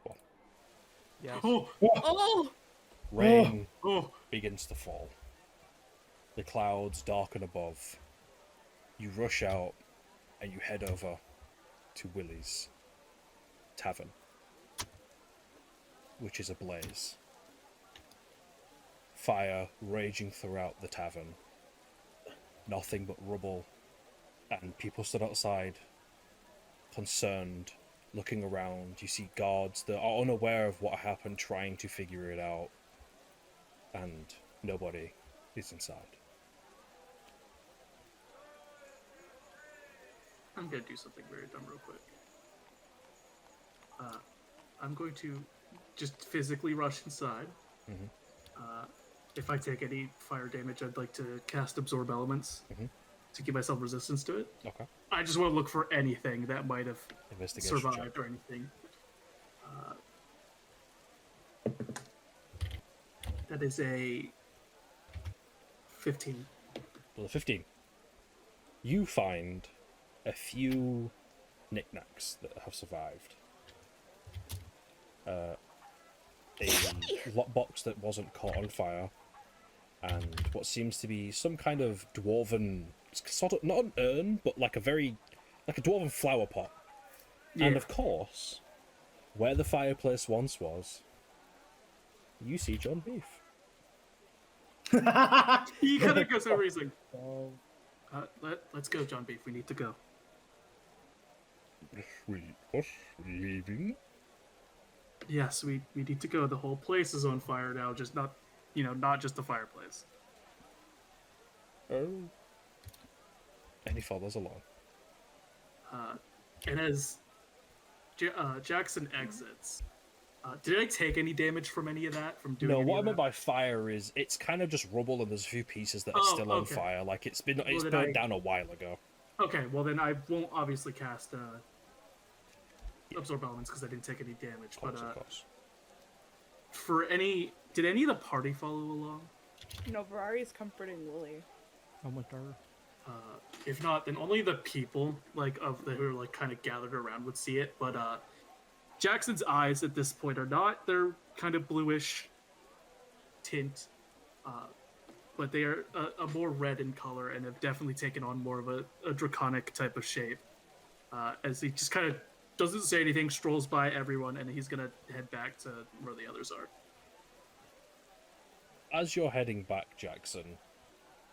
1. Yes. Oh, Oh, Rain oh, begins to fall. The clouds darken above. You rush out and you head over to Willie's tavern, which is ablaze. Fire raging throughout the tavern. Nothing but rubble, and people stood outside, concerned, looking around. You see guards that are unaware of what happened, trying to figure it out, and nobody is inside. I'm gonna do something very dumb real quick. I'm going to just physically rush inside. Mhm. If I take any fire damage, I'd like to cast Absorb Elements Mhm. to give myself resistance to it. Okay. I just want to look for anything that might have Investigation survived check. or anything. That is a 15. Well, 15. You find a few knickknacks that have survived. A lockbox that wasn't caught on fire, and what seems to be some kind of dwarven, sort of, not an urn, but like a dwarven flower pot. And of course, where the fireplace once was, you see John Beef. He kind of goes over. He's like, "Let's go, John Beef. We need to go." We are leaving? Yes, we need to go. The whole place is on fire now. Just not just the fireplace. Oh. And he follows along. And as Jackson exits, did I take any damage from any of that? From doing No, any what I of meant that? by fire is it's kind of just rubble, and there's a few pieces that are Oh, still on okay. fire. Like it's then burned down a while ago. Okay, well then I won't obviously cast Absorb Elements because I didn't take any damage. Of course, but of course. did any of the party follow along? no, Ferrari's comforting Willie. I'm with her. If not, then only the people who are like kind of gathered around would see it. But Jackson's eyes at this point they're kind of bluish tint, but they are a more red in color and have definitely taken on more of a draconic type of shape. As he just kind of doesn't say anything, strolls by everyone, and he's gonna head back to where the others are. As you're heading back, Jackson,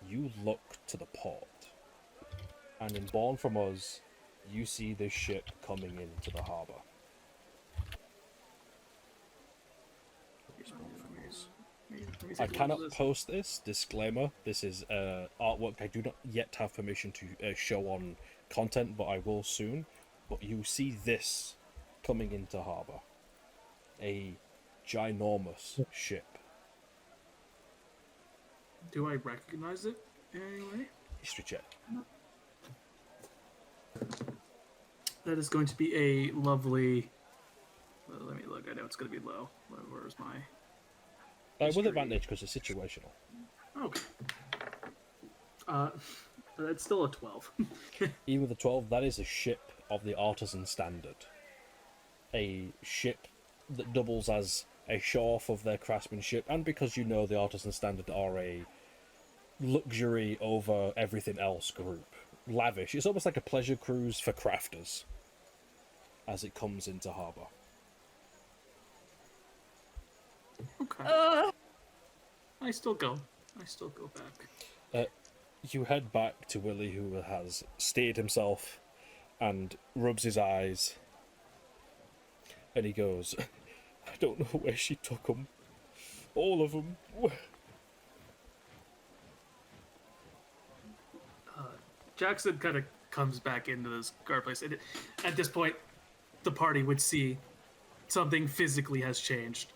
you look to the port, and in Born From Us, you see this ship coming into the harbor. I cannot post this, disclaimer, this is artwork I do not yet have permission to show on content, but I will soon. But you see this coming into harbor. A ginormous ship. Do I recognize it in any way? History check. That is going to be a lovely... Well, let me look. I know it's going to be low. Where's my... With History. advantage because it's situational. Okay. It's still a 12. Even with a 12, that is a ship of the artisan standard. A ship that doubles as a show-off of their craftsmanship, and because you know the artisan standard are a luxury over everything else group. Lavish. It's almost like a pleasure cruise for crafters as it comes into harbour. Okay. I still go back. You head back to Willie, who has steered himself and rubs his eyes, and he goes, I don't know where she took them. All of them. Jackson kind of comes back into this guard place. And at this point, the party would see something physically has changed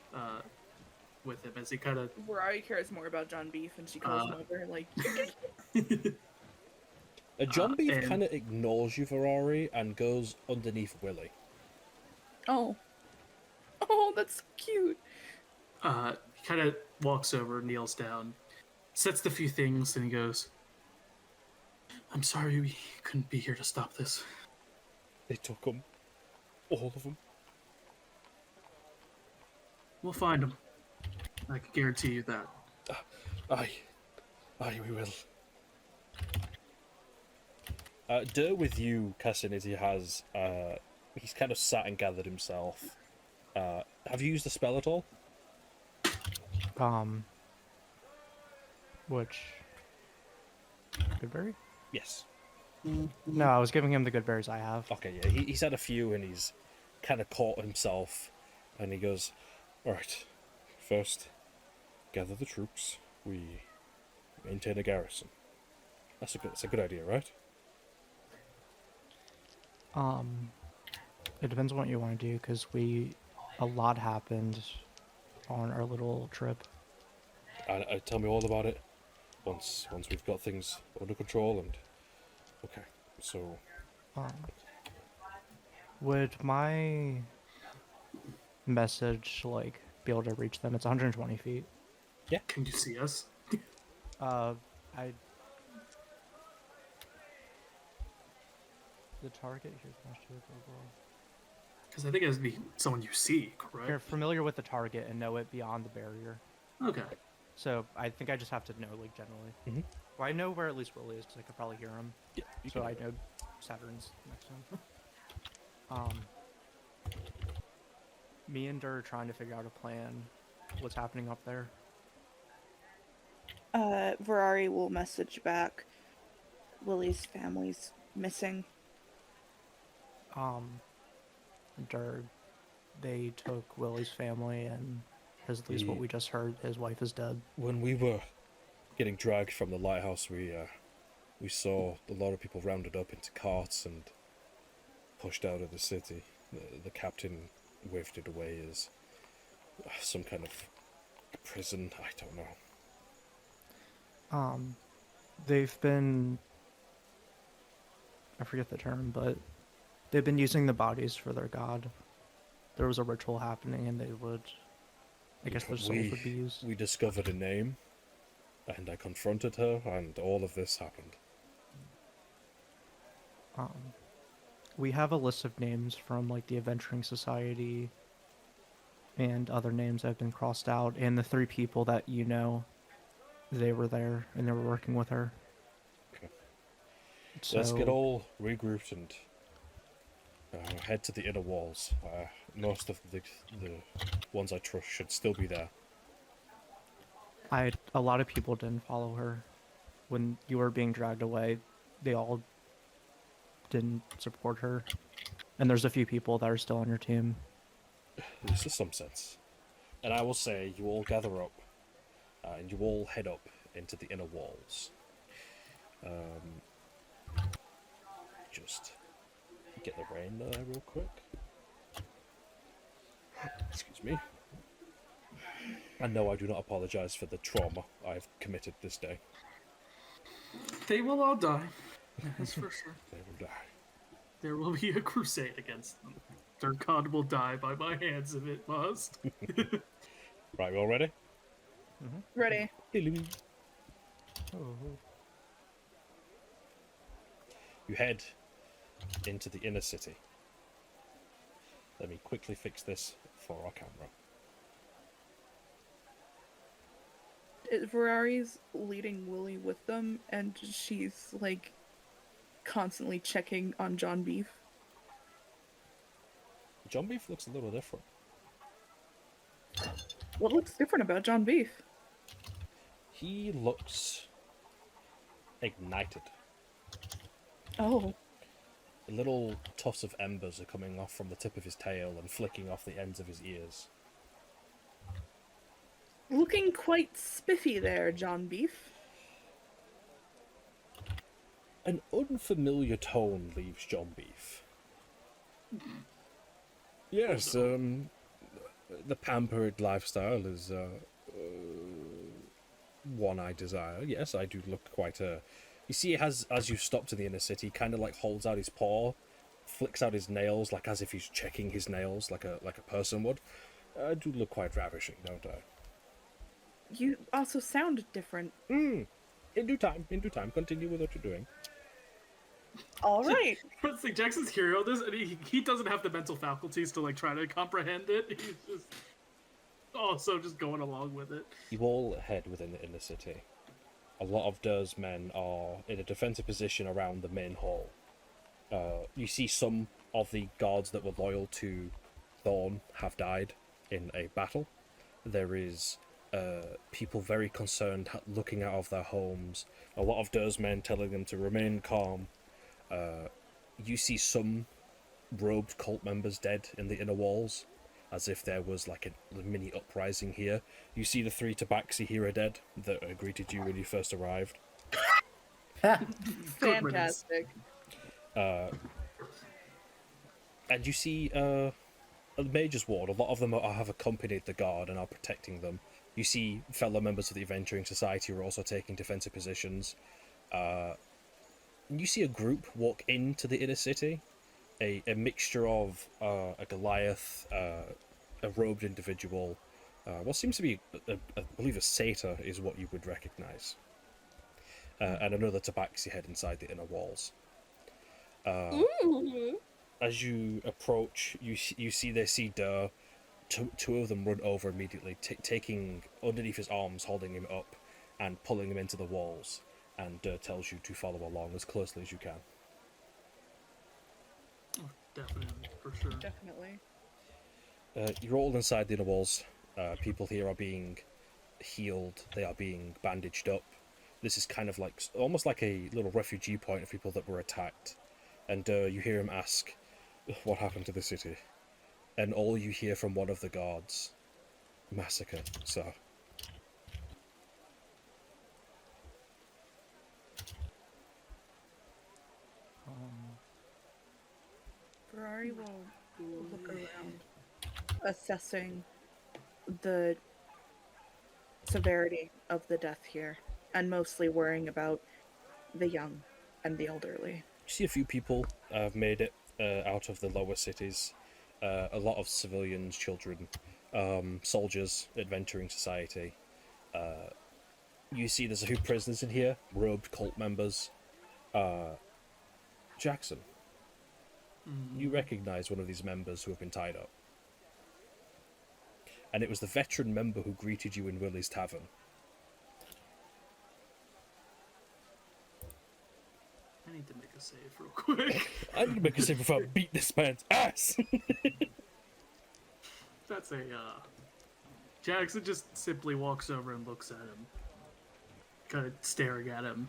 with him as he kind of... Ferrari cares more about John Beef, and she calls him over, like... John Beef kind of ignores you, Ferrari, and goes underneath Willie. Oh. Oh, that's cute. He kind of walks over, kneels down, sets the few things, and he goes, I'm sorry we couldn't be here to stop this. They took them. All of them. We'll find them. I can guarantee you that. Aye, we will. Dur with you, Cassin, as he has, he's kind of sat and gathered himself. Have you used the spell at all? Which... Goodberry? Yes. No, I was giving him the good berries I have. Okay, yeah, he's had a few and he's kind of caught himself, and he goes, alright, first, gather the troops, we maintain a garrison. That's a good idea, right? It depends on what you want to do, because a lot happened on our little trip. Tell me all about it once we've got things under control. And okay, so would my message be able to reach them? It's 120 feet. Yeah. Can you see us? The target here's my ship overall. Because I think it has to be someone you see, correct? You're familiar with the target and know it beyond the barrier. Okay. So I think I just have to know, generally. Mm-hmm. Well, I know where at least Willie is, because I could probably hear him. Yeah, so I know Saturn's next to him. Me and Dur are trying to figure out a plan. What's happening up there? Ferrari will message back. Willie's family's missing. Dur, they took Willie's family, and as at least what we just heard, his wife is dead. When we were getting dragged from the lighthouse, we saw a lot of people rounded up into carts and pushed out of the city. The captain waved it away as some kind of prison. I don't know. They've been... I forget the term, but they've been using the bodies for their god. There was a ritual happening, and they would... I guess their souls would be used. We discovered a name, and I confronted her, and all of this happened. We have a list of names from the Adventuring Society and other names that have been crossed out, and the 3 people that they were there and they were working with her. Okay. So let's get all regrouped and head to the inner walls. Most of the ones I trust should still be there. A lot of people didn't follow her. When you were being dragged away, they all didn't support her. And there's a few people that are still on your team. This is some sense. And I will say, you all gather up, and you all head up into the inner walls. Just get the rain there real quick. Excuse me. And no, I do not apologize for the trauma I've committed this day. They will all die. That's for sure. They will die. There will be a crusade against them. Their god will die by my hands if it must. Right, we all ready? Ready. You head into the inner city. Let me quickly fix this for our camera. Ferrari's leading Willie with them, and she's like constantly checking on John Beef. John Beef looks a little different. What looks different about John Beef? He looks ignited. Oh, Little tufts of embers are coming off from the tip of his tail and flicking off the ends of his ears. looking quite spiffy there, John Beef. An unfamiliar tone leaves John Beef. Yes, the pampered lifestyle is one I desire. Yes, I do look quite You see, as you stop to the inner city, kind of like holds out his paw, flicks out his nails, like as if he's checking his nails, like a person would. I do look quite ravishing, don't I? You also sound different. In due time. Continue with what you're doing. All right. It's like Jackson's hearing this, and he doesn't have the mental faculties to like try to comprehend it. He's just also just going along with it. You all head within the inner city. A lot of Dur's men are in a defensive position around the main hall. You see some of the guards that were loyal to Thorn have died in a battle. There is people very concerned looking out of their homes. A lot of Dur's men telling them to remain calm. You see some robed cult members dead in the inner walls, as if there was like a mini uprising here. You see the 3 Tabaxi here are dead that greeted you when you first arrived. Fantastic. And you see the Mage's Ward. A lot of them have accompanied the guard and are protecting them. You see fellow members of the Adventuring Society who are also taking defensive positions. You see a group walk into the inner city. A mixture of a Goliath, a robed individual, what seems to be, I believe, a satyr is what you would recognize, and another Tabaxi head inside the inner walls. As you approach, you see Dur. Two of them run over immediately, taking underneath his arms, holding him up, and pulling him into the walls. And Dur tells you to follow along as closely as you can. Definitely, for sure. Definitely. You're all inside the inner walls. People here are being healed. They are being bandaged up. This is kind of like almost like a little refugee point of people that were attacked. And you hear him ask, "What happened to the city?" And all you hear from one of the guards, "Massacre, sir." Ferrari will look around, assessing the severity of the death here, and mostly worrying about the young and the elderly. You see a few people have made it out of the lower cities. A lot of civilians, children, soldiers, Adventuring Society. You see there's a few prisoners in here, robed cult members. Jackson, you recognize one of these members who have been tied up. And it was the veteran member who greeted you in Willie's Tavern. I need to make a save real quick. I need to make a save before I beat this man's ass! That's a, Jackson just simply walks over and looks at him. Kind of staring at him.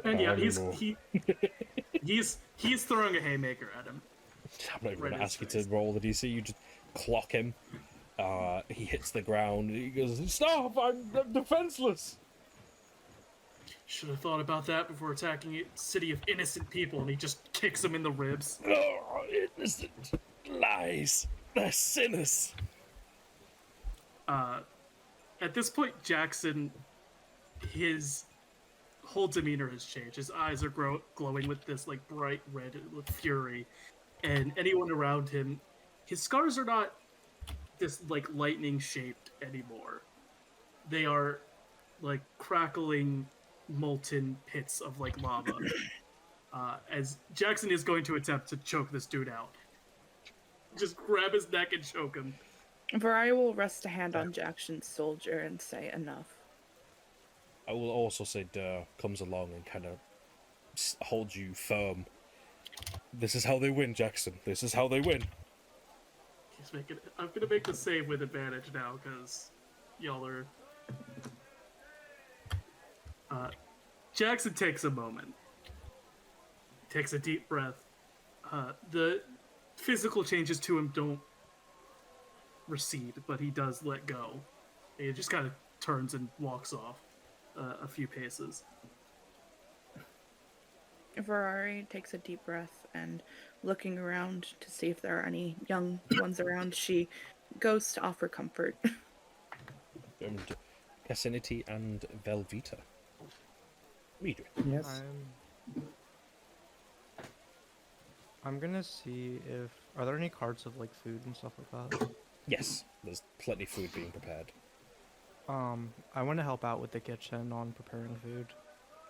And yeah, Animal. he's throwing a haymaker at him. I'm not even Right going in to ask you his to face. roll the DC. You just clock him. He hits the ground. He goes, "Stop! I'm defenseless." Should have thought about that before attacking a city of innocent people, and he just kicks him in the ribs. Oh, innocent lies. They're sinners. At this point, Jackson, his whole demeanor has changed. His eyes are glowing with this like bright red with fury, and anyone around him, his scars are not this like lightning shaped anymore. They are like crackling, molten pits of like lava. As Jackson is going to attempt to choke this dude out, just grab his neck and choke him. Varai will rest a hand on Jackson's soldier and say enough. I will also say Durr comes along and kind of holds you firm. This is how they win, Jackson. This is how they win. He's making. I'm gonna make the save with advantage now because y'all are. Jackson takes a moment. Takes a deep breath. The physical changes to him don't recede, but he does let go. He just kind of turns and walks off a few paces. Ferrari takes a deep breath and, looking around to see if there are any young ones around, she goes to offer comfort. And Cassinity and Velveeta. Midri. Yes. I'm gonna see if are there any carts of like food and stuff like that. Yes, there's plenty of food being prepared. I want to help out with the kitchen on preparing food.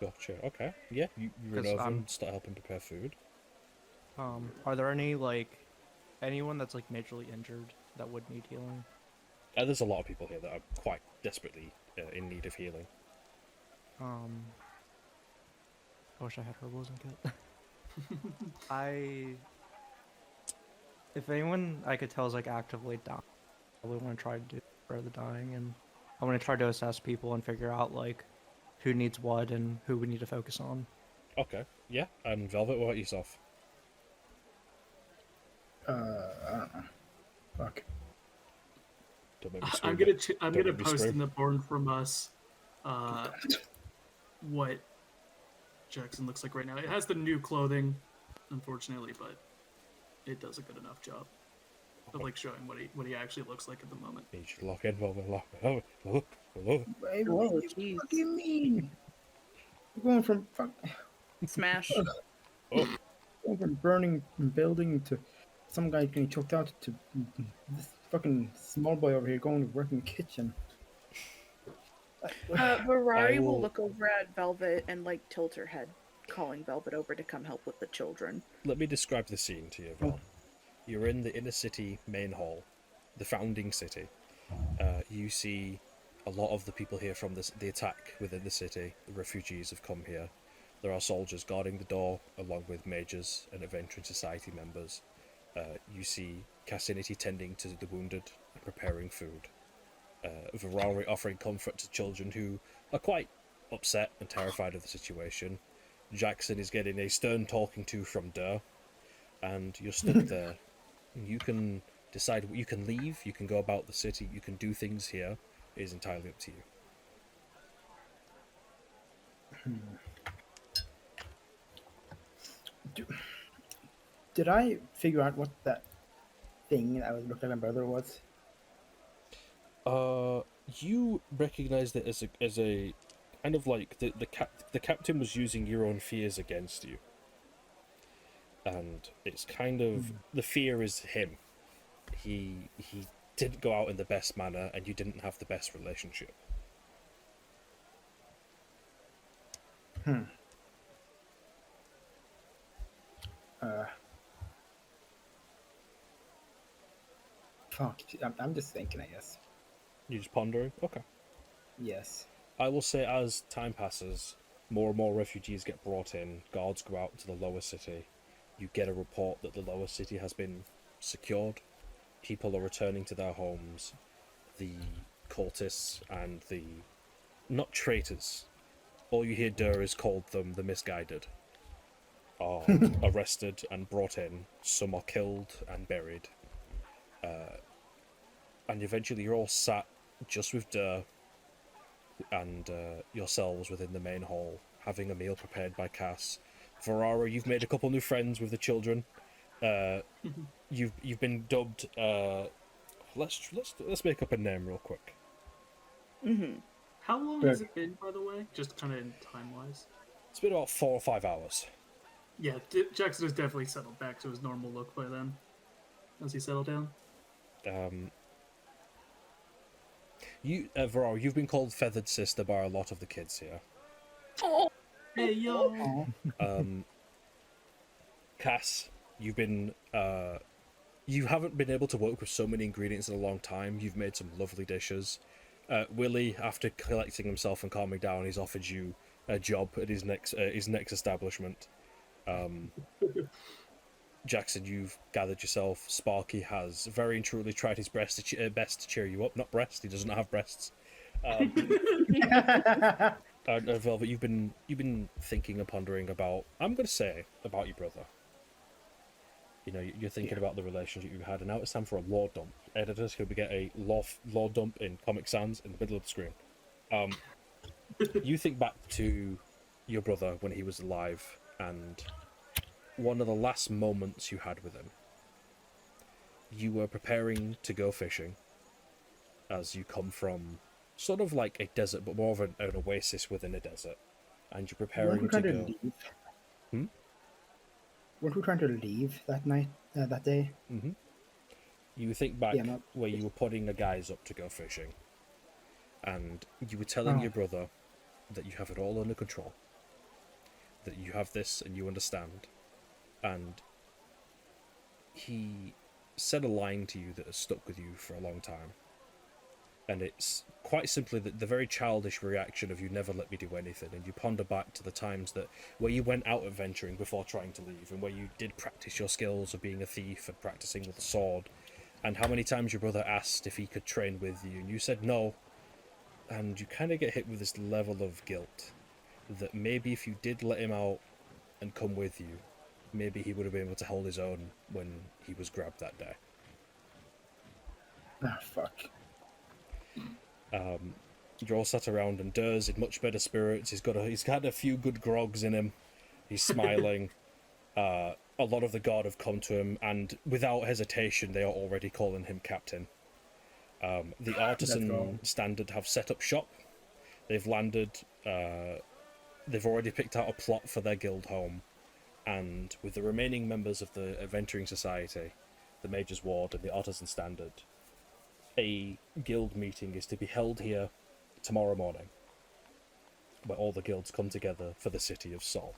Gotcha. Okay. Yeah, you run 'Cause over I'm- and start helping prepare food. Are there any like anyone that's like majorly injured that would need healing? There's a lot of people here that are quite desperately in need of healing. I wish I had herbals and kit. If anyone I could tell is like actively dying, I probably want to try to do for the dying, and I want to try to assess people and figure out like who needs what and who we need to focus on. Okay. Yeah, and Velvet, what about yourself? I don't know. Fuck. Don't make me I'm scream. gonna Don't make me post scream. in the Born From Us what Jackson looks like right now. It has the new clothing, unfortunately, but it does a good enough job of like showing what he actually looks like at the moment. You should lock in, Velvet. Lock in. Hey, Whoa, what jeez. do you mean? We're going from Smash. going from burning building to some guy getting choked out to this fucking small boy over here going to work in the kitchen. Ferrari I will will- look over at Velvet and like tilt her head, calling Velvet over to come help with the children. Let me describe the scene to you, Val. You're in the inner city main hall, the founding city. You see a lot of the people here from the attack within the city. The refugees have come here. There are soldiers guarding the door, along with mages and adventuring society members. You see Cassinity tending to the wounded and preparing food. Virari offering comfort to children who are quite upset and terrified of the situation. Jackson is getting a stern talking to from Durr, and you're stuck there. You can decide you can leave, you can go about the city, you can do things here. It is entirely up to you. Did I figure out what that thing that was looking at my brother was? You recognized it as a kind of like the captain was using your own fears against you, and it's kind of the fear is him. He didn't go out in the best manner, and you didn't have the best relationship. Fuck. I'm just thinking, I guess. You just pondering. Okay. Yes. I will say, as time passes, more and more refugees get brought in. Guards go out to the lower city. You get a report that the lower city has been secured. People are returning to their homes. The cultists and the not traitors, all you hear Dur called them the misguided. Are arrested and brought in. Some are killed and buried. And eventually you're all sat just with Dur and yourselves within the main hall, having a meal prepared by Cass. Varara, you've made a couple new friends with the children. You've been dubbed. Let's make up a name real quick. How long has it been, by the way? Just kind of in time-wise. It's been about 4 or 5 hours. Yeah, Jackson has definitely settled back to his normal look by then. Has he settled down? You, Varara, you've been called Feathered Sister by a lot of the kids here. Hey, yo! Cass, you've been. You haven't been able to work with so many ingredients in a long time. You've made some lovely dishes. Willie, after collecting himself and calming down, he's offered you a job at his next establishment. Jackson, you've gathered yourself. Sparky has very and truly tried his best to cheer you up. Not breast; he does not have breasts. Velvet, you've been thinking and pondering about. I'm going to say about your brother. You know, you're thinking about the relationship you had, and now it's time for a lore dump. Editors, could we get a lore dump in Comic Sans in the middle of the screen? You think back to your brother when he was alive, and one of the last moments you had with him. You were preparing to go fishing, as you come from sort of like a desert, but more of an oasis within a desert, and you're preparing to go. Weren't we trying to leave that night, that day? Mm-hmm. You think back where you were putting the guys up to go fishing, and you were telling your brother that you have it all under control, that you have this and you understand, and he said a line to you that has stuck with you for a long time. And it's quite simply the very childish reaction of "you never let me do anything," and you ponder back to the times that where you went out adventuring before trying to leave, and where you did practice your skills of being a thief and practicing with a sword, and how many times your brother asked if he could train with you, and you said no, and you kind of get hit with this level of guilt that maybe if you did let him out and come with you, maybe he would have been able to hold his own when he was grabbed that day. Ah, fuck. You're all sat around, and Dur's in much better spirits. He's had a few good grogs in him. He's smiling. A lot of the guard have come to him, and without hesitation, they are already calling him captain. The artisan standard have set up shop. They've landed. They've already picked out a plot for their guild home, and with the remaining members of the adventuring society, the Mage's Ward and the artisan standard, a guild meeting is to be held here tomorrow morning, where all the guilds come together for the city of Sol.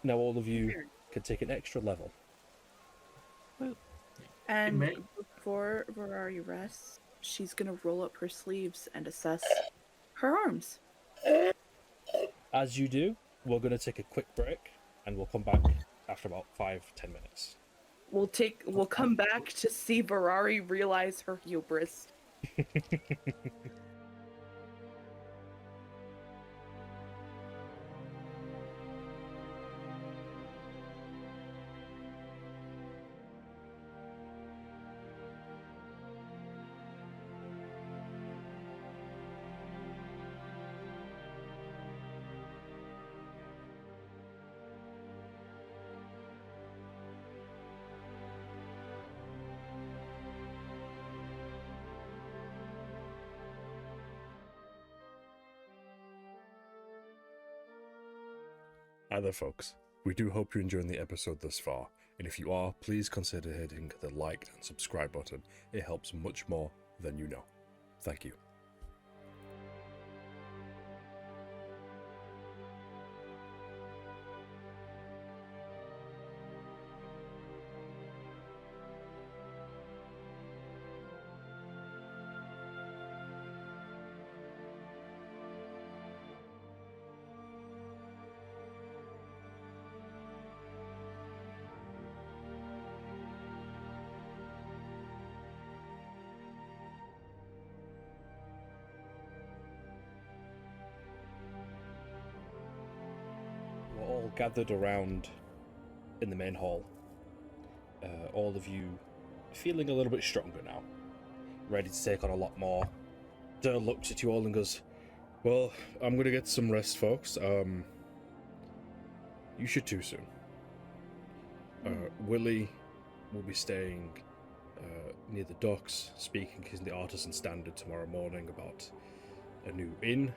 Now all of you can take an extra level. And before Varari rests, she's gonna roll up her sleeves and assess her arms. As you do, we're going to take a quick break, and we'll come back after about 5-10 minutes. We'll come back to see Varari realize her hubris. Hi there, folks. We do hope you're enjoying the episode thus far, and if you are, please consider hitting the like and subscribe button. It helps much more than you know. Thank you. all gathered around in the main hall. All of you feeling a little bit stronger now, ready to take on a lot more. Durr looks at you all and goes, "Well, I'm gonna get some rest, folks. You should too soon. Willie will be staying near the docks, speaking in the Artisan Standard tomorrow morning about a new inn.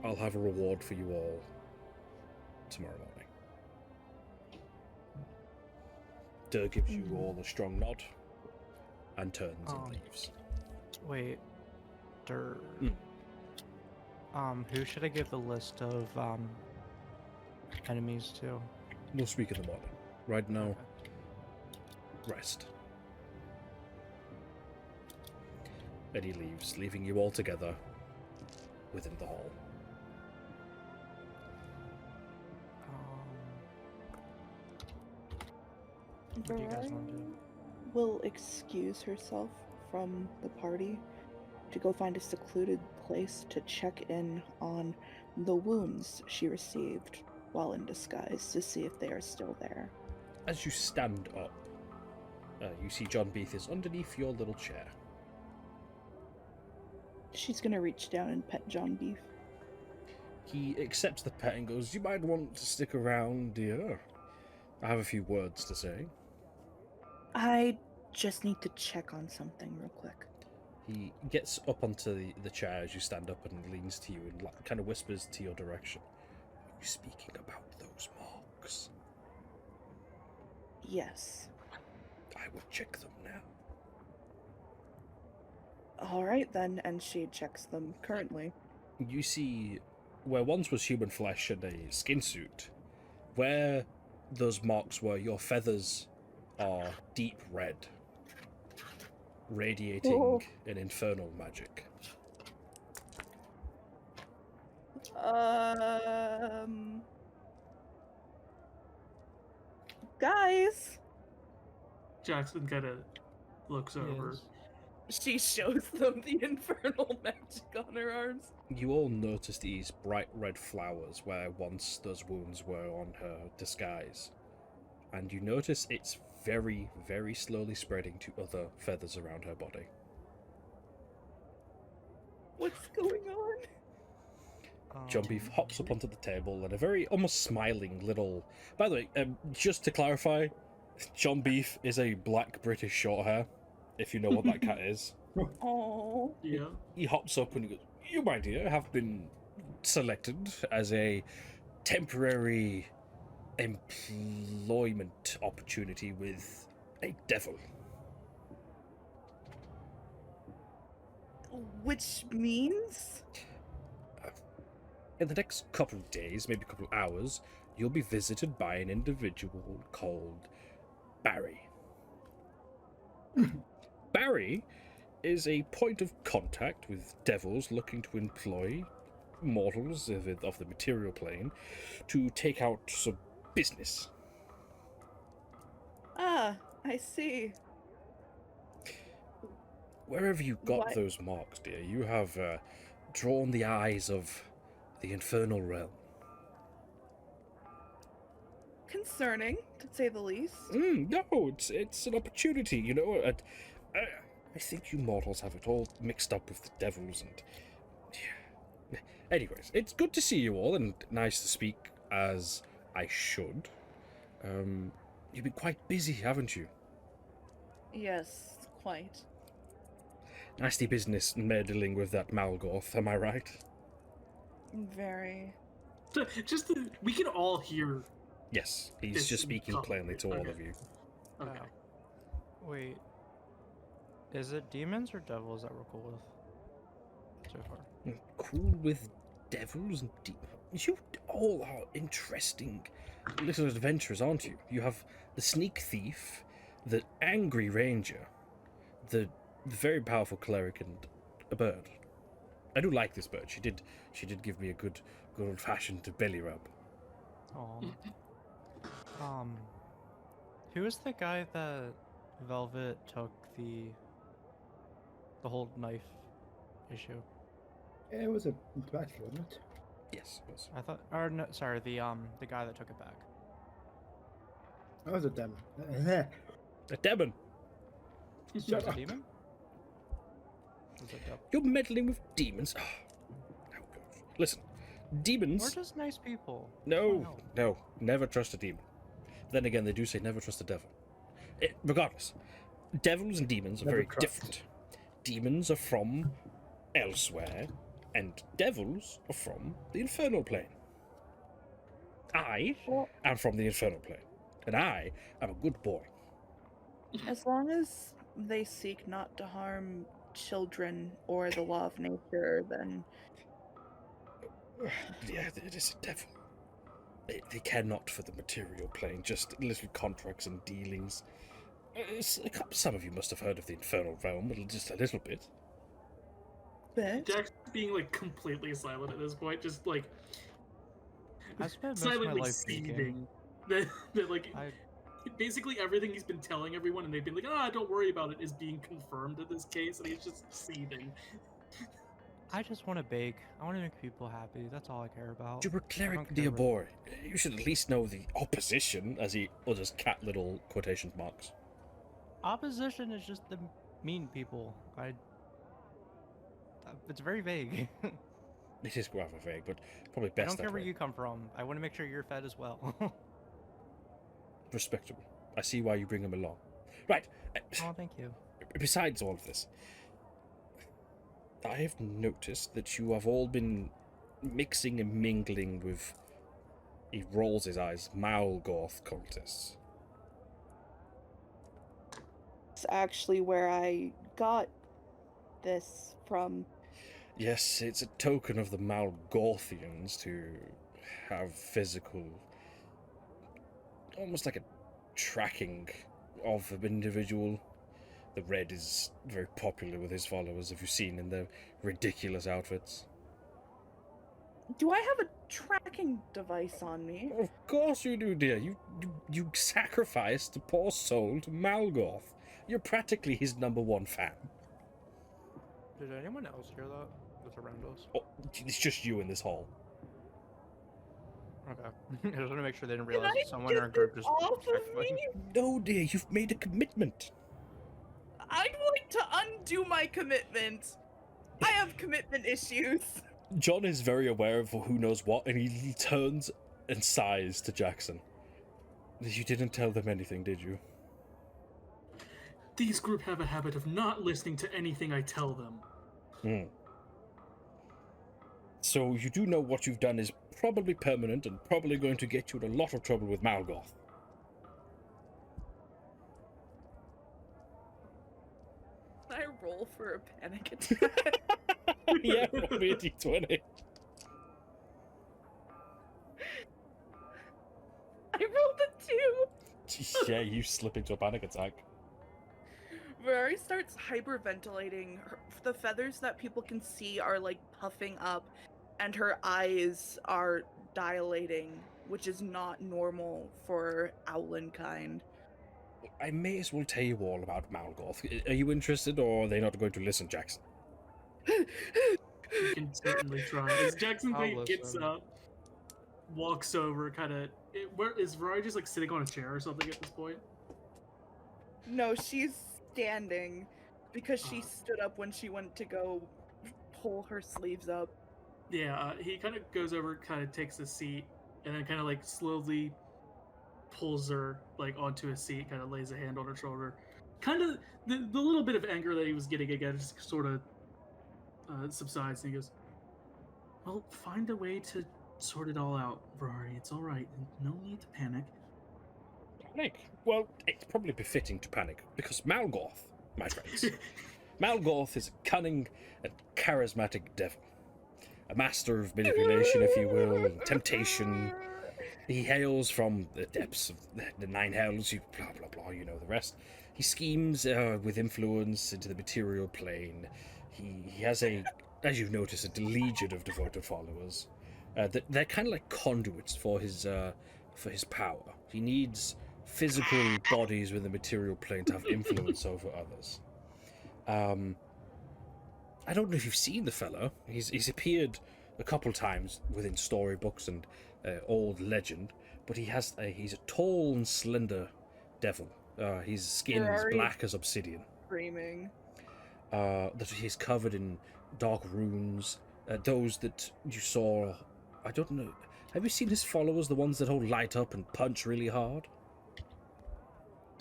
I'll have a reward for you all tomorrow morning." Durr gives you all a strong nod and turns and leaves. Wait, Durr. Who should I give the list of enemies to? We'll speak in the morning. Right now, rest. And he leaves, leaving you all together within the hall. What do you guys want to do? Will excuse herself from the party to go find a secluded place to check in on the wounds she received while in disguise to see if they are still there. As you stand up, you see John Beef is underneath your little chair. She's gonna reach down and pet John Beef. He accepts the pet and goes, "You might want to stick around, dear. I have a few words to say." I just need to check on something real quick. He gets up onto the chair as you stand up and leans to you and kind of whispers to your direction. "Are you speaking about those marks?" Yes. "I will check them now." Alright then, and she checks them currently. You see where once was human flesh and a skin suit, where those marks were, your feathers are deep red, radiating an infernal magic. Guys! Jackson kind of looks over. Yes. She shows them the infernal magic on her arms. You all notice these bright red flowers where once those wounds were on her disguise. And you notice it's very, very slowly spreading to other feathers around her body. What's going on? John Beef hops up onto the table and a very almost smiling little... By the way, just to clarify, John Beef is a black British short hair, if you know what that cat is. Oh. Yeah. He hops up and he goes, "You, my dear, have been selected as a temporary employment opportunity with a devil." Which means? In the next couple of days, maybe a couple of hours, you'll be visited by an individual called Barry. Barry is a point of contact with devils looking to employ mortals of the material plane to take out some business. Ah, I see. Wherever you got What? those marks, dear, you have drawn the eyes of the infernal realm. Concerning, to say the least. No, it's an opportunity, you know. I think you mortals have it all mixed up with the devils and... Yeah. Anyways, it's good to see you all and nice to speak as I should. You've been quite busy, haven't you? Yes, quite. Nasty business meddling with that Malgoth, am I right? Very. We can all hear. Yes, he's This just speaking comment. plainly to all Okay. of you. Okay. Wait. Is it demons or devils that we're cool with so far? Cool with devils and you all are interesting little adventurers, aren't you? You have the sneak thief, the angry ranger, the very powerful cleric, and a bird. I do like this bird. She did give me a good old-fashioned belly rub. Oh. Who was the guy that Velvet took the whole knife issue? It was a battle, wasn't it? Yes, it was. I thought, or no, sorry, the guy that took it back. That was a them. A demon. Was Shut it a up. demon? Was it You're meddling with demons. Oh, gosh. Listen, demons. We're just nice people. No, no, never trust a demon. Then again, they do say never trust the devil. Regardless, devils and demons are Never very trust. different. Demons are from elsewhere, and devils are from the infernal plane. I am from the infernal plane, and I am a good boy. As long as they seek not to harm children or the law of nature, then Yeah, it is a devil. They care not for the material plane, just little contracts and dealings. Some of you must have heard of the infernal realm, just a little bit. but Jack's being like completely silent at this point, just like I spent most of my silently life seething. thinking. That like I basically everything he's been telling everyone, and they've been like, don't worry about it, is being confirmed in this case, and he's just seething. I just want to bake. I want to make people happy. That's all I care about. You're a I cleric, don't dear care what- boy. You should at least know the opposition, as he utters cat little quotation marks. Opposition is just the mean people. It's very vague. It is rather vague, but probably I best don't care that where way. you come from. I want to make sure you're fed as well. Respectable. I see why you bring him along. Right. Oh, thank you. Besides all of this, I have noticed that you have all been mixing and mingling with, he rolls his eyes, Malgoth cultists. it's actually where I got this from. Yes, it's a token of the Malgothians to have physical, almost like a tracking of an individual. The Red is very popular with his followers, have you seen in their ridiculous outfits? Do I have a tracking device on me? Of course you do, dear. You sacrificed a poor soul to Malgoth. You're practically his #1 fan. Did anyone else hear that? That's around us. Oh, it's just you in this hall. Okay. I just want to make sure they didn't Can realize I that someone in our get group this just off of sacrificed- me? No, dear, you've made a commitment. I'd like to undo my commitment. I have commitment issues. John is very aware of who knows what, and he turns and sighs to Jackson. You didn't tell them anything, did you? These group have a habit of not listening to anything I tell them. Hmm. So you do know what you've done is probably permanent and probably going to get you in a lot of trouble with Malgoth. Can I roll for a panic attack? Yeah, roll me a d20. I rolled a 2. Yeah, you slip into a panic attack. Ferrari starts hyperventilating. The feathers that people can see are like puffing up, and her eyes are dilating, which is not normal for owlin kind. I may as well tell you all about Malgoth. Are you interested, or are they not going to listen, Jackson? You can certainly try. As Jackson I'll Clayton gets listen. up, walks over, kind of. Where is Ferrari just like sitting on a chair or something at this point? No, she's standing because she Uh. stood up when she went to go pull her sleeves up. Yeah, he kind of goes over, kind of takes a seat, and then kind of like slowly pulls her like onto a seat, kind of lays a hand on her shoulder. Kind of the little bit of anger that he was getting again just sort of subsides, and he goes, "Well, find a way to sort it all out, Ferrari. It's all right. No need to panic." Panic? Well, it's probably befitting to panic, because Malgoth, my friends, Malgoth is a cunning and charismatic devil. A master of manipulation, if you will, and temptation. He hails from the depths of the Nine Hells, you blah blah blah, you know the rest. He schemes with influence into the material plane. He has a, as you've noticed, a legion of devoted followers. They're kind of like conduits for his power. He needs physical bodies with the material plane to have influence over others. I don't know if you've seen the fellow. He's appeared a couple times within storybooks and old legend, but he's a tall and slender devil. His skin is Ferrari. black as obsidian. Screaming. That he's covered in dark runes. Those that you saw, I don't know. Have you seen his followers, the ones that all light up and punch really hard?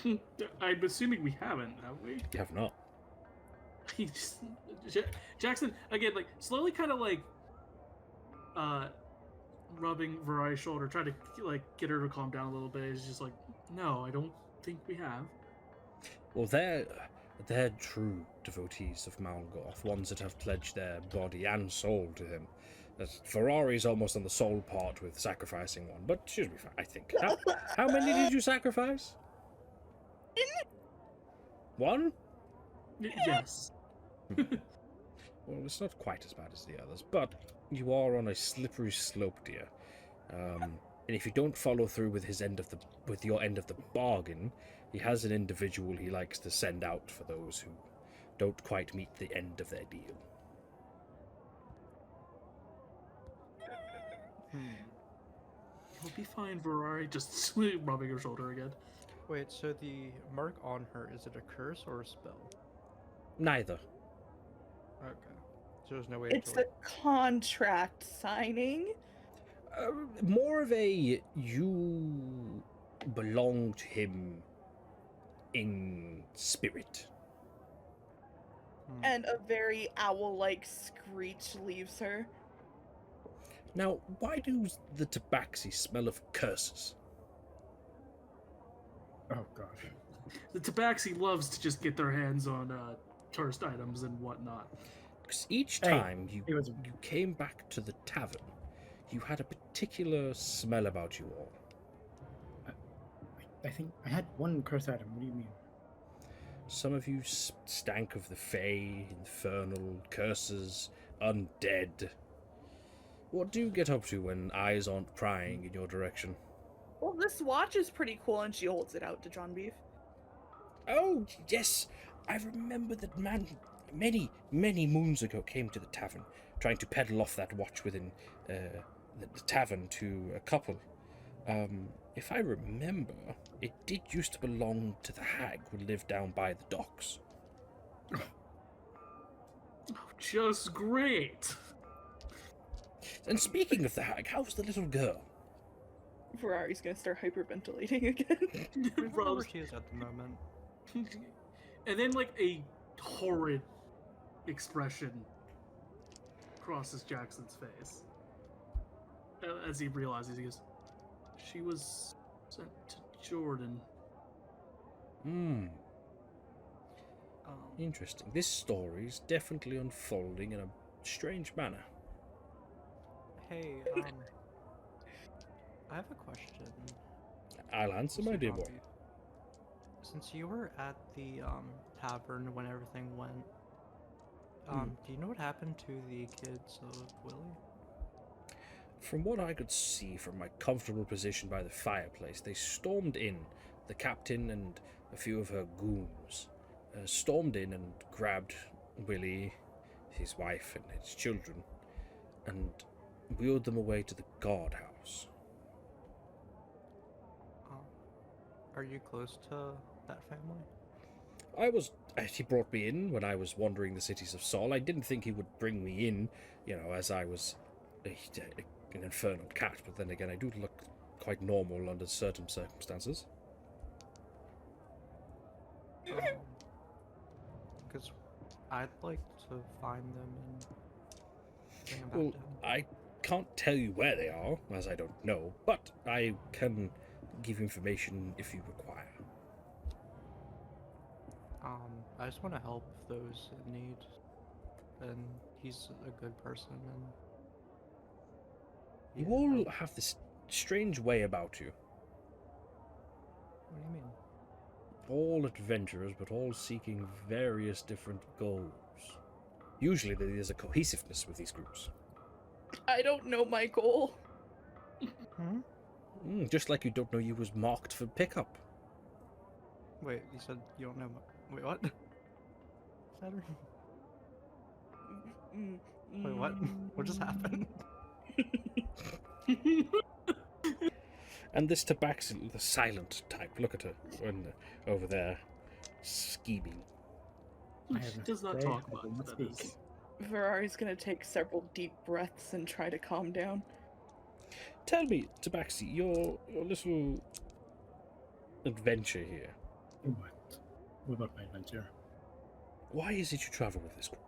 I'm assuming we haven't, have we? You have not. He just, Jackson again, like slowly, kind of like rubbing Varai's shoulder, trying to like get her to calm down a little bit. He's just like, no, I don't think we have. Well, they're true devotees of Malgoth, ones that have pledged their body and soul to him. Ferrari's almost on the soul part with sacrificing one, but should be fine, I think. How many did you sacrifice? One? Yes. Well, it's not quite as bad as the others, but you are on a slippery slope, dear. And if you don't follow through with your end of the bargain, he has an individual he likes to send out for those who don't quite meet the end of their deal. You'll be fine, Varai. Just rubbing her shoulder again. Wait, so the mark on her, is it a curse or a spell? Neither. Okay. So there's no way It's to a contract signing. More of a you belong to him in spirit. And a very owl-like screech leaves her. Now, why do the tabaxi smell of curses? Oh gosh. The Tabaxi loves to just get their hands on cursed items and whatnot. Because each Hey, time you it was- came back to the tavern, you had a particular smell about you all. I think I had one curse item. What do you mean? Some of you stank of the Fae, infernal, curses, undead. What do you get up to when eyes aren't prying in your direction? Well, this watch is pretty cool, and she holds it out to John Beef. Oh, yes, I remember that man many, many moons ago came to the tavern, trying to peddle off that watch within the tavern to a couple. If I remember, it did used to belong to the hag who lived down by the docks. Oh, just great. And speaking of the hag, how's the little girl? Ferrari's gonna start hyperventilating again. I don't know where Rose- she is at the moment. And then, like, a horrid expression crosses Jackson's face as he realizes, he goes, she was sent to Jordan. Interesting. This story's definitely unfolding in a strange manner. Hey, I have a question. I'll answer, my Mr. dear boy. Zombie. Since you were at the tavern when everything went, do you know what happened to the kids of Willie? From what I could see from my comfortable position by the fireplace, they stormed in. The captain and a few of her goons stormed in and grabbed Willie, his wife, and his children, and wheeled them away to the guardhouse. Are you close to that family? He brought me in when I was wandering the cities of Sol. I didn't think he would bring me in, as I was an infernal cat, but then again, I do look quite normal under certain circumstances. Because I'd like to find them and bring them back Well, to him. I can't tell you where they are, as I don't know, but I can give you information if you require. I just want to help those in need, and he's a good person, and You yeah, all have this strange way about you. what do you mean? All adventurers, but all seeking various different goals. Usually there's a cohesiveness with these groups. I don't know my goal. Just like you don't know you was marked for pickup. Wait, you said you don't know. Wait, what? Wait, what? What just happened? And this Tabaxi, the silent type, look at her over there, scheming. She does not say, talk I much. do not That speak. is. Ferrari's gonna take several deep breaths and try to calm down. Tell me, Tabaxi, your little adventure here. What? What about my adventure? Why is it you travel with this group?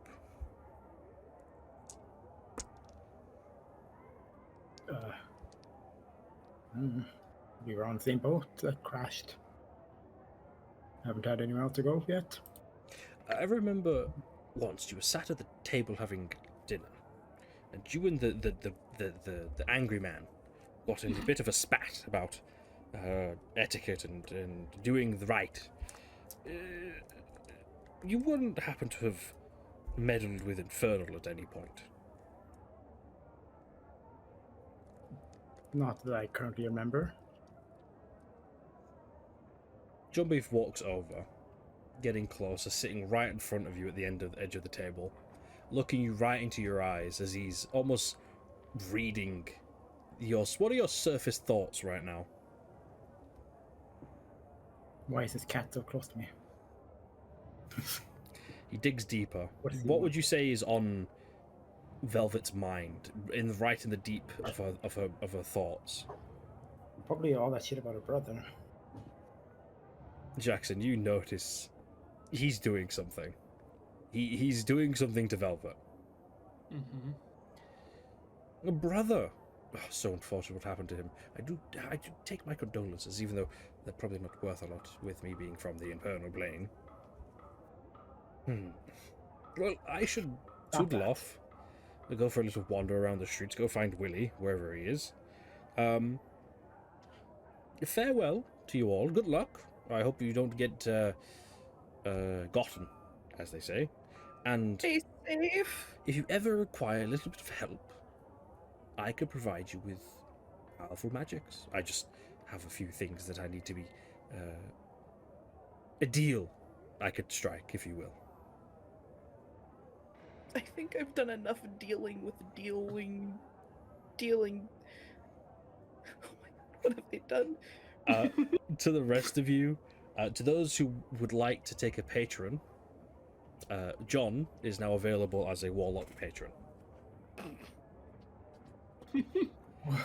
We were on the same boat that crashed. Haven't had anywhere else to go yet. I remember once you were sat at the table having dinner, and you and the angry man got in a bit of a spat about etiquette and doing the right. You wouldn't happen to have meddled with Infernal at any point? Not that I currently remember. John Beef walks over, getting closer, sitting right in front of you at the edge of the table, looking you right into your eyes as he's almost reading what are your surface thoughts right now? Why is this cat so close to me? He digs deeper. What does he What want? would you say is on Velvet's mind, right in the deep of her thoughts? Probably all that shit about her brother. Jackson, you notice he's doing something. He's doing something to Velvet. Mm-hmm. A brother. Oh, so unfortunate what happened to him. I do take my condolences, even though they're probably not worth a lot with me being from the infernal plane. Well, I should Not toodle bad. off. I'll go for a little wander around the streets, go find Willie, wherever he is. Farewell to you all. Good luck. I hope you don't get gotten, as they say. And Stay safe. if you ever require a little bit of help, I could provide you with powerful magics. I just have a few things that I need to be... a deal I could strike, if you will. I think I've done enough dealing with dealing. Oh my god, what have they done? To the rest of you, to those who would like to take a patron, John is now available as a Warlock patron.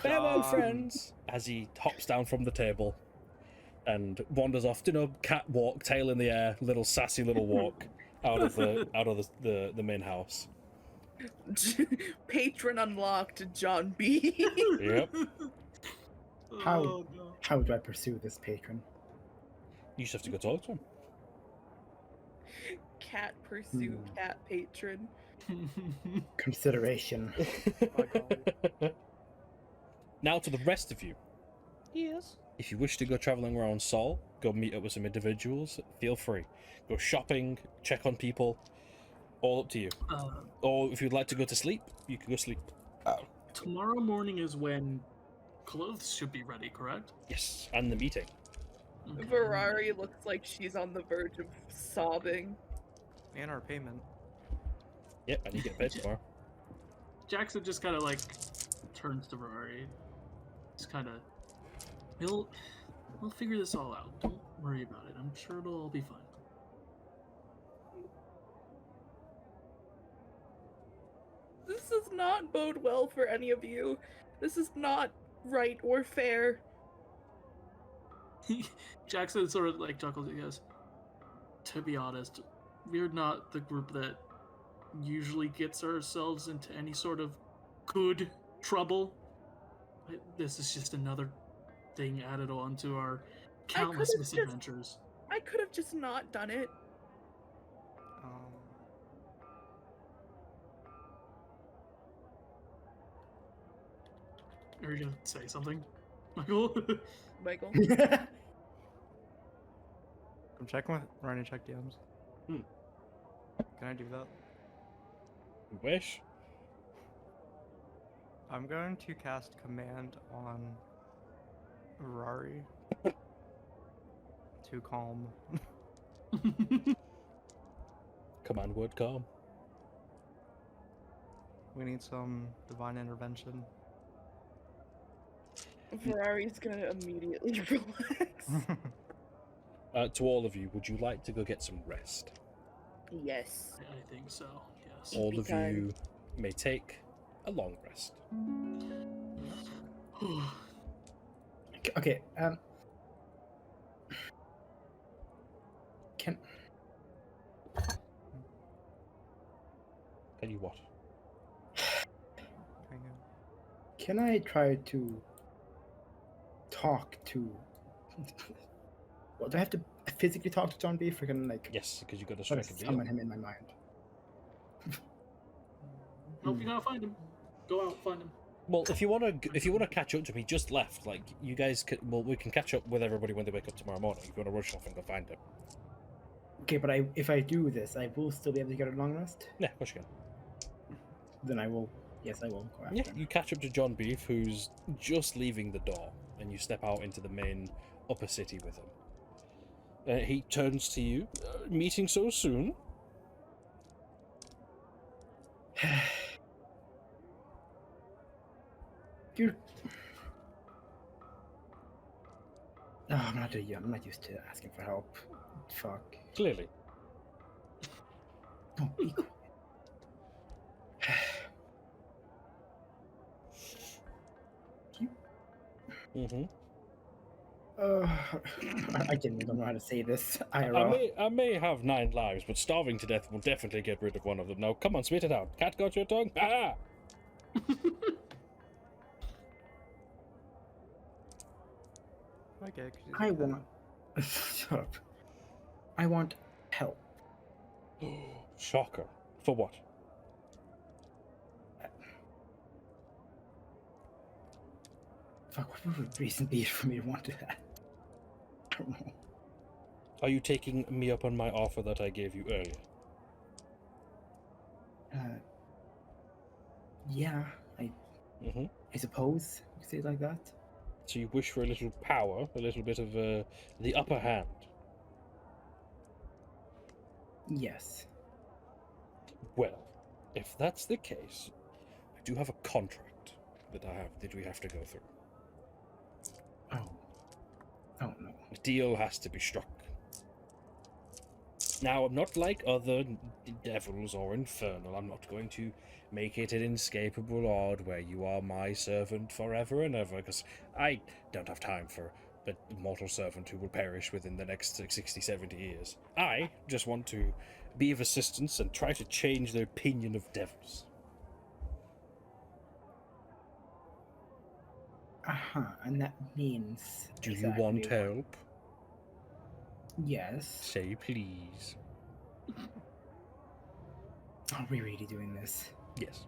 Farewell, friends! As he hops down from the table and wanders off, catwalk, tail in the air, little sassy little walk out of the main house. Patron unlocked, John B. Yep. How- Oh, no. How do I pursue this patron? You just have to go talk to him. Cat pursue cat patron. Consideration. Now to the rest of you. Yes. If you wish to go traveling around Sol, go meet up with some individuals, feel free. Go shopping, check on people, all up to you. Or if you'd like to go to sleep, you can go sleep. Tomorrow morning is when clothes should be ready, correct? Yes, and the meeting. Okay. Ferrari looks like she's on the verge of sobbing. And our payment. Yep, and you get paid tomorrow. Jackson just kind of like turns to Ferrari. Just kind of, we'll figure this all out. Don't worry about it. I'm sure it'll all be fine. This does not bode well for any of you. This is not right or fair. Jackson sort of like chuckles and goes, "To be honest, we're not the group that usually gets ourselves into any sort of good trouble. This is just another thing added on to our countless could've just- misadventures." I could have just not done it. Are you gonna say something, Michael? Michael. I'm checking with Ryan to check DMs. Hmm. Can I do that? Wish. I'm going to cast command on Rari to calm. Command word calm. We need some divine intervention. Ferrari's gonna immediately relax. To all of you, would you like to go get some rest? Yes. I think so. Yes. All Sleepy of time. you may take a long rest. Okay. Can Can you what? can I try to talk to? Well, do I have to physically talk to John Beef? Or can like Yes, because you got to try to strike a deal. summon him in my mind? Nope, you gotta find him. Go out, find him. Well, if you want to catch up to me, just left. Like you guys, we can catch up with everybody when they wake up tomorrow morning. If you want to rush off and go find him. Okay, but if I do this, I will still be able to get a long rest. Yeah, push again. Then I will. Yes, I will go after Yeah, him. you catch up to John Beef, who's just leaving the door, and you step out into the main upper city with him. He turns to you. Meeting so soon? You're. Oh, I'm not used to asking for help. Fuck. Clearly. No, be quiet. Mm-hmm. I genuinely don't know how to say this. I may have 9 lives, but starving to death will definitely get rid of one of them. Now, come on, spit it out. Cat got your tongue? Ah! Okay, 'cause I he's a want. Shut up. I want help. Shocker. For what? Fuck, what would the reason be for me to want that? I don't know. Are you taking me up on my offer that I gave you earlier? Yeah, Mm-hmm. I suppose you could say it like that. So you wish for a little power, a little bit of the upper hand. Yes. Well, if that's the case, I do have a contract that we have to go through. Oh. Oh no. A deal has to be struck. Now, I'm not like other devils or infernal. I'm not going to make it an inescapable odd where you are my servant forever and ever, because I don't have time for a mortal servant who will perish within the next 60, 70 years. I just want to be of assistance and try to change the opinion of devils. And that means. Do you exactly want what- help? Yes. Say please. Are we really doing this? Yes.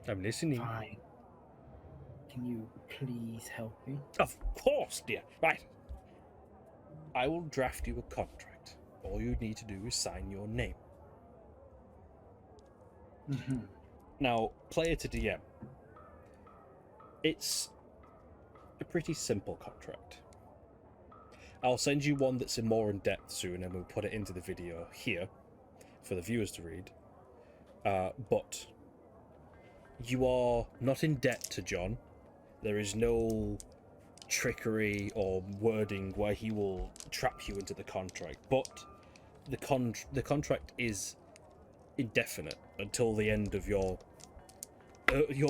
I'm listening. Fine. Can you please help me? Of course, dear. Right. I will draft you a contract. All you need to do is sign your name. Mm-hmm. Now, player to DM. It's a pretty simple contract. I'll send you one that's more in depth soon, and we'll put it into the video here for the viewers to read. But you are not in debt to John. There is no trickery or wording where he will trap you into the contract. But the contract is indefinite until the end of your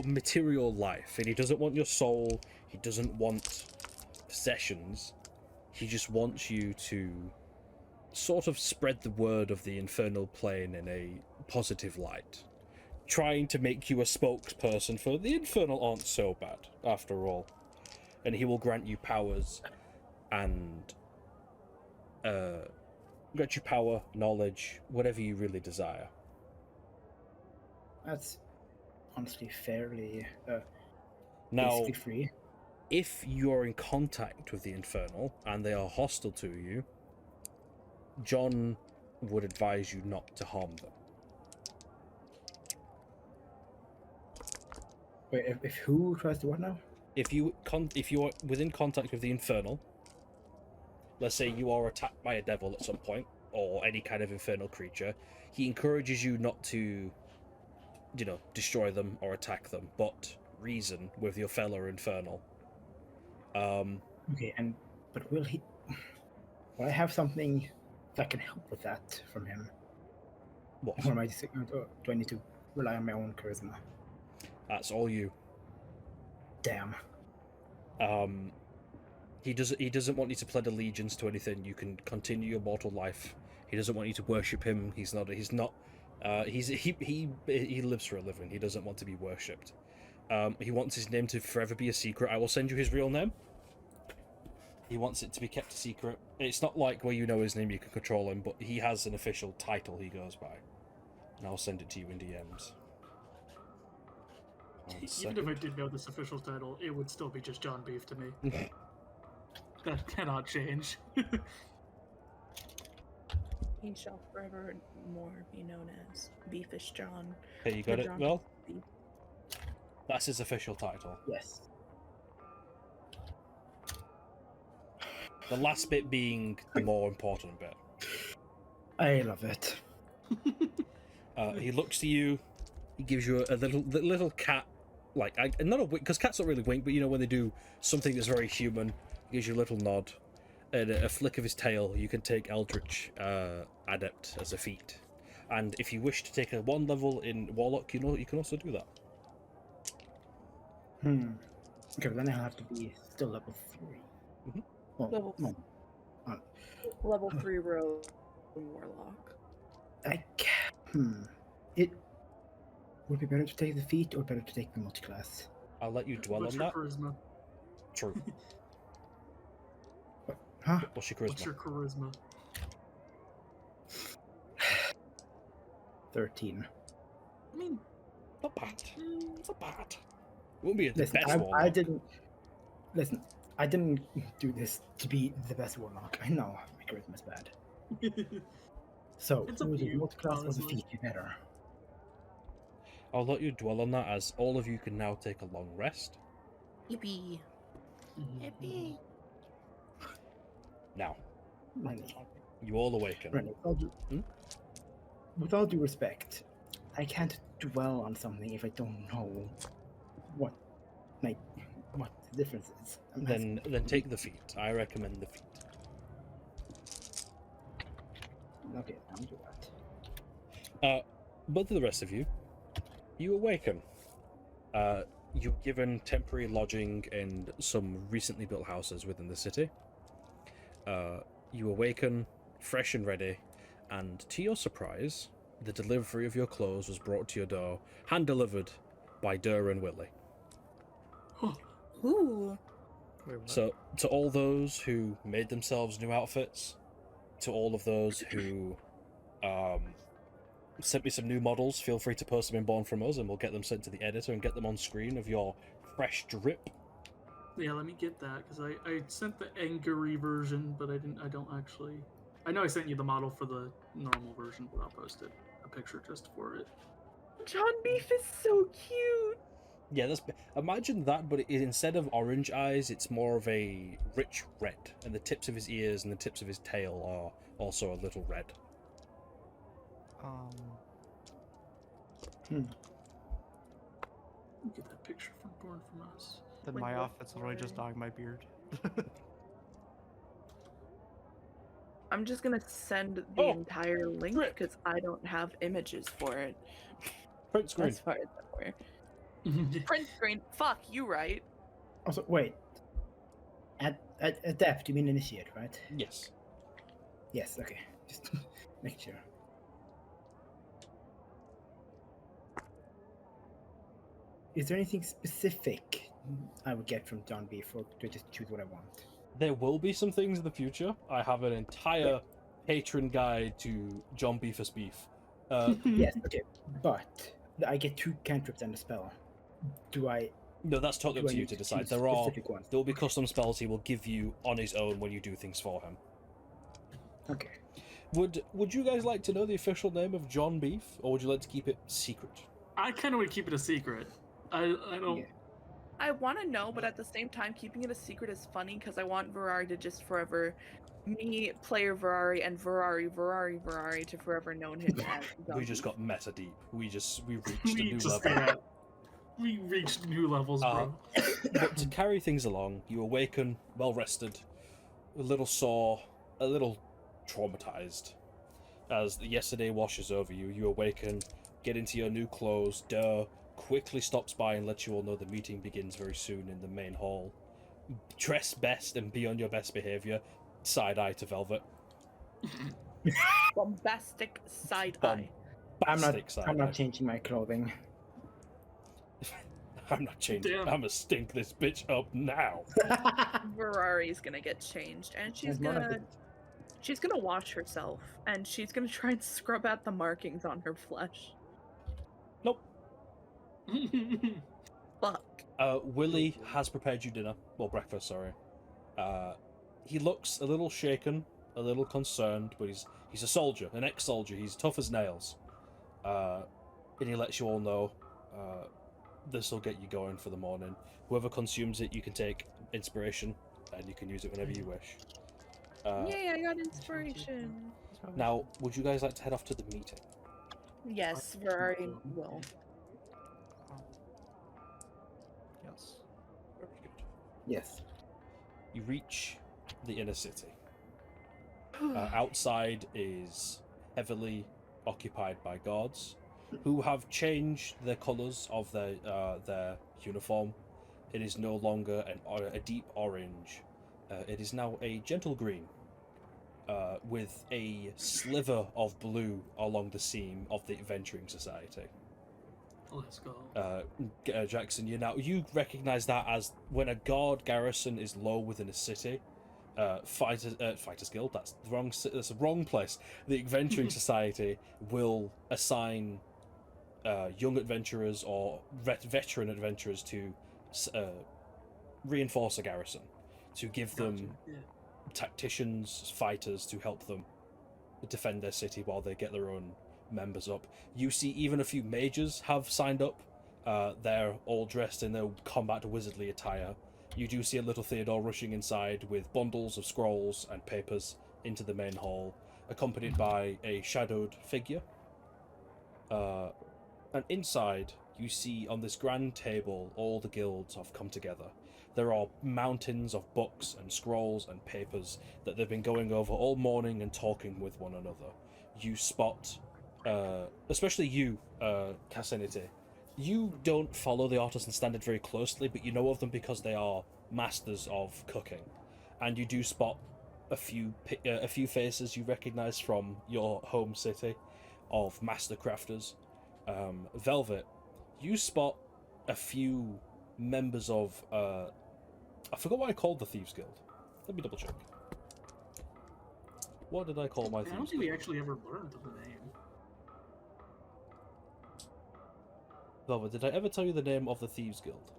material life, and he doesn't want your soul. He doesn't want possessions. He just wants you to sort of spread the word of the infernal plane in a positive light, trying to make you a spokesperson for the infernal aren't so bad after all. And he will grant you powers and grant you power, knowledge, whatever you really desire. That's honestly fairly Now, basically free. if you're in contact with the infernal and they are hostile to you, John would advise you not to harm them. Wait, if who tries to what now? If you are within contact with the infernal, let's say you are attacked by a devil at some point, or any kind of infernal creature. He encourages you not to, destroy them or attack them, but reason with your fellow infernal. Okay, but will I have something that can help with that from him? What? Or do I need to rely on my own charisma? That's all you. Damn. He doesn't want you to pledge allegiance to anything. You can continue your mortal life. He doesn't want you to worship him. He lives for a living. He doesn't want to be worshipped. He wants his name to forever be a secret. I will send you his real name. He wants it to be kept a secret. It's not like where you know his name, you can control him, but he has an official title he goes by. And I'll send it to you in DMs. Even if I did know this official title, it would still be just John Beef to me. That cannot change. He shall forevermore be known as Beefish John. Hey, you got or it? John Well, Beef. that's his official title. Yes. The last bit being the more important bit. I love it. He looks to you. He gives you a little cat, not a wink, because cats don't really wink, but when they do something that's very human, he gives you a little nod, and a flick of his tail. You can take Eldritch Adept as a feat, and if you wish to take a 1 level in Warlock, you can also do that. Okay, but then I'll have to be still level 3. Mhm. Well, Level- no. Level 3 rogue warlock. It would be better to take the feat or better to take the multiclass. I'll let you dwell What's on your that. charisma? True. Huh? What's your charisma? What's your charisma? 13. I mean, Not bad. Not bad. Won't be the Listen, best Warlock. I didn't do this to be the best warlock. I know my charisma's bad. So, It's up would to the you, multiclass or the honestly. feat be better? I'll let you dwell on that, as all of you can now take a long rest. Yippee. Yippee. Now, Rennie, you all awaken. with all due respect, I can't dwell on something if I don't know what the difference is. Then take the feat. I recommend the feat. Okay, I'll do that. But to the rest of you, you awaken. You're given temporary lodging in some recently built houses within the city. You awaken, fresh and ready, and to your surprise, the delivery of your clothes was brought to your door, hand-delivered by Dur and Willie. Ooh. Wait, what? So, to all those who made themselves new outfits, to all of those who sent me some new models, feel free to post them in Born From Us, and we'll get them sent to the editor and get them on screen of your fresh drip. Yeah, let me get that, because I sent the angry version, but I don't actually... I know I sent you the model for the normal version, but I'll post it, a picture just for it. John Beef is so cute. Yeah, imagine that, but instead of orange eyes, it's more of a rich red, and the tips of his ears and the tips of his tail are also a little red. Get that picture from Born From Us. Then Like my what outfit's literally just dyeing my beard. I'm just gonna send the Oh, entire link drip. because I don't have images for it. Print screen. As far as I'm aware. Print screen. Fuck, you right. Also, wait. Adept, you mean initiate, right? Yes. Yes, okay. Just make sure. Is there anything specific I would get from John B for to just choose what I want? There will be some things in the future. I have an entire patron guide to John Beefus Beef. Yes, okay. But I get 2 cantrips and a spell. Do I No, that's totally do up I to you need to decide. choose There specific ones? will be custom spells he will give you on his own when you do things for him. Okay. Would you guys like to know the official name of John Beef, or would you like to keep it secret? I kind of want to keep it a secret. I don't... Yeah. I want to know, but at the same time, keeping it a secret is funny because I want Ferrari to just forever, me, player Ferrari, and Ferrari to forever known him as. We just Ghelfi. got meta deep. We reached a We new just level. got we reached new levels, bro. But to carry things along, you awaken well rested, a little sore, a little traumatized. As yesterday washes over you, you awaken, get into your new clothes. Durr quickly stops by and lets you all know the meeting begins very soon in the main hall. Dress best and be on your best behavior. Side eye to Velvet. Bombastic side Bomb. eye. I'm Side not eye. changing my clothing. I'm not changing. Damn. I'm gonna stink this bitch up now. Ferrari's gonna get changed, and she's Sounds more like gonna she's gonna wash herself, and she's gonna try and scrub out the markings on her flesh. Nope. Fuck. Willie has prepared you dinner. Well, breakfast, sorry. He looks a little shaken, a little concerned, but he's a soldier, an ex-soldier. He's tough as nails. And he lets you all know this will get you going for the morning. Whoever consumes it, you can take inspiration, and you can use it whenever you wish. Yay, I got inspiration. Now, would you guys like to head off to the meeting? Yes, Ferrari will. Yes. Very good. yes. You reach the inner city. Outside is heavily occupied by guards who have changed the colours of their uniform. It is no longer a deep orange. It is now a gentle green, with a sliver of blue along the seam of the Adventuring Society. Let's go. Jackson, you recognise that as when a guard garrison is low within a city. Fighters Guild. That's the wrong place. The Adventuring Society will assign young adventurers or veteran adventurers to reinforce a garrison, to give them tacticians, fighters to help them defend their city while they get their own members up. You see, even a few mages have signed up. They're all dressed in their combat wizardly attire. You do see a little Theodore rushing inside with bundles of scrolls and papers into the main hall, accompanied by a shadowed figure. And inside, you see on this grand table all the guilds have come together. There are mountains of books and scrolls and papers that they've been going over all morning and talking with one another. You spot, especially you, Cassinity, you don't follow the Artisan Standard very closely, but you know of them because they are masters of cooking. And you do spot a few faces you recognise from your home city of master crafters. Velvet, you spot a few members of I forgot what I called the Thieves Guild. Let me double check. What did I call my I Thieves don't think Guild? we actually ever learned the name. Velvet, did I ever tell you the name of the Thieves Guild?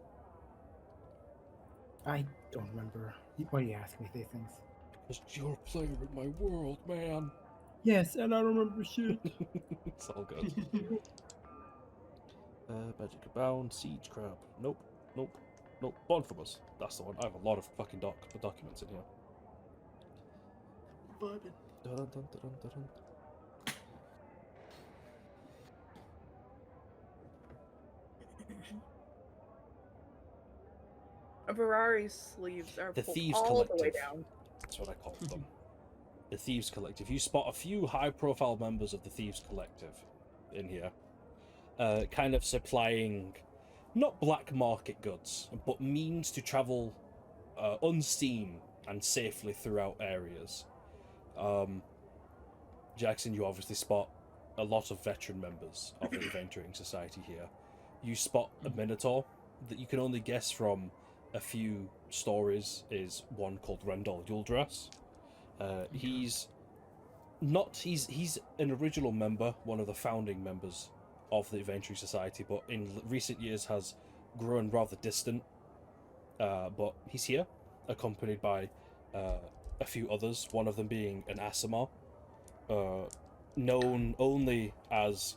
I don't remember. Why do you ask me these things? Because you're a player in my world, man. Yes, and I don't remember shit. It's all good. Magic Bound, Siege Crab. Nope. Bonfibus. That's the one. I have a lot of fucking documents in here. Vibing. Dun-dun-dun-dun-dun. Ferrari's sleeves are The pulled Thieves all Collective. the way down. That's what I call them. The Thieves Collective. You spot a few high-profile members of the Thieves Collective in here, kind of supplying not black market goods, but means to travel unseen and safely throughout areas. Jackson, you obviously spot a lot of veteran members of the Adventuring Society here. You spot a Minotaur that you can only guess from a few stories is one called Rendell Yuldras. He's an original member, one of the founding members of the Adventuring Society, but in recent years has grown rather distant. But he's here, accompanied by a few others, one of them being an Asimar, known only as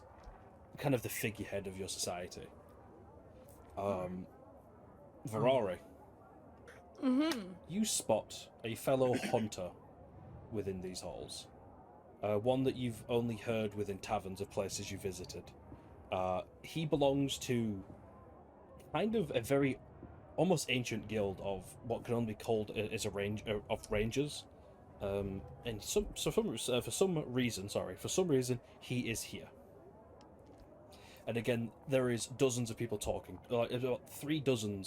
kind of the figurehead of your society. Varari, Mm-hmm. you spot a fellow hunter within these halls. One that you've only heard within taverns of places you visited. He belongs to kind of a very almost ancient guild of what can only be called as a range of rangers. And for some reason, he is here. And again, there is dozens of people talking. Like about 3 dozen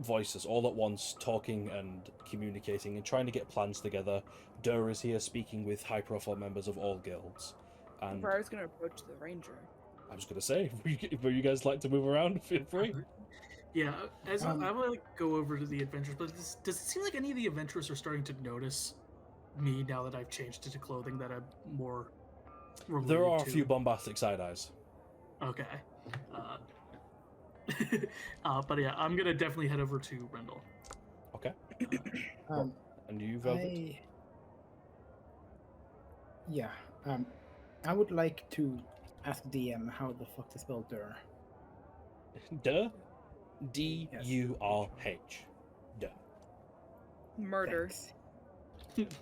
voices all at once, talking and communicating and trying to get plans together. Dur is here speaking with high-profile members of all guilds. And Var's gonna approach the ranger. I was going to say, would you guys like to move around? Feel free. Yeah, as I want to go over to the adventurers, but does it seem like any of the adventurers are starting to notice me now that I've changed into clothing that I'm more related There are a to? few bombastic side eyes. Okay. But yeah, I'm gonna definitely head over to Rendell. Okay. Um, And you, Velvet? Yeah. I would like to ask DM how the fuck to spell Dur. Dur? D-U-R-H. Dur. Murder. Thanks.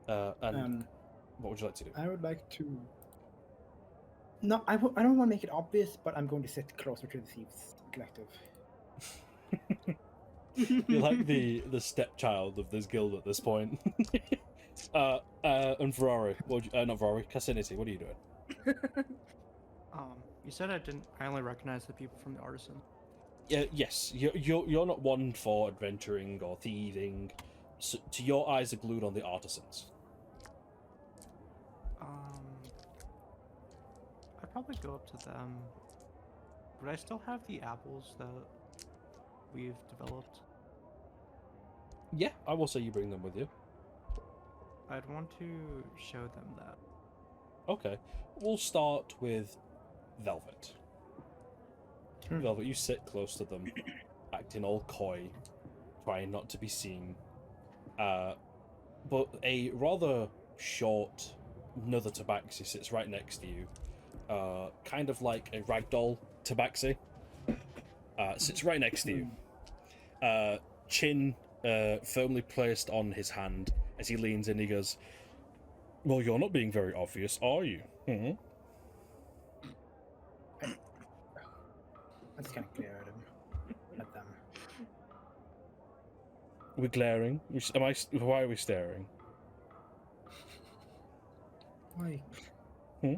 And what would you like to do? I would like to. No, I don't want to make it obvious, but I'm going to sit closer to the Thieves Collective. You're like the stepchild of this guild at this point. And Ferrari, not Ferrari, Cassinity, what are you doing? You said I only recognize the people from the artisan. Yes, you're not one for adventuring or thieving. So, to your eyes are glued on the artisans. I'd probably go up to them. Would I still have the apples that we've developed? Yeah, I will say you bring them with you. I'd want to show them that. Okay, we'll start with Velvet. Velvet, you sit close to them, acting all coy, trying not to be seen. But a rather short another tabaxi sits right next to you. Kind of like a ragdoll tabaxi. Sits right next to you. Chin firmly placed on his hand as he leans in. He goes, "Well, you're not being very obvious, are you?" Mm-hmm. I just kind of glare at him. At them. We're glaring. Why are we staring? Why? Hmm?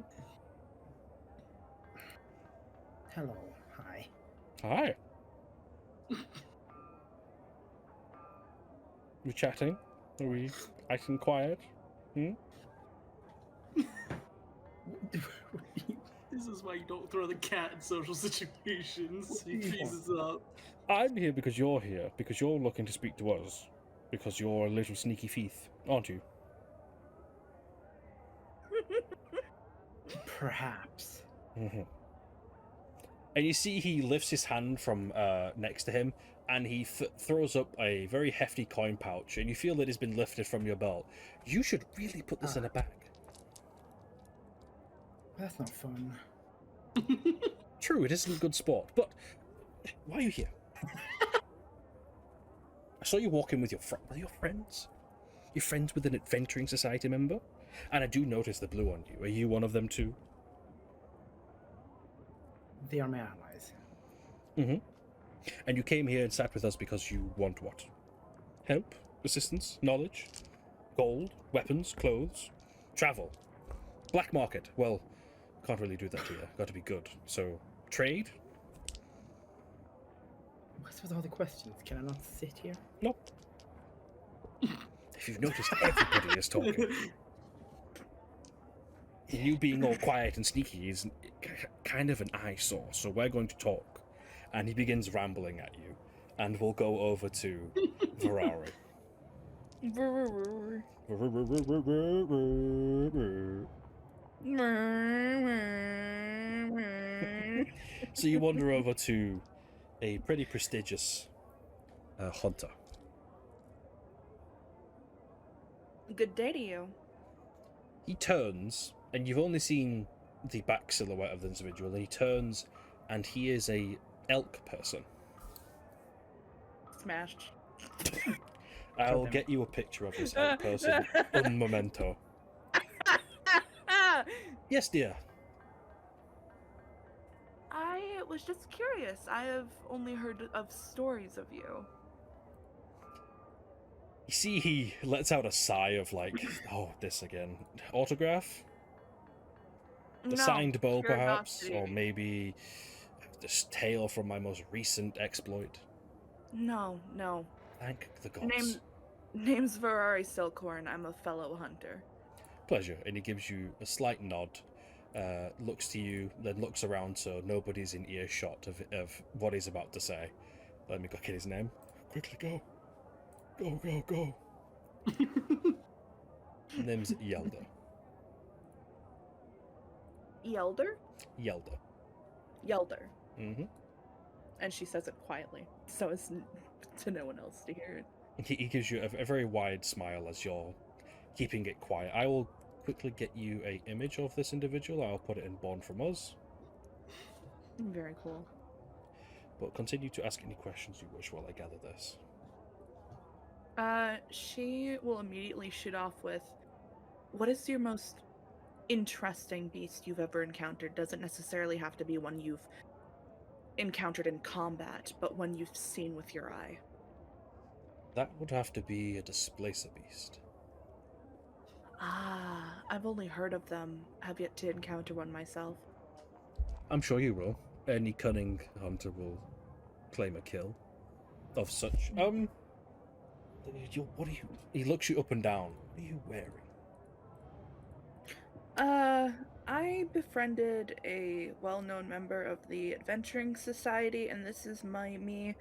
Hello. Hi. Hi. We're chatting. Are we acting quiet? Hmm? This is why you don't throw the cat in social situations. He freezes up. I'm here because you're here, because you're looking to speak to us, because you're a little sneaky thief, aren't you? Perhaps. Mm-hmm. And you see he lifts his hand from next to him, and he throws up a very hefty coin pouch, and you feel that it's been lifted from your belt. You should really put this in a bag. That's not fun. True, it isn't good sport, but why are you here? I saw you walking with your friends. You're friends with an adventuring society member? And I do notice the blue on you. Are you one of them too? They are my allies. Mm-hmm. And you came here and sat with us because you want what? Help? Assistance? Knowledge? Gold? Weapons? Clothes? Travel? Black market? Well, can't really do that here. Got to be good. So, trade? What's with all the questions? Can I not sit here? Nope. If you've noticed, everybody is talking. You being all quiet and sneaky is kind of an eyesore, so we're going to talk. And he begins rambling at you, and we'll go over to Ferrari. So you wander over to a pretty prestigious hunter. Good day to you. He turns, and you've only seen the back silhouette of the individual, and he turns, and he is a elk person. Smashed. I'll him. get you a picture of this elk person un momento. Yes, dear. I was just curious. I have only heard of stories of you. You see, he lets out a sigh of like, oh, this again. Autograph? A No, signed bow, perhaps? curiosity. Or maybe this tale from my most recent exploit? No. Thank the gods. Name's Ferrari Silkhorn. I'm a fellow hunter. Pleasure. And he gives you a slight nod, looks to you, then looks around so nobody's in earshot of what he's about to say. Let me go get his name. Quickly go. Go. Name's Yelda. Yelder? Yelda. Yelder. Mm-hmm. And she says it quietly, so as to no one else to hear it. He gives you a very wide smile as you're keeping it quiet. I will quickly get you a image of this individual. I'll put it in Born From Us. Very cool. But continue to ask any questions you wish while I gather this. She will immediately shoot off with, what is your most interesting beast you've ever encountered? Doesn't necessarily have to be one you've encountered in combat, but one you've seen with your eye. That would have to be a displacer beast. Ah, I've only heard of them. Have yet to encounter one myself. I'm sure you will. Any cunning hunter will claim a kill of such. What are you? He looks you up and down. What are you wearing? I befriended a well-known member of the Adventuring Society, and this is me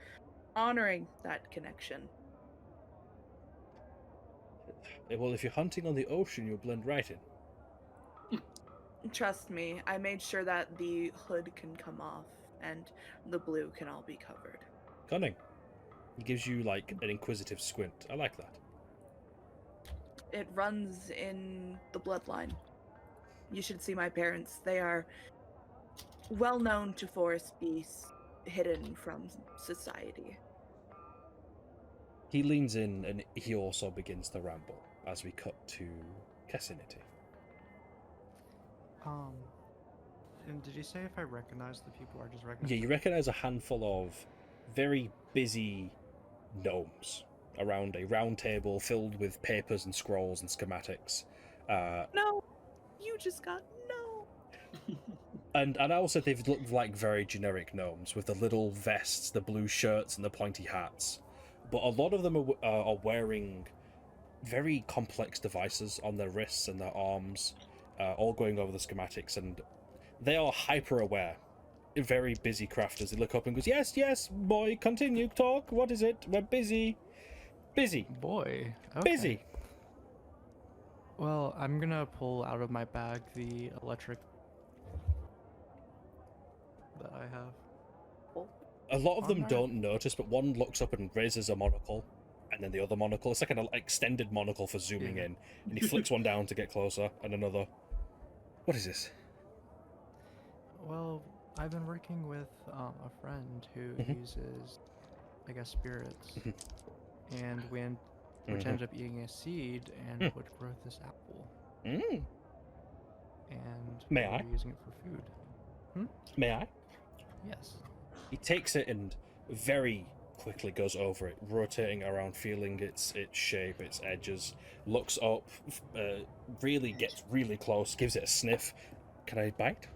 honoring that connection. Well, if you're hunting on the ocean, you'll blend right in. Trust me, I made sure that the hood can come off and the blue can all be covered. Cunning. He gives you like an inquisitive squint. I like that. It runs in the bloodline. You should see my parents. They are well known to forest beasts, hidden from society. He leans in and he also begins to ramble as we cut to Cassinity. And did you say if I recognize the people or just recognize? Yeah, you recognize a handful of very busy gnomes around a round table filled with papers and scrolls and schematics. No, you just got no. And also they've looked like very generic gnomes with the little vests, the blue shirts, and the pointy hats. But a lot of them are wearing very complex devices on their wrists and their arms, all going over the schematics, and they are hyper aware. Very busy crafters. They look up and goes, yes, boy, continue, talk. What is it? We're busy. Boy. Okay. Busy. Well, I'm gonna pull out of my bag the electric that I have. A lot of them Alright. don't notice, but one looks up and raises a monocle, and then the other monocle. It's like an extended monocle for zooming Yeah. in, and he flicks one down to get closer, and another. What is this? Well, I've been working with a friend who Mhm. uses, I guess, spirits, Mhm. and which ended up eating a seed and would grow this apple, Mm. and May we're I? using it for food. May I? Yes. He takes it and very quickly goes over it, rotating around, feeling its shape, its edges, looks up, really gets really close, gives it a sniff. Can I bite?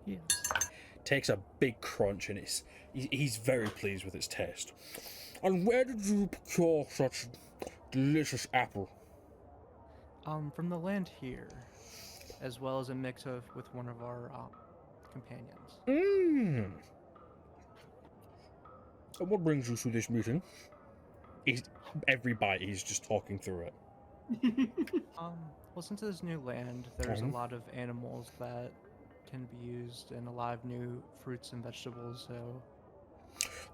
Yes. Takes a big crunch, and he's very pleased with its taste. And where did you procure such delicious apple? From the land here, as well as a mix of with one of our companions. Mmm. And what brings you to this meeting? Every bite, he's just talking through it. Well, since it's new land, there's a Mhm. lot of animals that can be used, and a lot of new fruits and vegetables. So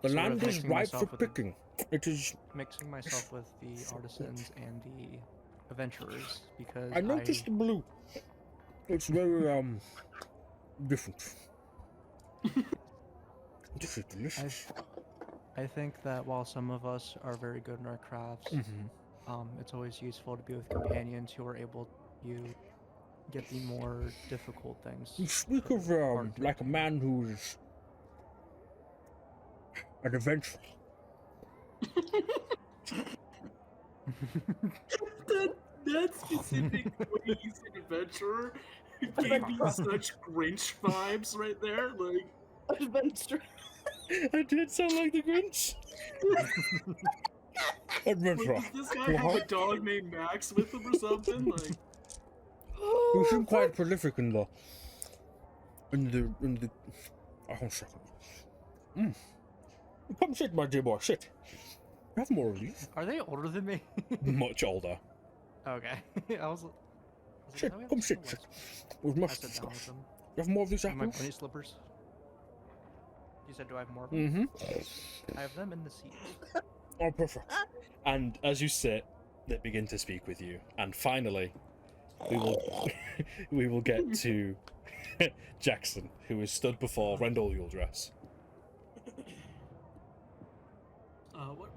The Sort of land is mixing ripe myself for with the- picking. It is. mixing myself with the artisans and the adventurers because I noticed the blue. It's very different. This is delicious. I think that while some of us are very good in our crafts, it's always useful to be with companions who are able to get the more difficult things. You speak or of hard to like a man who's an adventurer. that specific way he's an adventurer gave me such Grinch vibes right there. Like, Adventure. I did sound like the Grinch. Adventurer. does this guy have a dog named Max with him or something? Like, You seem quite prolific in the. Oh, second. Come sit, my dear boy. Sit. Have more of these. Are they older than me? Much older. Okay. I was Sit. "Oh, we have Come the sit. same Sit. ones." With I much sat down with them. You have more of these And my apples? bunny slippers. You said, do I have more of them? Mm-hmm. I have them in the seat. Oh, perfect. And as you sit, they begin to speak with you. And finally, we will get to Jackson, who is stood before Rendell Yuledress.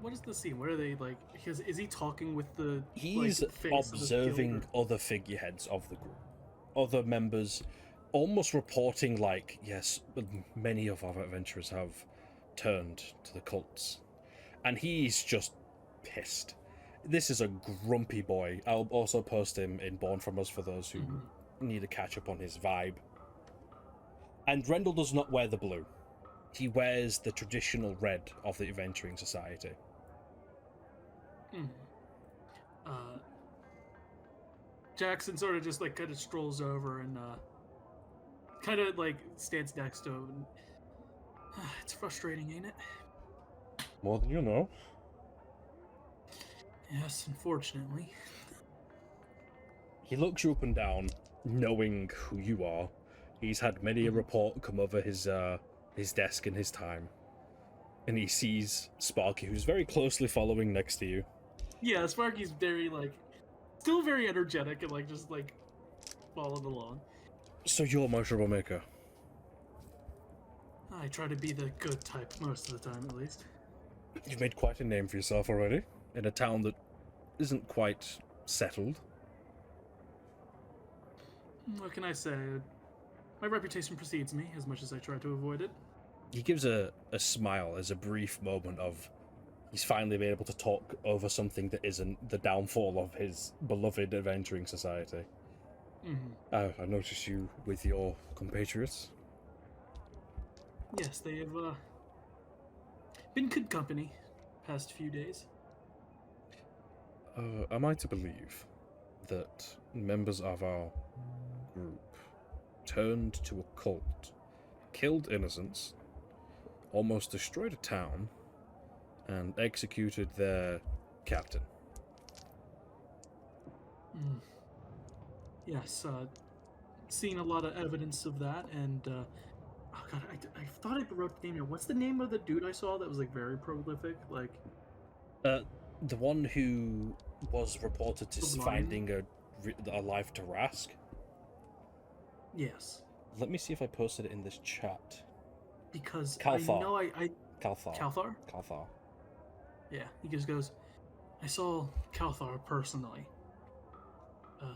what is the scene? What are they like? Is he talking with the? He's like, face of the observing guild or- other figureheads of the group, other members, almost reporting like, yes, many of our adventurers have turned to the cults. And he's just pissed. This is a grumpy boy. I'll also post him in Born From Us for those who need to catch up on his vibe. And Rendell does not wear the blue. He wears the traditional red of the Adventuring Society. Jackson sort of just like kind of strolls over and kind of like stands next to him. And, it's frustrating, ain't it? More than you know. Yes, unfortunately. He looks you up and down, knowing who you are. He's had many a report come over his desk in his time. And he sees Sparky, who's very closely following next to you. Yeah, Sparky's very like, still very energetic and like just like following along. So you're my troublemaker. I try to be the good type most of the time, at least. You've made quite a name for yourself already, in a town that isn't quite settled. What can I say? My reputation precedes me, as much as I try to avoid it. He gives a smile as a brief moment of he's finally been able to talk over something that isn't the downfall of his beloved adventuring society. I notice you with your compatriots. Yes, they have been good company past few days. Am I to believe that members of our group turned to a cult, killed innocents, almost destroyed a town, and executed their captain? Yes, seen a lot of evidence of that, and oh god, I thought I wrote the name down. What's the name of the dude I saw that was like very prolific? Like, The one who was reported to The finding a live Tarask. yes, Let me see if I posted it in this chat. because Calthar. I know I Calthar. Calthar. Calthar. Yeah, he just goes. I saw Calthar personally.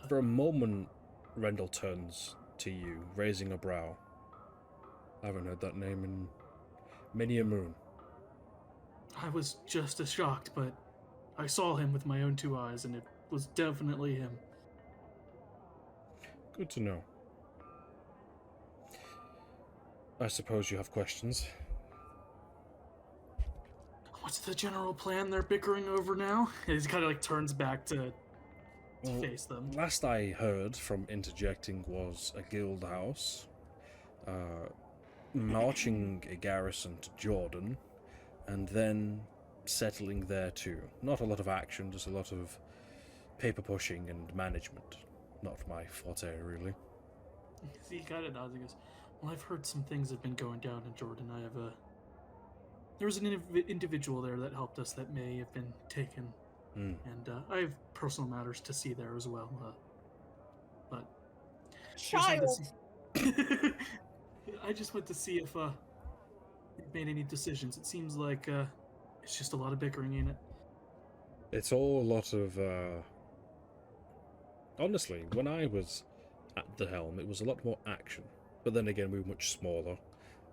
For a moment, Rendell turns to you, raising a brow. I haven't heard that name in many a moon. I was just as shocked, but I saw him with my own two eyes, and it was definitely him. Good to know. I suppose you have questions. What's the general plan they're bickering over now? And he kind of like turns back to face them. Last I heard from interjecting was a guild house, marching a garrison to Jordan, and then settling there too. Not a lot of action, just a lot of paper pushing and management. Not my forte, really. He kind of nods and goes, well, I've heard some things have been going down in Jordan. I have there was an individual there that helped us that may have been taken. And I have personal matters to see there as well. But Child. I just went to see if you've made any decisions. It seems like it's just a lot of bickering in it. It's all a lot of. Honestly, when I was at the helm, it was a lot more action. But then again, we were much smaller,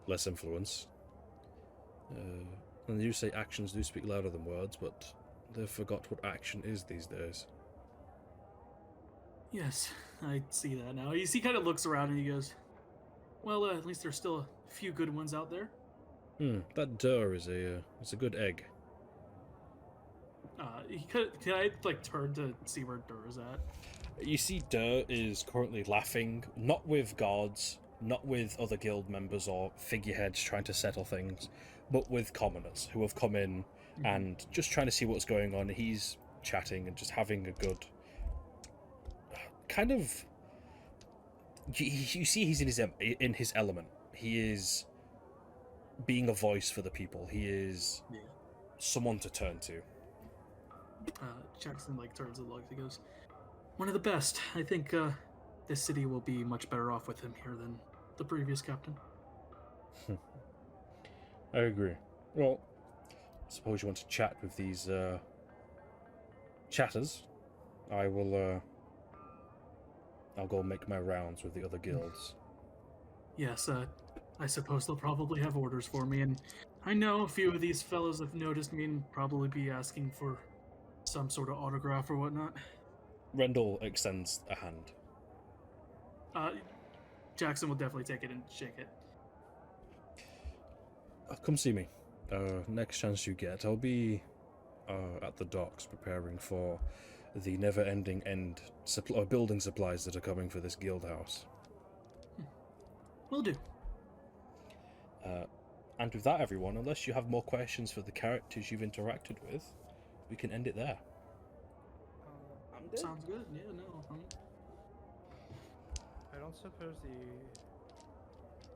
less influence. And you say actions do speak louder than words, but they've forgot what action is these days. Yes, I see that now. He kind of looks around and he goes, "Well, at least there's still a few good ones out there." That Dur is a good egg. Can I like turn to see where Dur is at? You see Dur is currently laughing, not with guards, not with other guild members or figureheads trying to settle things, but with commoners who have come in and just trying to see what's going on. He's chatting and just having a good kind of. You see, he's in his element. He is being a voice for the people. He is someone to turn to. Jackson like turns and looks. He goes, "One of the best. I think this city will be much better off with him here than the previous captain." I agree. Well, suppose you want to chat with these chatters. I will. I'll go make my rounds with the other guilds. Yes, I suppose they'll probably have orders for me, and I know a few of these fellows have noticed me and probably be asking for some sort of autograph or whatnot. Rendell extends a hand. Jackson will definitely take it and shake it. Come see me. Next chance you get, I'll be at the docks preparing for the never-ending building supplies that are coming for this guild house. Will do. And with that, everyone, unless you have more questions for the characters you've interacted with, we can end it there. I'm good. Sounds good. Yeah, no. I don't suppose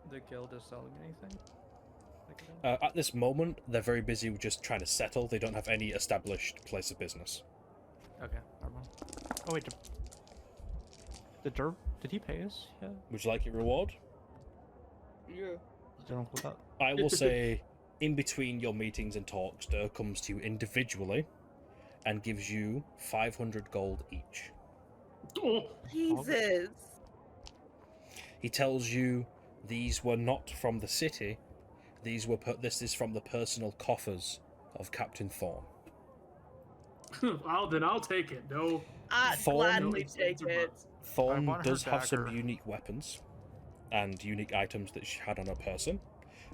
the guild is selling anything. At this moment, they're very busy with just trying to settle. They don't have any established place of business. Okay, never mind. Oh wait, did he pay us? Yeah. Would you like your reward? Yeah. Don't look up. I will say, in between your meetings and talks, Dur comes to you individually and gives you 500 gold each. Oh, Jesus. He tells you these were not from the city. This is from the personal coffers of Captain Thorn. I'll take it. No. I'd Thorn- gladly take it. Thorn want her does have some dagger. unique weapons and unique items that she had on her person.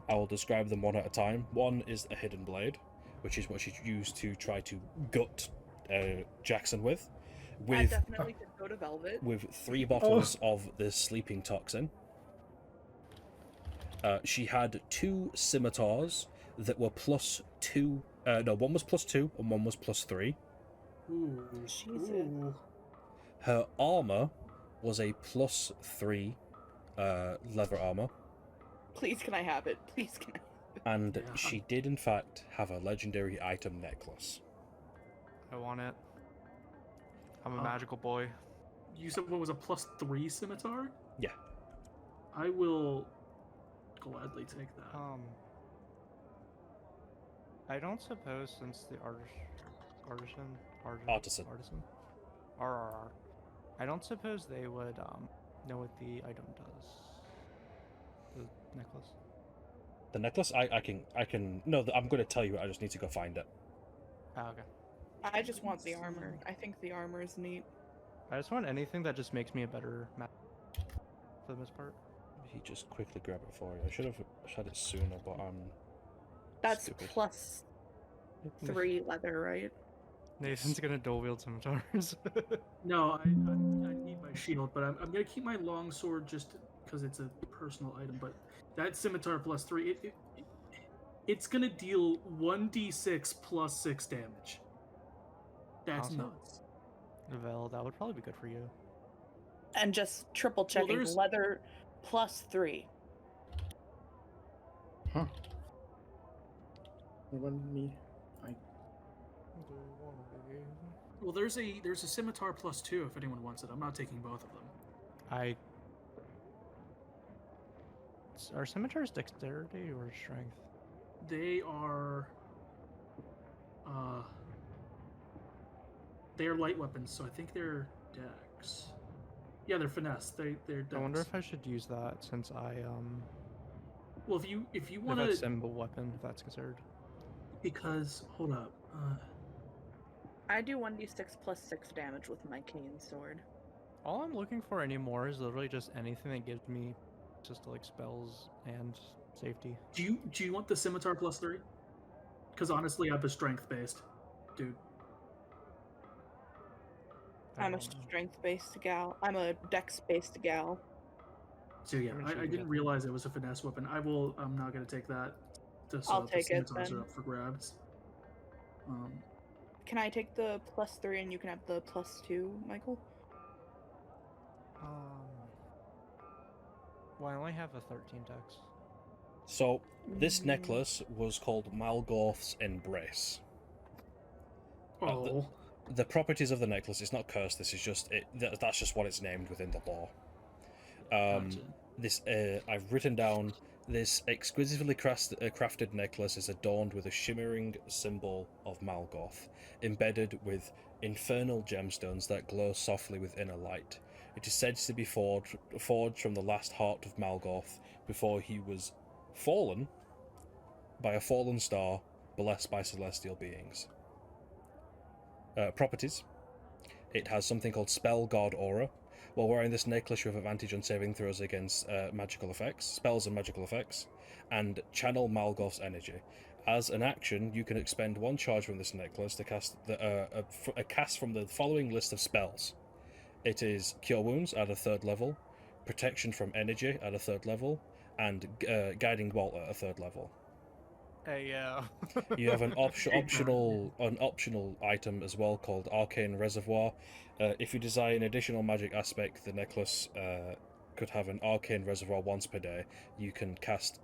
I will describe them one at a time. One is a hidden blade, which is what she used to try to gut Jackson with. I definitely could go to Velvet. With 3 bottles of the sleeping toxin. She had 2 scimitars that were +2. One was +2 and one was +3. Ooh. Jesus. Ooh. Her armor was a +3 leather armor. Please, can I have it? Please, can I? And Yeah. she did, in fact, have a legendary item necklace. I want it. I'm a magical boy. You said what was a +3 scimitar? Yeah. I will gladly take that. I don't suppose since the artisan, RRR. I don't suppose they would know what the item does. The necklace. The necklace? I can. No, I'm going to tell you. I just need to go find it. Ah, okay. I just want the armor. I think the armor is neat. I just want anything that just makes me a better map. For the most part. He just quickly grab it for you. I should have had it sooner, but I'm That's stupid. +3 leather, right? Nathan's gonna dual wield scimitars. No, I need my shield, but I'm gonna keep my longsword just because it's a personal item. But that scimitar +3, it's gonna deal 1d6 +6 damage. That's Awesome. nuts. Vel, that would probably be good for you. And just triple checking there's- leather +3. Huh. What about me? Well, there's a scimitar +2 if anyone wants it. I'm not taking both of them. Are scimitars dexterity or strength? They are light weapons, so I think they're dex. Yeah, they're finesse. They're dex. I wonder if I should use that since I Well, if you want if to, that's symbol weapon, if that's considered. because hold up. I do 1d6 plus 6 damage with my cane sword. All I'm looking for anymore is literally just anything that gives me just like spells and safety. Do you want the scimitar +3? Because honestly, I'm a strength based, dude. I'm a Um, strength-based gal. I'm a dex-based gal. So yeah, I'm I sure you didn't get realize it was a finesse weapon. I'm not gonna take that. Just I'll so the take it, scimitars then. are up for grabs. Can I take the +3 and you can have the +2, Michael? well, I only have a 13 dex. So this Mm. necklace was called Malgorth's Embrace. Oh, The properties of the necklace, it's not cursed, this is just that's just what it's named within the lore. gotcha. This I've written down, this exquisitely crafted necklace is adorned with a shimmering symbol of Malgoth, embedded with infernal gemstones that glow softly with inner light. It is said to be forged from the last heart of Malgoth before he was fallen by a fallen star, blessed by celestial beings. Properties. It has something called Spell Guard Aura. While wearing this necklace, you have advantage on saving throws against magical effects, spells and magical effects, and channel Malgoth's energy. As an action, you can expend one charge from this necklace to cast a cast from the following list of spells. It is Cure Wounds at a 3rd level, Protection from Energy at a 3rd level, and Guiding Bolt at a 3rd level. Hey, yeah. You have an optional item as well called Arcane Reservoir. If you desire an additional magic aspect, the necklace could have an Arcane Reservoir once per day. You can cast.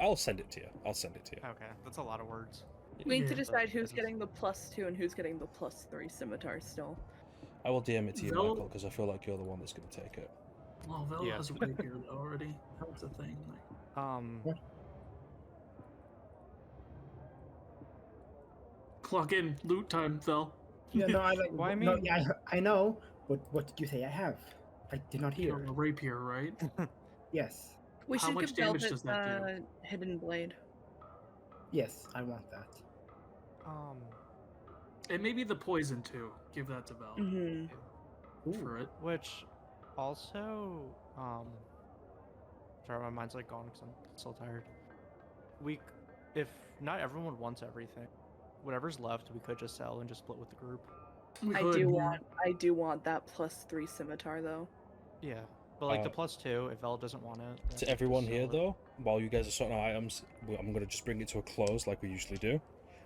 I'll send it to you. Okay, that's a lot of words. We need to Yeah, decide who's is- getting the +2 and who's getting the +3 scimitar still. I will DM it to you, Vel- Michael, because I feel like you're the one that's going to take it. Well, Vel Yeah. has a rapier already. That's the thing. Like, clock in loot time, Vel. Yeah, no, I like. Well, I no, mean- yeah, I know. But what did you say I have? I did not You hear. have a rapier, right? Yes, We How should much give damage Velvet does that do? Hidden Blade. yes, I want that. And maybe the poison too. Give that to Vel Mm-hmm. for it. Which also, sorry, my mind's like gone because I'm still tired. If not everyone wants everything, whatever's left, we could just sell and just split with the group. We I could, do yeah. want that +3 scimitar though. Yeah, but like the Uh, +2, if Vel doesn't want it. then To just everyone sell here, it. though, while you guys are sorting out items, I'm going to just bring it to a close like we usually do.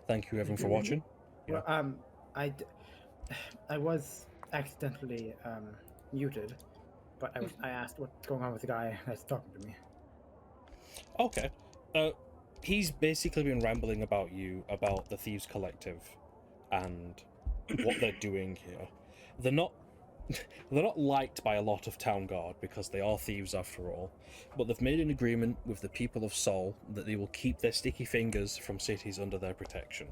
Thank you, everyone, for watching. Yeah. Well, I was accidentally muted, but I asked what's going on with the guy that's talking to me. Okay. He's basically been rambling about you, about the Thieves Collective, and what they're doing here. They're not liked by a lot of Town Guard because they are thieves after all, but they've made an agreement with the people of Sol that they will keep their sticky fingers from cities under their protection.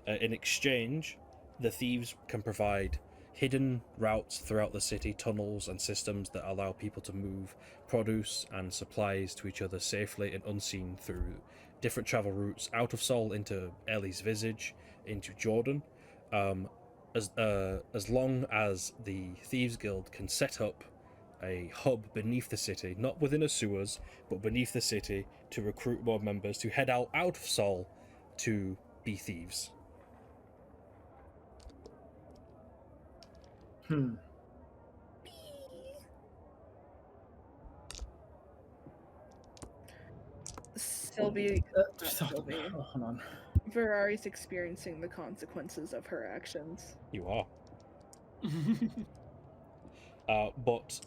In exchange, the thieves can provide hidden routes throughout the city, tunnels and systems that allow people to move produce and supplies to each other safely and unseen through different travel routes out of Sol into Ellie's Visage, into Jordan. As long as the Thieves Guild can set up a hub beneath the city, not within a sewers, but beneath the city, to recruit more members to head out of Sol to be thieves. Sylvie, Stop. Sylvie. Oh, hold on. Ferrari's experiencing the consequences of her actions. You are. But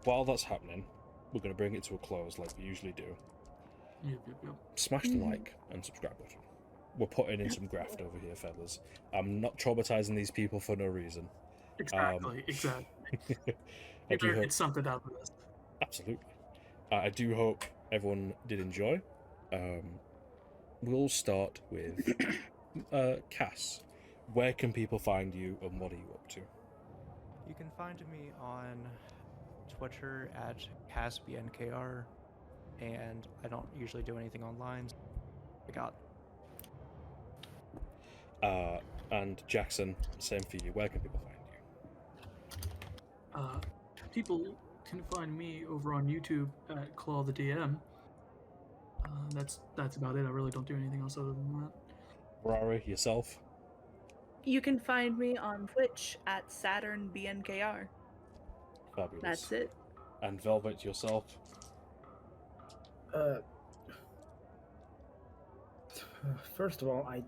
while that's happening, we're going to bring it to a close like we usually do. Yep. Smash the like and subscribe button. We're putting in some graft over here, fellas. I'm not traumatizing these people for no reason. Exactly. I do Better hope, get something out of this. Absolutely. I do hope everyone did enjoy. We'll start with Cass. Where can people find you, and what are you up to? You can find me on Twitter at BNKR, and I don't usually do anything online. I got. And Jackson, same for you. Where can people find you? People can find me over on YouTube at Claw the DM. That's about it. I really don't do anything else other than that. Ferrari, yourself? You can find me on Twitch at Saturn BNKR. Fabulous. That's it. And Velvet, yourself? First of all, I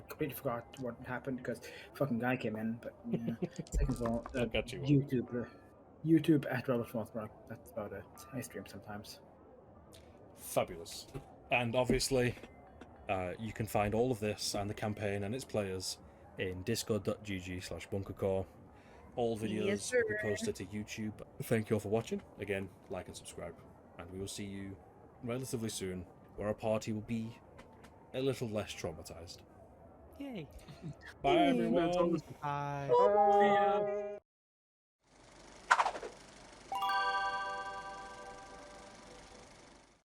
completely forgot what happened because fucking guy came in. But yeah. Second of all, I got you. YouTube at Robert Swansbrook. That's about it. I stream sometimes. Fabulous. And obviously, you can find all of this and the campaign and its players in discord.gg/bunkercore. All videos Yes, will be sir. posted to YouTube. Thank you all for watching. Again, like and subscribe. And we will see you relatively soon, where our party will be a little less traumatized. Yay! Bye, everyone. That's all. Bye. See ya.